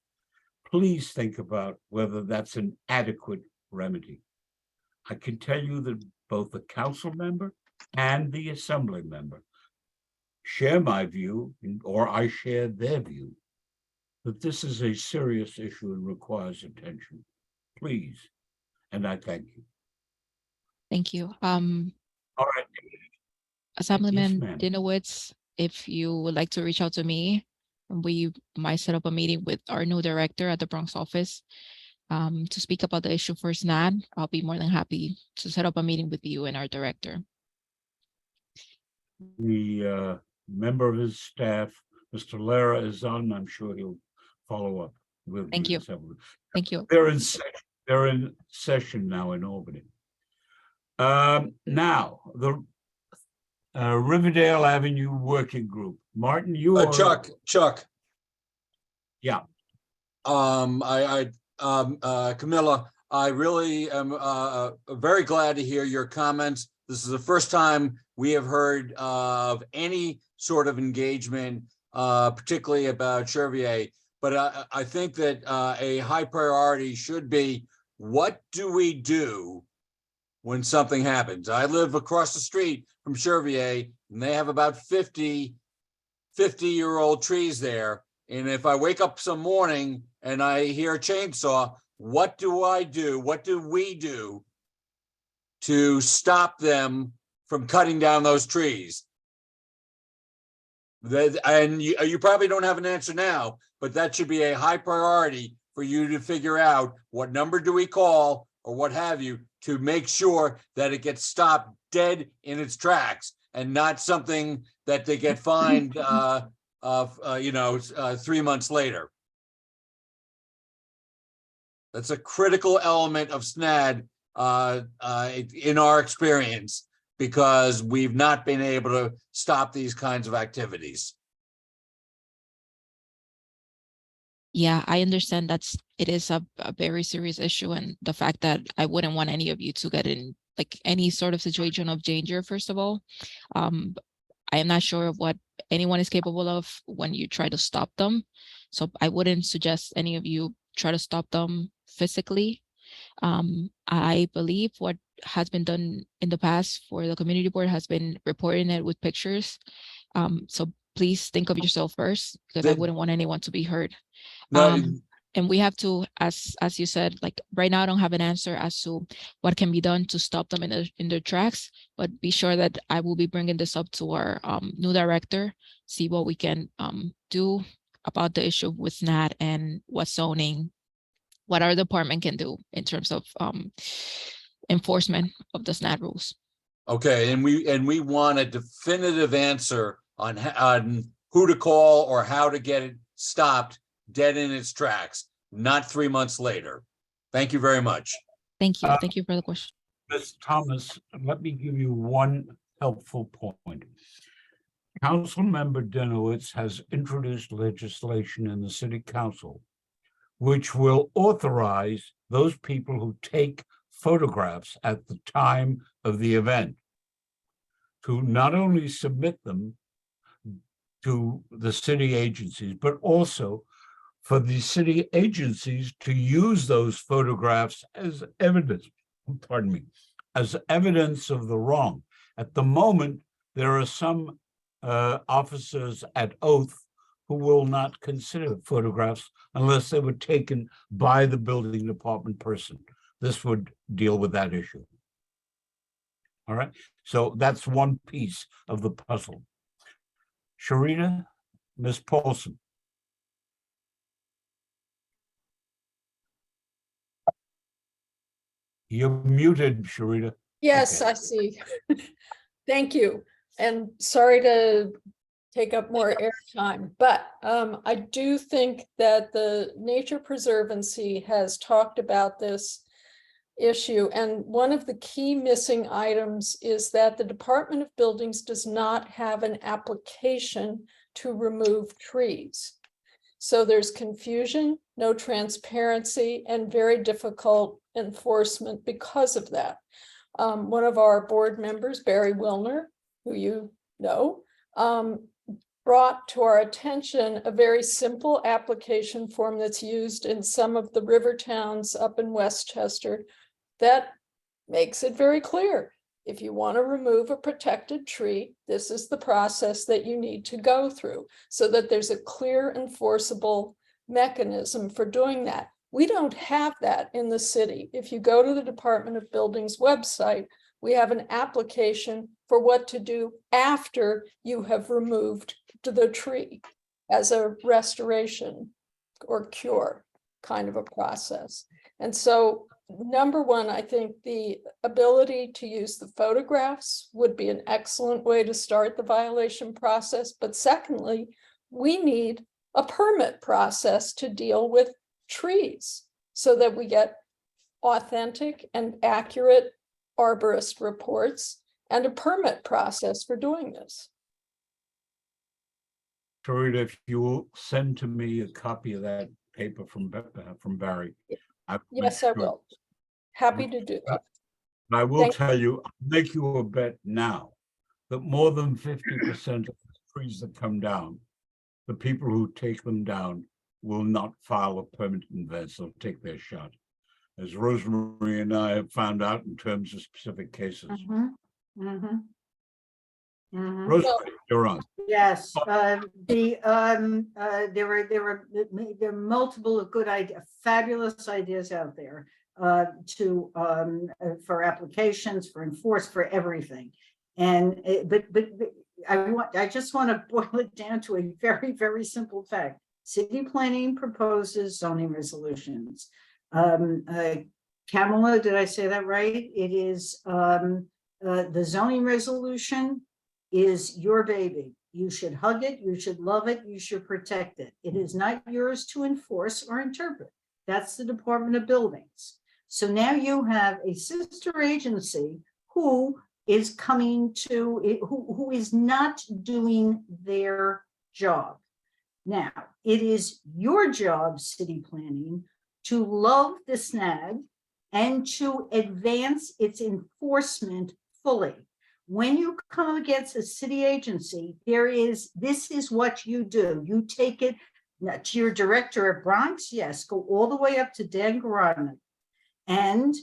Please think about whether that's an adequate remedy. I can tell you that both the council member and the assembly member share my view, or I share their view, that this is a serious issue and requires attention. Please, and I thank you. Thank you. All right. Assemblyman ma'am. Dinowitz, if you would like to reach out to me, we might set up a meeting with our new director at the Bronx office to speak about the issue for SNAD. I'll be more than happy to set up a meeting with you and our director. The member of his staff, Mr. Lara, is on. I'm sure he'll follow up with. Thank the you. assembly. Thank you. They're in session now in Albany. Now, the Riverdale Avenue Working Group. Martin, you are. Chuck. Yeah. Camilla, I really am very glad to hear your comments. This is the first time we have heard of any sort of engagement, particularly about Chervier. But I think that a high priority should be, what do we do when something happens? I live across the street from Chervier, and they have about 50-year-old trees there. And if I wake up some morning and I hear a chainsaw, what do I do? What do we do to stop them from cutting down those trees? And you probably don't have an answer now, but that should be a high priority for you to figure out what number do we call or what have you to make sure that it gets stopped dead in its tracks and not something that they get fined 3 months later. That's a critical element of SNAD in our experience, because we've not been able to stop these kinds of activities. Yeah, I understand it is a very serious issue, and the fact that I wouldn't want any of you to get in like any sort of situation of danger, first of all. I am not sure of what anyone is capable of when you try to stop them. So I wouldn't suggest any of you try to stop them physically. I believe what has been done in the past for the community board has been reporting it with pictures. So please think of yourself first, because I wouldn't want anyone to be hurt. And we have to, as you said, like right now I don't have an answer as to what can be done to stop them in their tracks, but be sure that I will be bringing this up to our new director, see what we can do about the issue with SNAD and what zoning, what our department can do in terms of enforcement of the SNAD rules. Okay, and we want a definitive answer on who to call or how to get it stopped dead in its tracks, not 3 months later. Thank you very much. Thank you. Thank you for the question. Ms. Thomas, let me give you one helpful point. Councilmember Dinowitz has introduced legislation in the city council which will authorize those people who take photographs at the time of the event to not only submit them to the city agencies, but also for the city agencies to use those photographs as evidence, as evidence of the wrong. At the moment, there are some officers at oath who will not consider photographs unless they were taken by the building department person. This would deal with that issue. All right, so that's one piece of the puzzle. Sharita, Ms. Paulson. You're muted, Sharita. Yes, I see. Thank you. And sorry to take up more airtime, but I do think that the Nature Preservancy has talked about this issue. And one of the key missing items is that the Department of Buildings does not have an application to remove trees. So there's confusion, no transparency, and very difficult enforcement because of that. One of our board members, Barry Wilner, who you know, brought to our attention a very simple application form that's used in some of the river towns up in Westchester that makes it very clear. If you want to remove a protected tree, this is the process that you need to go through so that there's a clear enforceable mechanism for doing that. We don't have that in the city. If you go to the Department of Buildings website, we have an application for what to do after you have removed the tree as a restoration or cure kind of a process. And so, number one, I think the ability to use the photographs would be an excellent way to start the violation process. But secondly, we need a permit process to deal with trees so that we get authentic and accurate arborist reports and a permit process for doing this. Sharita, if you will send to me a copy of that paper from Barry. Yes, I will. Happy to do that. I will Thank- tell you, I'll make you a bet now that more than 50% of the trees that come down, the people who take them down will not file a permit in advance. They'll take their shot. As Rosemary and I have found out in terms of specific cases. Rosemary, you're on. Yes, there were multiple good ideas, fabulous ideas out there for applications, for enforce, for everything. And but I just want to boil it down to a very, very simple fact. City planning proposes zoning resolutions. Kamala, did I say that right? It is the zoning resolution is your baby. You should hug it, you should love it, you should protect it. It is not yours to enforce or interpret. That's the Department of Buildings. So now you have a sister agency who is coming to, who is not doing their job. Now, it is your job, city planning, to love the snag and to advance its enforcement fully. When you come against a city agency, this is what you do. You take it to your director at Bronx, yes, go all the way up to Dan Garodnick. And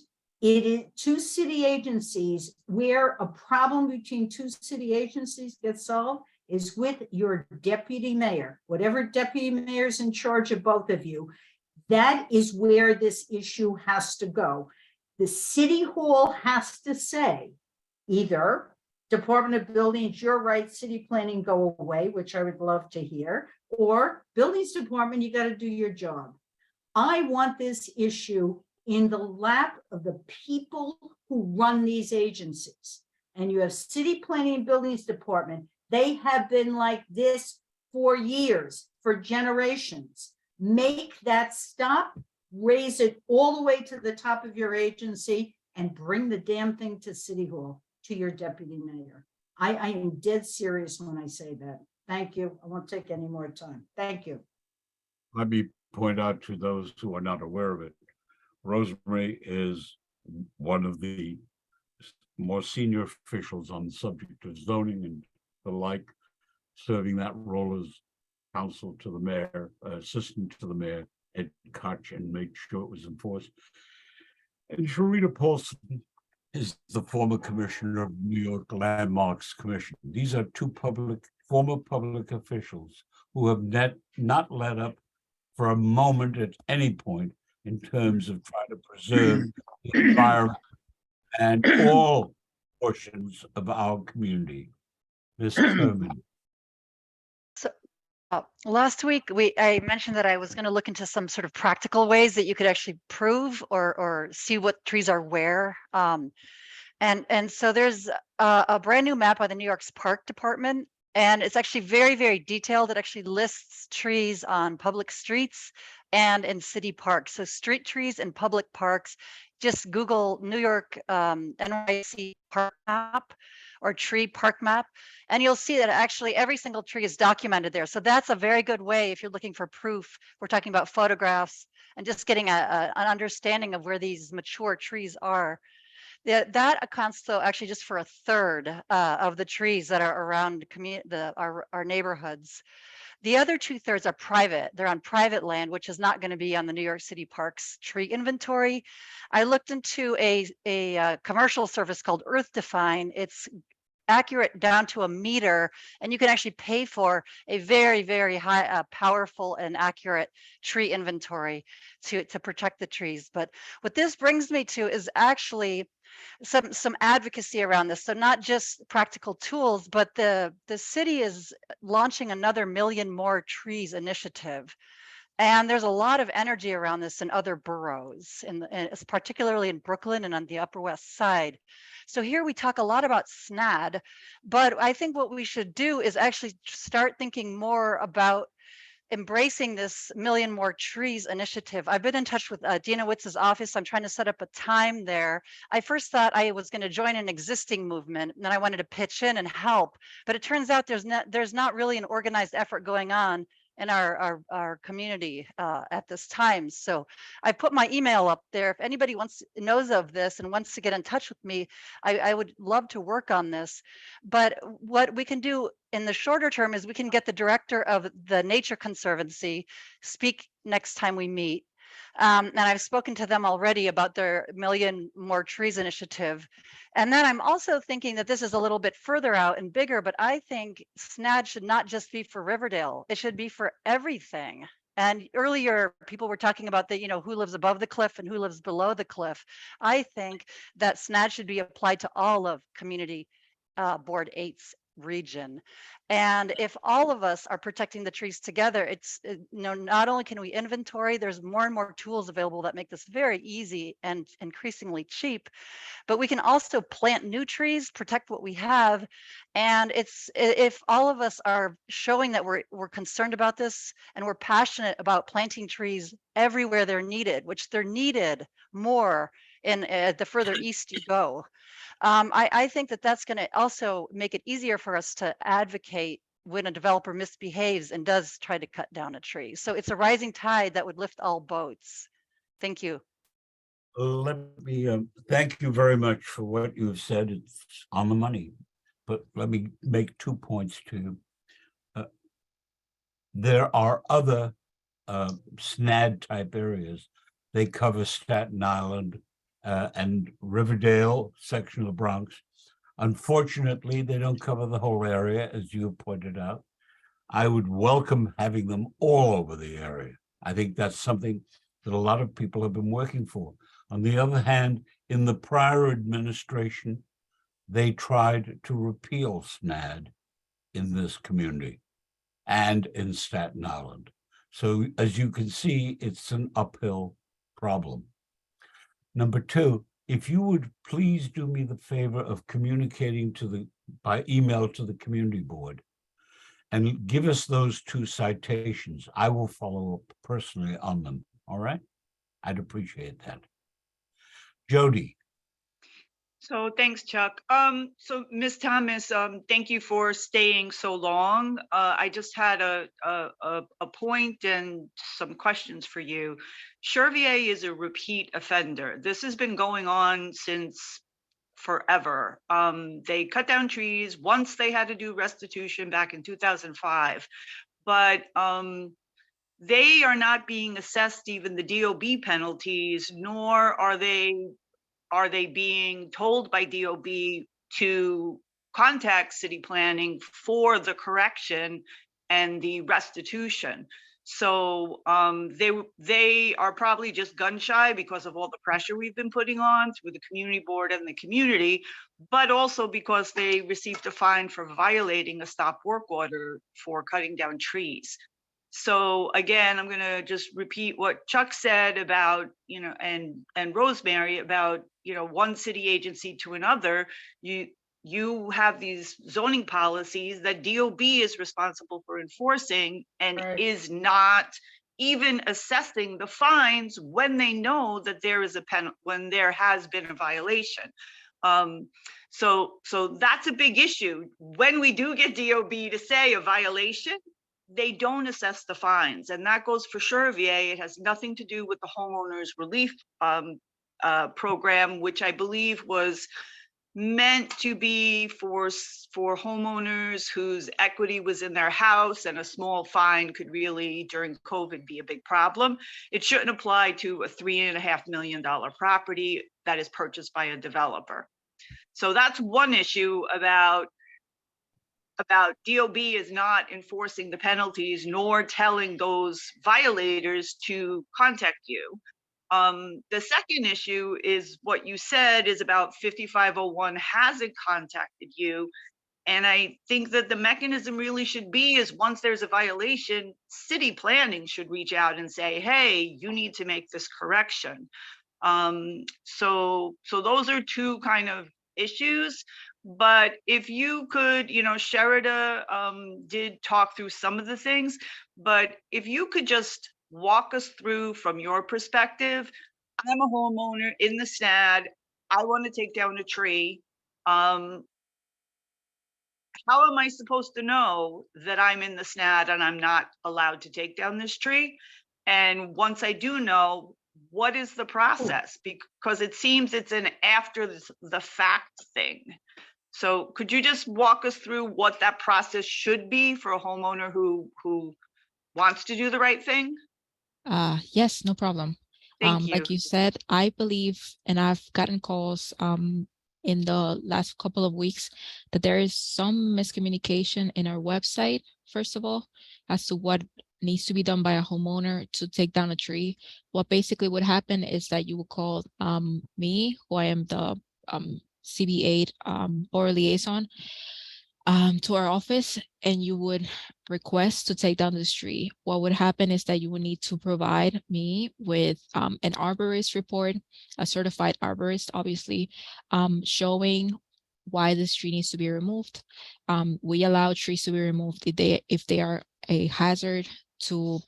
it is two city agencies where a problem between two city agencies gets solved is with your deputy mayor, whatever deputy mayor is in charge of both of you. That is where this issue has to go. The city hall has to say either Department of Buildings, you're right, city planning, go away, which I would love to hear, or Buildings Department, you got to do your job. I want this issue in the lap of the people who run these agencies. And you have City Planning and Buildings Department. They have been like this for years, for generations. Make that stop, raise it all the way to the top of your agency, and bring the damn thing to City Hall, to your deputy mayor. I am dead serious when I say that. Thank you. I won't take any more time. Thank you. Let me point out to those who are not aware of it, Rosemary is one of the more senior officials on the subject of zoning and the like, serving that role as counsel to the mayor, assistant to the mayor, Ed Koch, and made sure it was enforced. And Sharita Paulson is the former commissioner of New York Landmarks Commission. These are two former public officials who have not let up for a moment at any point in terms of trying to preserve the environment and all portions of our community. This determined. So, last week I mentioned that I was going to look into some sort of practical ways that you could actually prove or see what trees are where. And so there's a brand new map by the New York's Park Department, and it's actually very, very detailed. It actually lists trees on public streets and in city parks. So street trees in public parks, just Google New York NYC park map or tree park map, and you'll see that actually every single tree is documented there. So that's a very good way if you're looking for proof. We're talking about photographs and just getting an understanding of where these mature trees are. That accounts though actually just for a third of the trees that are around our neighborhoods. The other 2/3 are private. They're on private land, which is not going to be on the New York City Parks tree inventory. I looked into a commercial service called Earth Define. It's accurate down to a meter, and you can actually pay for a very, very high, powerful and accurate tree inventory to protect the trees. But what this brings me to is actually some advocacy around this. So not just practical tools, but the city is launching another Million More Trees initiative. And there's a lot of energy around this in other boroughs, particularly in Brooklyn and on the Upper West Side. So here we talk a lot about SNAD, but I think what we should do is actually start thinking more about embracing this Million More Trees initiative. I've been in touch with Dina Witz's office. I'm trying to set up a time there. I first thought I was going to join an existing movement, and then I wanted to pitch in and help. But it turns out there's not really an organized effort going on in our community at this time. So I put my email up there. If anybody knows of this and wants to get in touch with me, I would love to work on this. But what we can do in the shorter term is we can get the director of the Nature Conservancy speak next time we meet. And I've spoken to them already about their Million More Trees initiative. And then I'm also thinking that this is a little bit further out and bigger, but I think SNAD should not just be for Riverdale. It should be for everything. And earlier, people were talking about the, who lives above the cliff and who lives below the cliff. I think that SNAD should be applied to all of Community Board 8's region. And if all of us are protecting the trees together, not only can we inventory, there's more and more tools available that make this very easy and increasingly cheap, but we can also plant new trees, protect what we have. And if all of us are showing that we're concerned about this and we're passionate about planting trees everywhere they're needed, which they're needed more in the further east you go. I think that that's going to also make it easier for us to advocate when a developer misbehaves and does try to cut down a tree. So it's a rising tide that would lift all boats. Thank you. Let me thank you very much for what you've said. It's on the money, but let me make 2 points to you. There are other SNAD type areas. They cover Staten Island and Riverdale, section of the Bronx. Unfortunately, they don't cover the whole area, as you pointed out. I would welcome having them all over the area. I think that's something that a lot of people have been working for. On the other hand, in the prior administration, they tried to repeal SNAD in this community and in Staten Island. So as you can see, it's an uphill problem. Number two, if you would please do me the favor of communicating by email to the community board and give us those 2 citations. I will follow up personally on them. All right? I'd appreciate that. Jody. So thanks, Chuck. So Ms. Thomas, thank you for staying so long. I just had a point and some questions for you. Chervier is a repeat offender. This has been going on since forever. They cut down trees once they had to do restitution back in 2005, but they are not being assessed even the DOB penalties, nor are they being told by DOB to contact city planning for the correction and the restitution. So they are probably just gun shy because of all the pressure we've been putting on through the community board and the community, but also because they received a fine for violating a stop work order for cutting down trees. So again, I'm going to just repeat what Chuck said about, and Rosemary about, one city agency to another. You have these zoning policies that DOB is responsible for enforcing and is not even assessing the fines when they know that there is when there has been a violation. So that's a big issue. When we do get DOB to say a violation, they don't assess the fines, and that goes for Chervier. It has nothing to do with the homeowners relief program, which I believe was meant to be for homeowners whose equity was in their house, and a small fine could really, during COVID, be a big problem. It shouldn't apply to a $3.5 million property that is purchased by a developer. So that's one issue about DOB is not enforcing the penalties nor telling those violators to contact you. The second issue is what you said is about 5501 hasn't contacted you. And I think that the mechanism really should be is once there's a violation, city planning should reach out and say, hey, you need to make this correction. So those are two kind of issues. But if you could, Sherida did talk through some of the things, but if you could just walk us through from your perspective. I'm a homeowner in the SNAD. I want to take down a tree. How am I supposed to know that I'm in the SNAD and I'm not allowed to take down this tree? And once I do know, what is the process? Because it seems it's an after the fact thing. So could you just walk us through what that process should be for a homeowner who wants to do the right thing? Yes, no problem. Thank you. Like you said, I believe, and I've gotten calls in the last couple of weeks, that there is some miscommunication in our website, first of all, as to what needs to be done by a homeowner to take down a tree. What basically would happen is that you will call me, who I am the CB8 board liaison, to our office, and you would request to take down this tree. What would happen is that you would need to provide me with an arborist report, a certified arborist, obviously, showing why this tree needs to be removed. We allow trees to be removed if they are a hazard to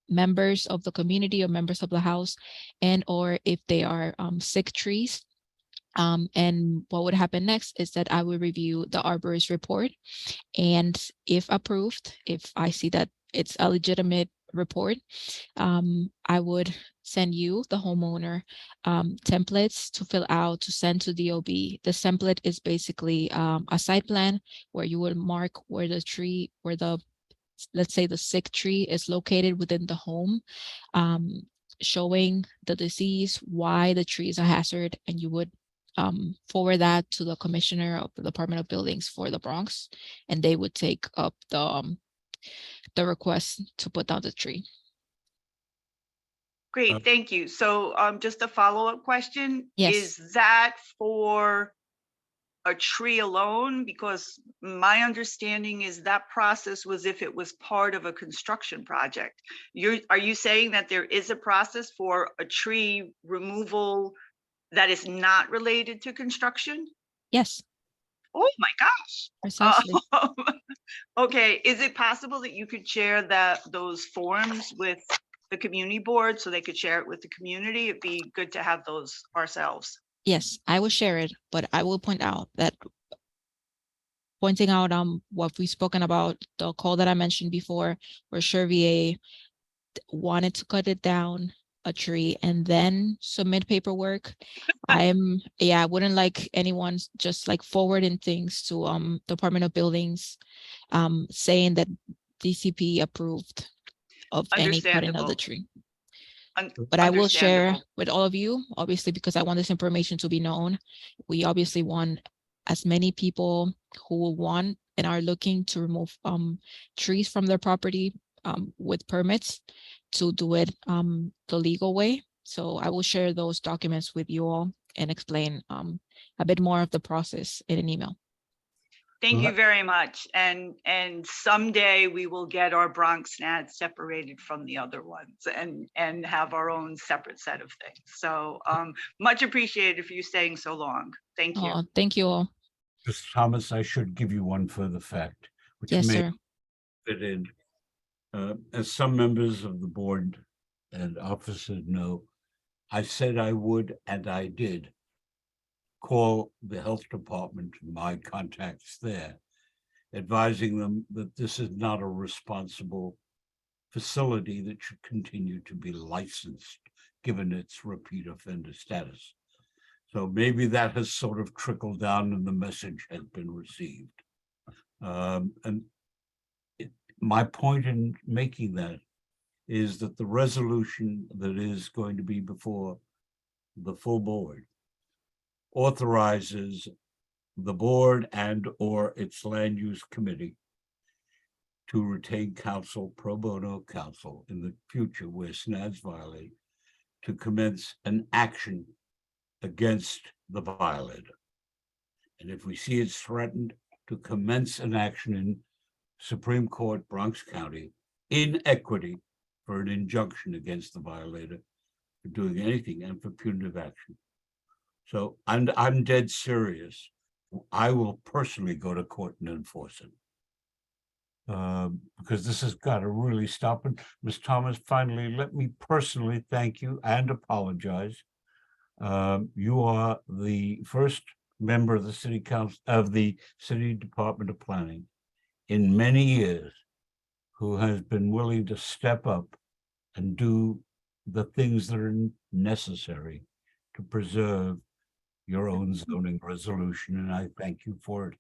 members of the community or members of the house, and or if they are sick trees. And what would happen next is that I will review the arborist report, and if approved, if I see that it's a legitimate report, I would send you, the homeowner, templates to fill out to send to DOB. The template is basically a site plan where you would mark where the tree, where the, let's say the sick tree is located within the home, showing the disease, why the tree is a hazard, and you would forward that to the commissioner of the Department of Buildings for the Bronx, and they would take up the request to put down the tree. Great, thank you. So just a follow-up question. Yes. Is that for a tree alone? Because my understanding is that process was if it was part of a construction project. Are you saying that there is a process for a tree removal that is not related to construction? Yes. Oh my gosh. Precisely. Okay, is it possible that you could share those forms with the community board so they could share it with the community? It'd be good to have those ourselves. Yes, I will share it, but I will point out what we've spoken about, the call that I mentioned before, where Chervier wanted to cut it down a tree and then submit paperwork. I wouldn't like anyone just like forwarding things to Department of Buildings, saying that DCP approved of any cutting of the tree. But I will share with all of you, obviously, because I want this information to be known. We obviously want as many people who will want and are looking to remove trees from their property with permits to do it the legal way. So I will share those documents with you all and explain a bit more of the process in an email. Thank you very much. And someday we will get our Bronx SNAD separated from the other ones and have our own separate set of things. So much appreciated for you staying so long. Thank you. Thank you all. Mr. Thomas, I should give you one further fact, which Yes, may sir. fit in. As some members of the board and officers know, I said I would, and I did, call the health department, my contacts there, advising them that this is not a responsible facility that should continue to be licensed, given its repeat offender status. So maybe that has sort of trickled down and the message has been received. My point in making that is that the resolution that is going to be before the full board authorizes the board and or its land use committee to retain counsel, pro bono counsel in the future where SNADs violate, to commence an action against the violator. And if we see it's threatened, to commence an action in Supreme Court, Bronx County, in equity for an injunction against the violator for doing anything and for punitive action. So I'm dead serious. I will personally go to court and enforce it. Because this has got to really stop. And Ms. Thomas, finally, let me personally thank you and apologize. You are the first member of the City Council, of the City Department of Planning in many years who has been willing to step up and do the things that are necessary to preserve your own zoning resolution, and I thank you for it.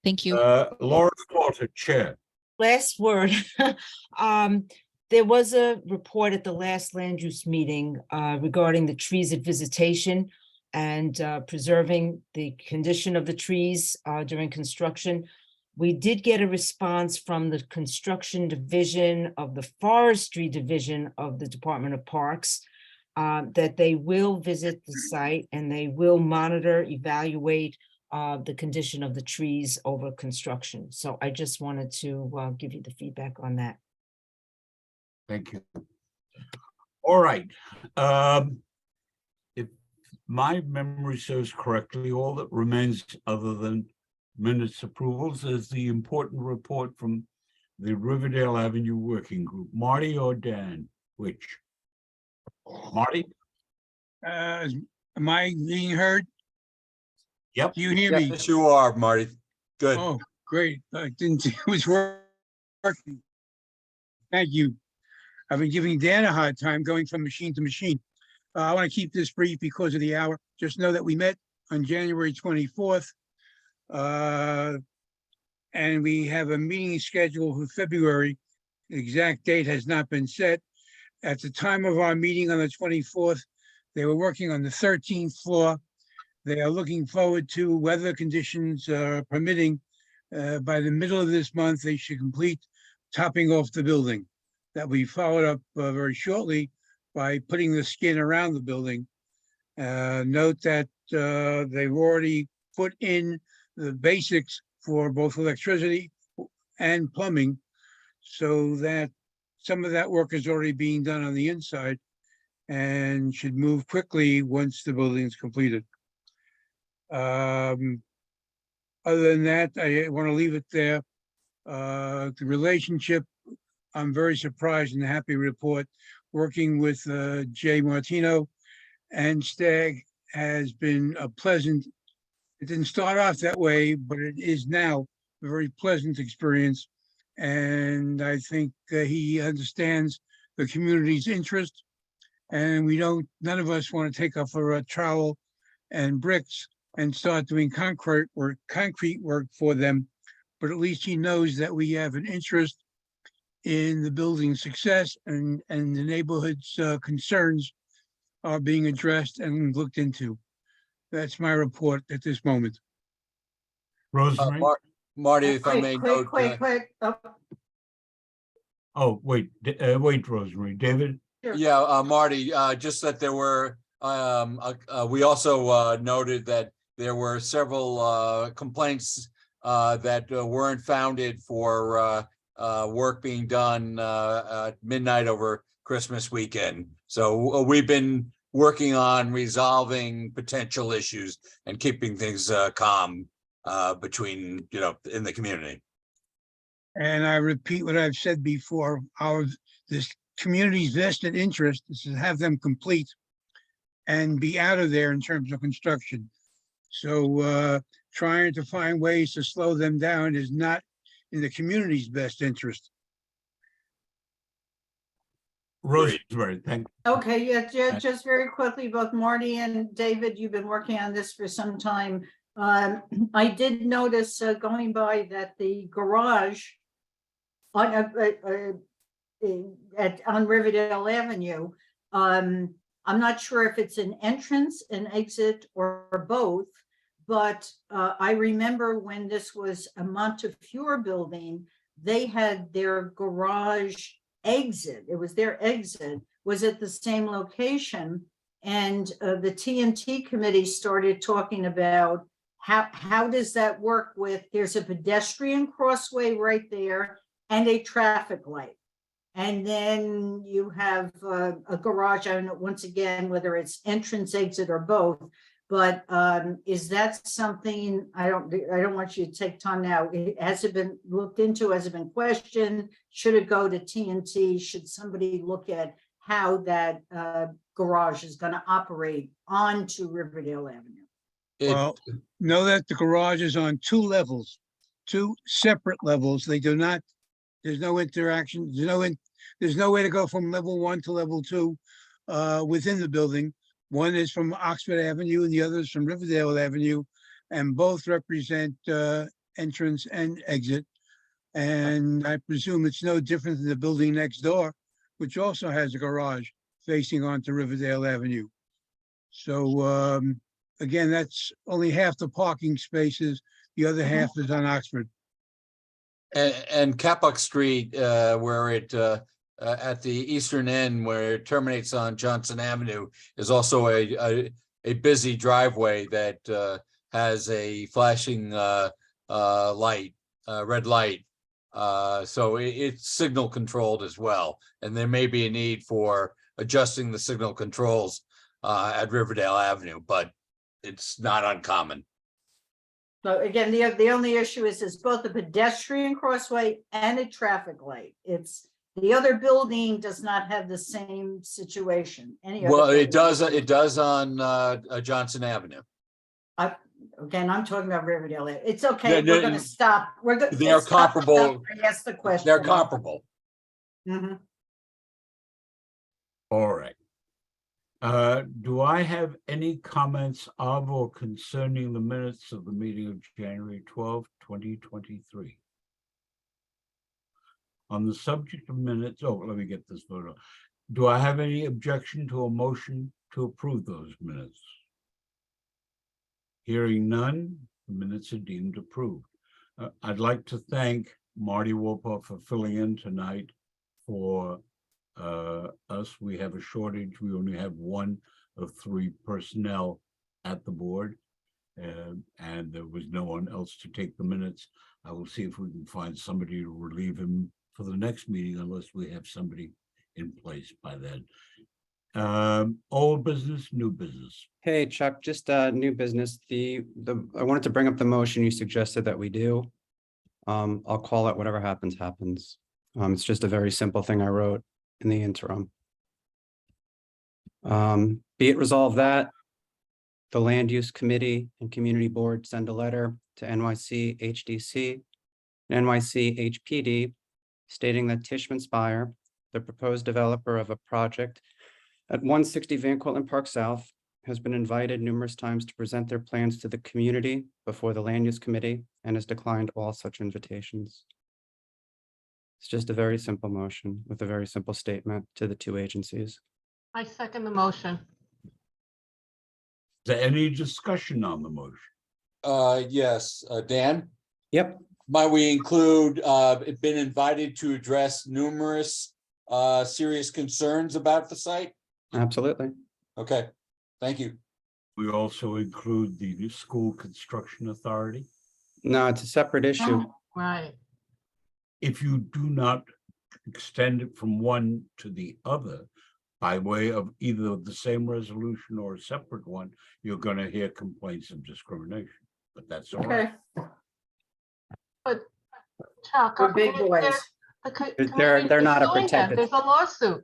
Thank you. Laura Slaughter, Chair. Last word. There was a report at the last land use meeting regarding the trees at visitation and preserving the condition of the trees during construction. We did get a response from the construction division of the forestry division of the Department of Parks that they will visit the site and they will monitor, evaluate the condition of the trees over construction. So I just wanted to give you the feedback on that. Thank you. All right. If my memory serves correctly, all that remains other than minutes approvals is the important report from the Riverdale Avenue Working Group. Marty or Dan, which? Marty? Am I being heard? Yep. Do you hear me? Yes, you are, Marty. Good. Oh, great. I didn't think it was working. Thank you. I've been giving Dan a hard time going from machine to machine. I want to keep this brief because of the hour. Just know that we met on January 24th. And we have a meeting scheduled for February. The exact date has not been set. At the time of our meeting on the 24th, they were working on the 13th floor. They are looking forward to weather conditions permitting. By the middle of this month, they should complete topping off the building. That we followed up very shortly by putting the skin around the building. Note that they've already put in the basics for both electricity and plumbing, so that some of that work is already being done on the inside and should move quickly once the building is completed. Other than that, I want to leave it there. The relationship, I'm very surprised and happy to report, working with Jay Martino and Stag has been a pleasant, it didn't start off that way, but it is now a very pleasant experience. And I think he understands the community's interest. And none of us want to take up a trowel and bricks and start doing concrete work for them. But at least he knows that we have an interest in the building's success and the neighborhood's concerns are being addressed and looked into. That's my report at this moment. Rosemary? Marty, if I may note. Quick. Oh, wait, Rosemary. David? Yeah, Marty, just that there were, we also noted that there were several complaints that weren't founded for work being done at midnight over Christmas weekend. So we've been working on resolving potential issues and keeping things calm between, in the community. And I repeat what I've said before, this community's vested interest is to have them complete and be out of there in terms of construction. So trying to find ways to slow them down is not in the community's best interest. Rosemary, thank. Okay, yeah, just very quickly, both Marty and David, you've been working on this for some time. I did notice going by that the garage on on Riverdale Avenue, I'm not sure if it's an entrance, an exit, or both. But I remember when this was a Montefiore building, they had their garage exit. It was their exit was at the same location. And the TNT committee started talking about how does that work with, there's a pedestrian crossway right there and a traffic light. And then you have a garage, I don't know, once again, whether it's entrance, exit, or both. But is that something, I don't want you to take time now. Has it been looked into? Has it been questioned? Should it go to TNT? Should somebody look at how that garage is going to operate onto Riverdale Avenue? Well, know that the garage is on 2 levels, 2 separate levels. They do not, there's no interaction. There's no way to go from level 1 to level 2 within the building. One is from Oxford Avenue and the other is from Riverdale Avenue, and both represent entrance and exit. And I presume it's no different than the building next door, which also has a garage facing onto Riverdale Avenue. So again, that's only half the parking spaces. The other half is on Oxford. And Capock Street, where it at the eastern end where it terminates on Johnson Avenue is also a busy driveway that has a flashing light, red light. So it's signal controlled as well. And there may be a need for adjusting the signal controls at Riverdale Avenue, but it's not uncommon. So again, the only issue is it's both a pedestrian crossway and a traffic light. It's the other building does not have the same situation. Well, it does on Johnson Avenue. Again, I'm talking about Riverdale. It's okay. No, We're going to stop. We're good. They're comparable. Ask the question. They're comparable. Mhm. All right. Do I have any comments of or concerning the minutes of the meeting of January 12, 2023? On the subject of minutes, let me get this photo. Do I have any objection to a motion to approve those minutes? Hearing none, the minutes are deemed approved. I'd like to thank Marty Wolpa for filling in tonight for us. We have a shortage. We only have 1 of 3 personnel at the board, and there was no one else to take the minutes. I will see if we can find somebody to relieve him for the next meeting, unless we have somebody in place by then. Old business, new business. Hey, Chuck, just new business. I wanted to bring up the motion you suggested that we do. I'll call it whatever happens, happens. It's just a very simple thing I wrote in the interim. Be it resolved that the Land Use Committee and Community Board send a letter to NYC HDC and NYC HPD stating that Tishman Speyer, the proposed developer of a project at 160 Van Cortlandt Park South, has been invited numerous times to present their plans to the community before the Land Use Committee and has declined all such invitations. It's just a very simple motion with a very simple statement to the 2 agencies. I second the motion. Is there any discussion on the motion? Yes, Dan? Yep. Might we include been invited to address numerous serious concerns about the site? Absolutely. Okay, thank you. We also include the school construction authority. No, it's a separate issue. Right. If you do not extend it from one to the other by way of either the same resolution or a separate one, you're going to hear complaints of discrimination, but that's all right. But Chuck, We're big boys. They're not a suing them. protected. There's a lawsuit.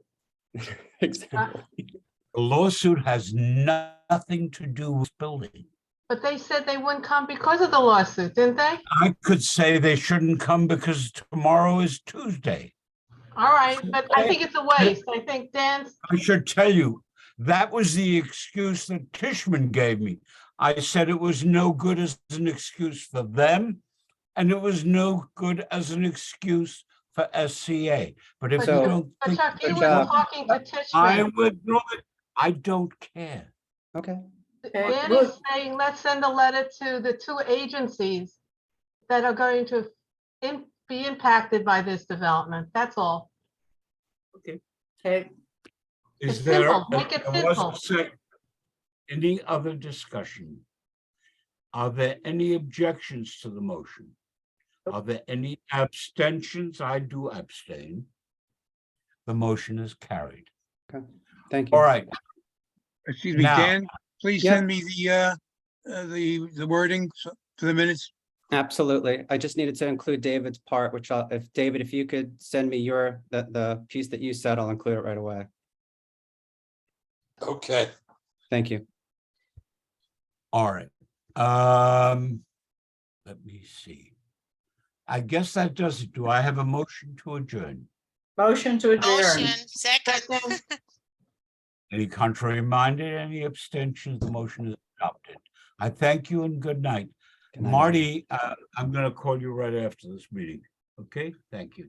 Exactly. The lawsuit has nothing to do with building. But they said they wouldn't come because of the lawsuit, didn't they? I could say they shouldn't come because tomorrow is Tuesday. All right, but I think it's a waste. I think Dan's, I should tell you, that was the excuse that Tishman gave me. I said it was no good as an excuse for them, and it was no good as an excuse for SCA. But if you So- don't but think, Chuck, you were Chuck. talking to I Tishman. withdraw it. I don't care. Okay, Dan is saying, let's send a letter to the two agencies that are going to be impacted by this development. That's all. Okay, Is It's there? simple. Make it there was a simple. sec- Any other discussion? Are there any objections to the motion? Are there any abstentions? I do abstain. The motion is carried. thank you. All right, Excuse me, Now- Dan, please Yep. send me the wording to the minutes. Absolutely. I just needed to include David's part, which if David, if you could send me the piece that you said, I'll include it right away. Okay. Thank you. all right. Let me see. I guess that does it. Do I have a motion to adjourn? motion to adjourn. Second. Any contrary minded, any abstentions? The motion is adopted. I thank you and good night. Good night, Marty, I'm gonna call you right after this meeting. Okay, thank you.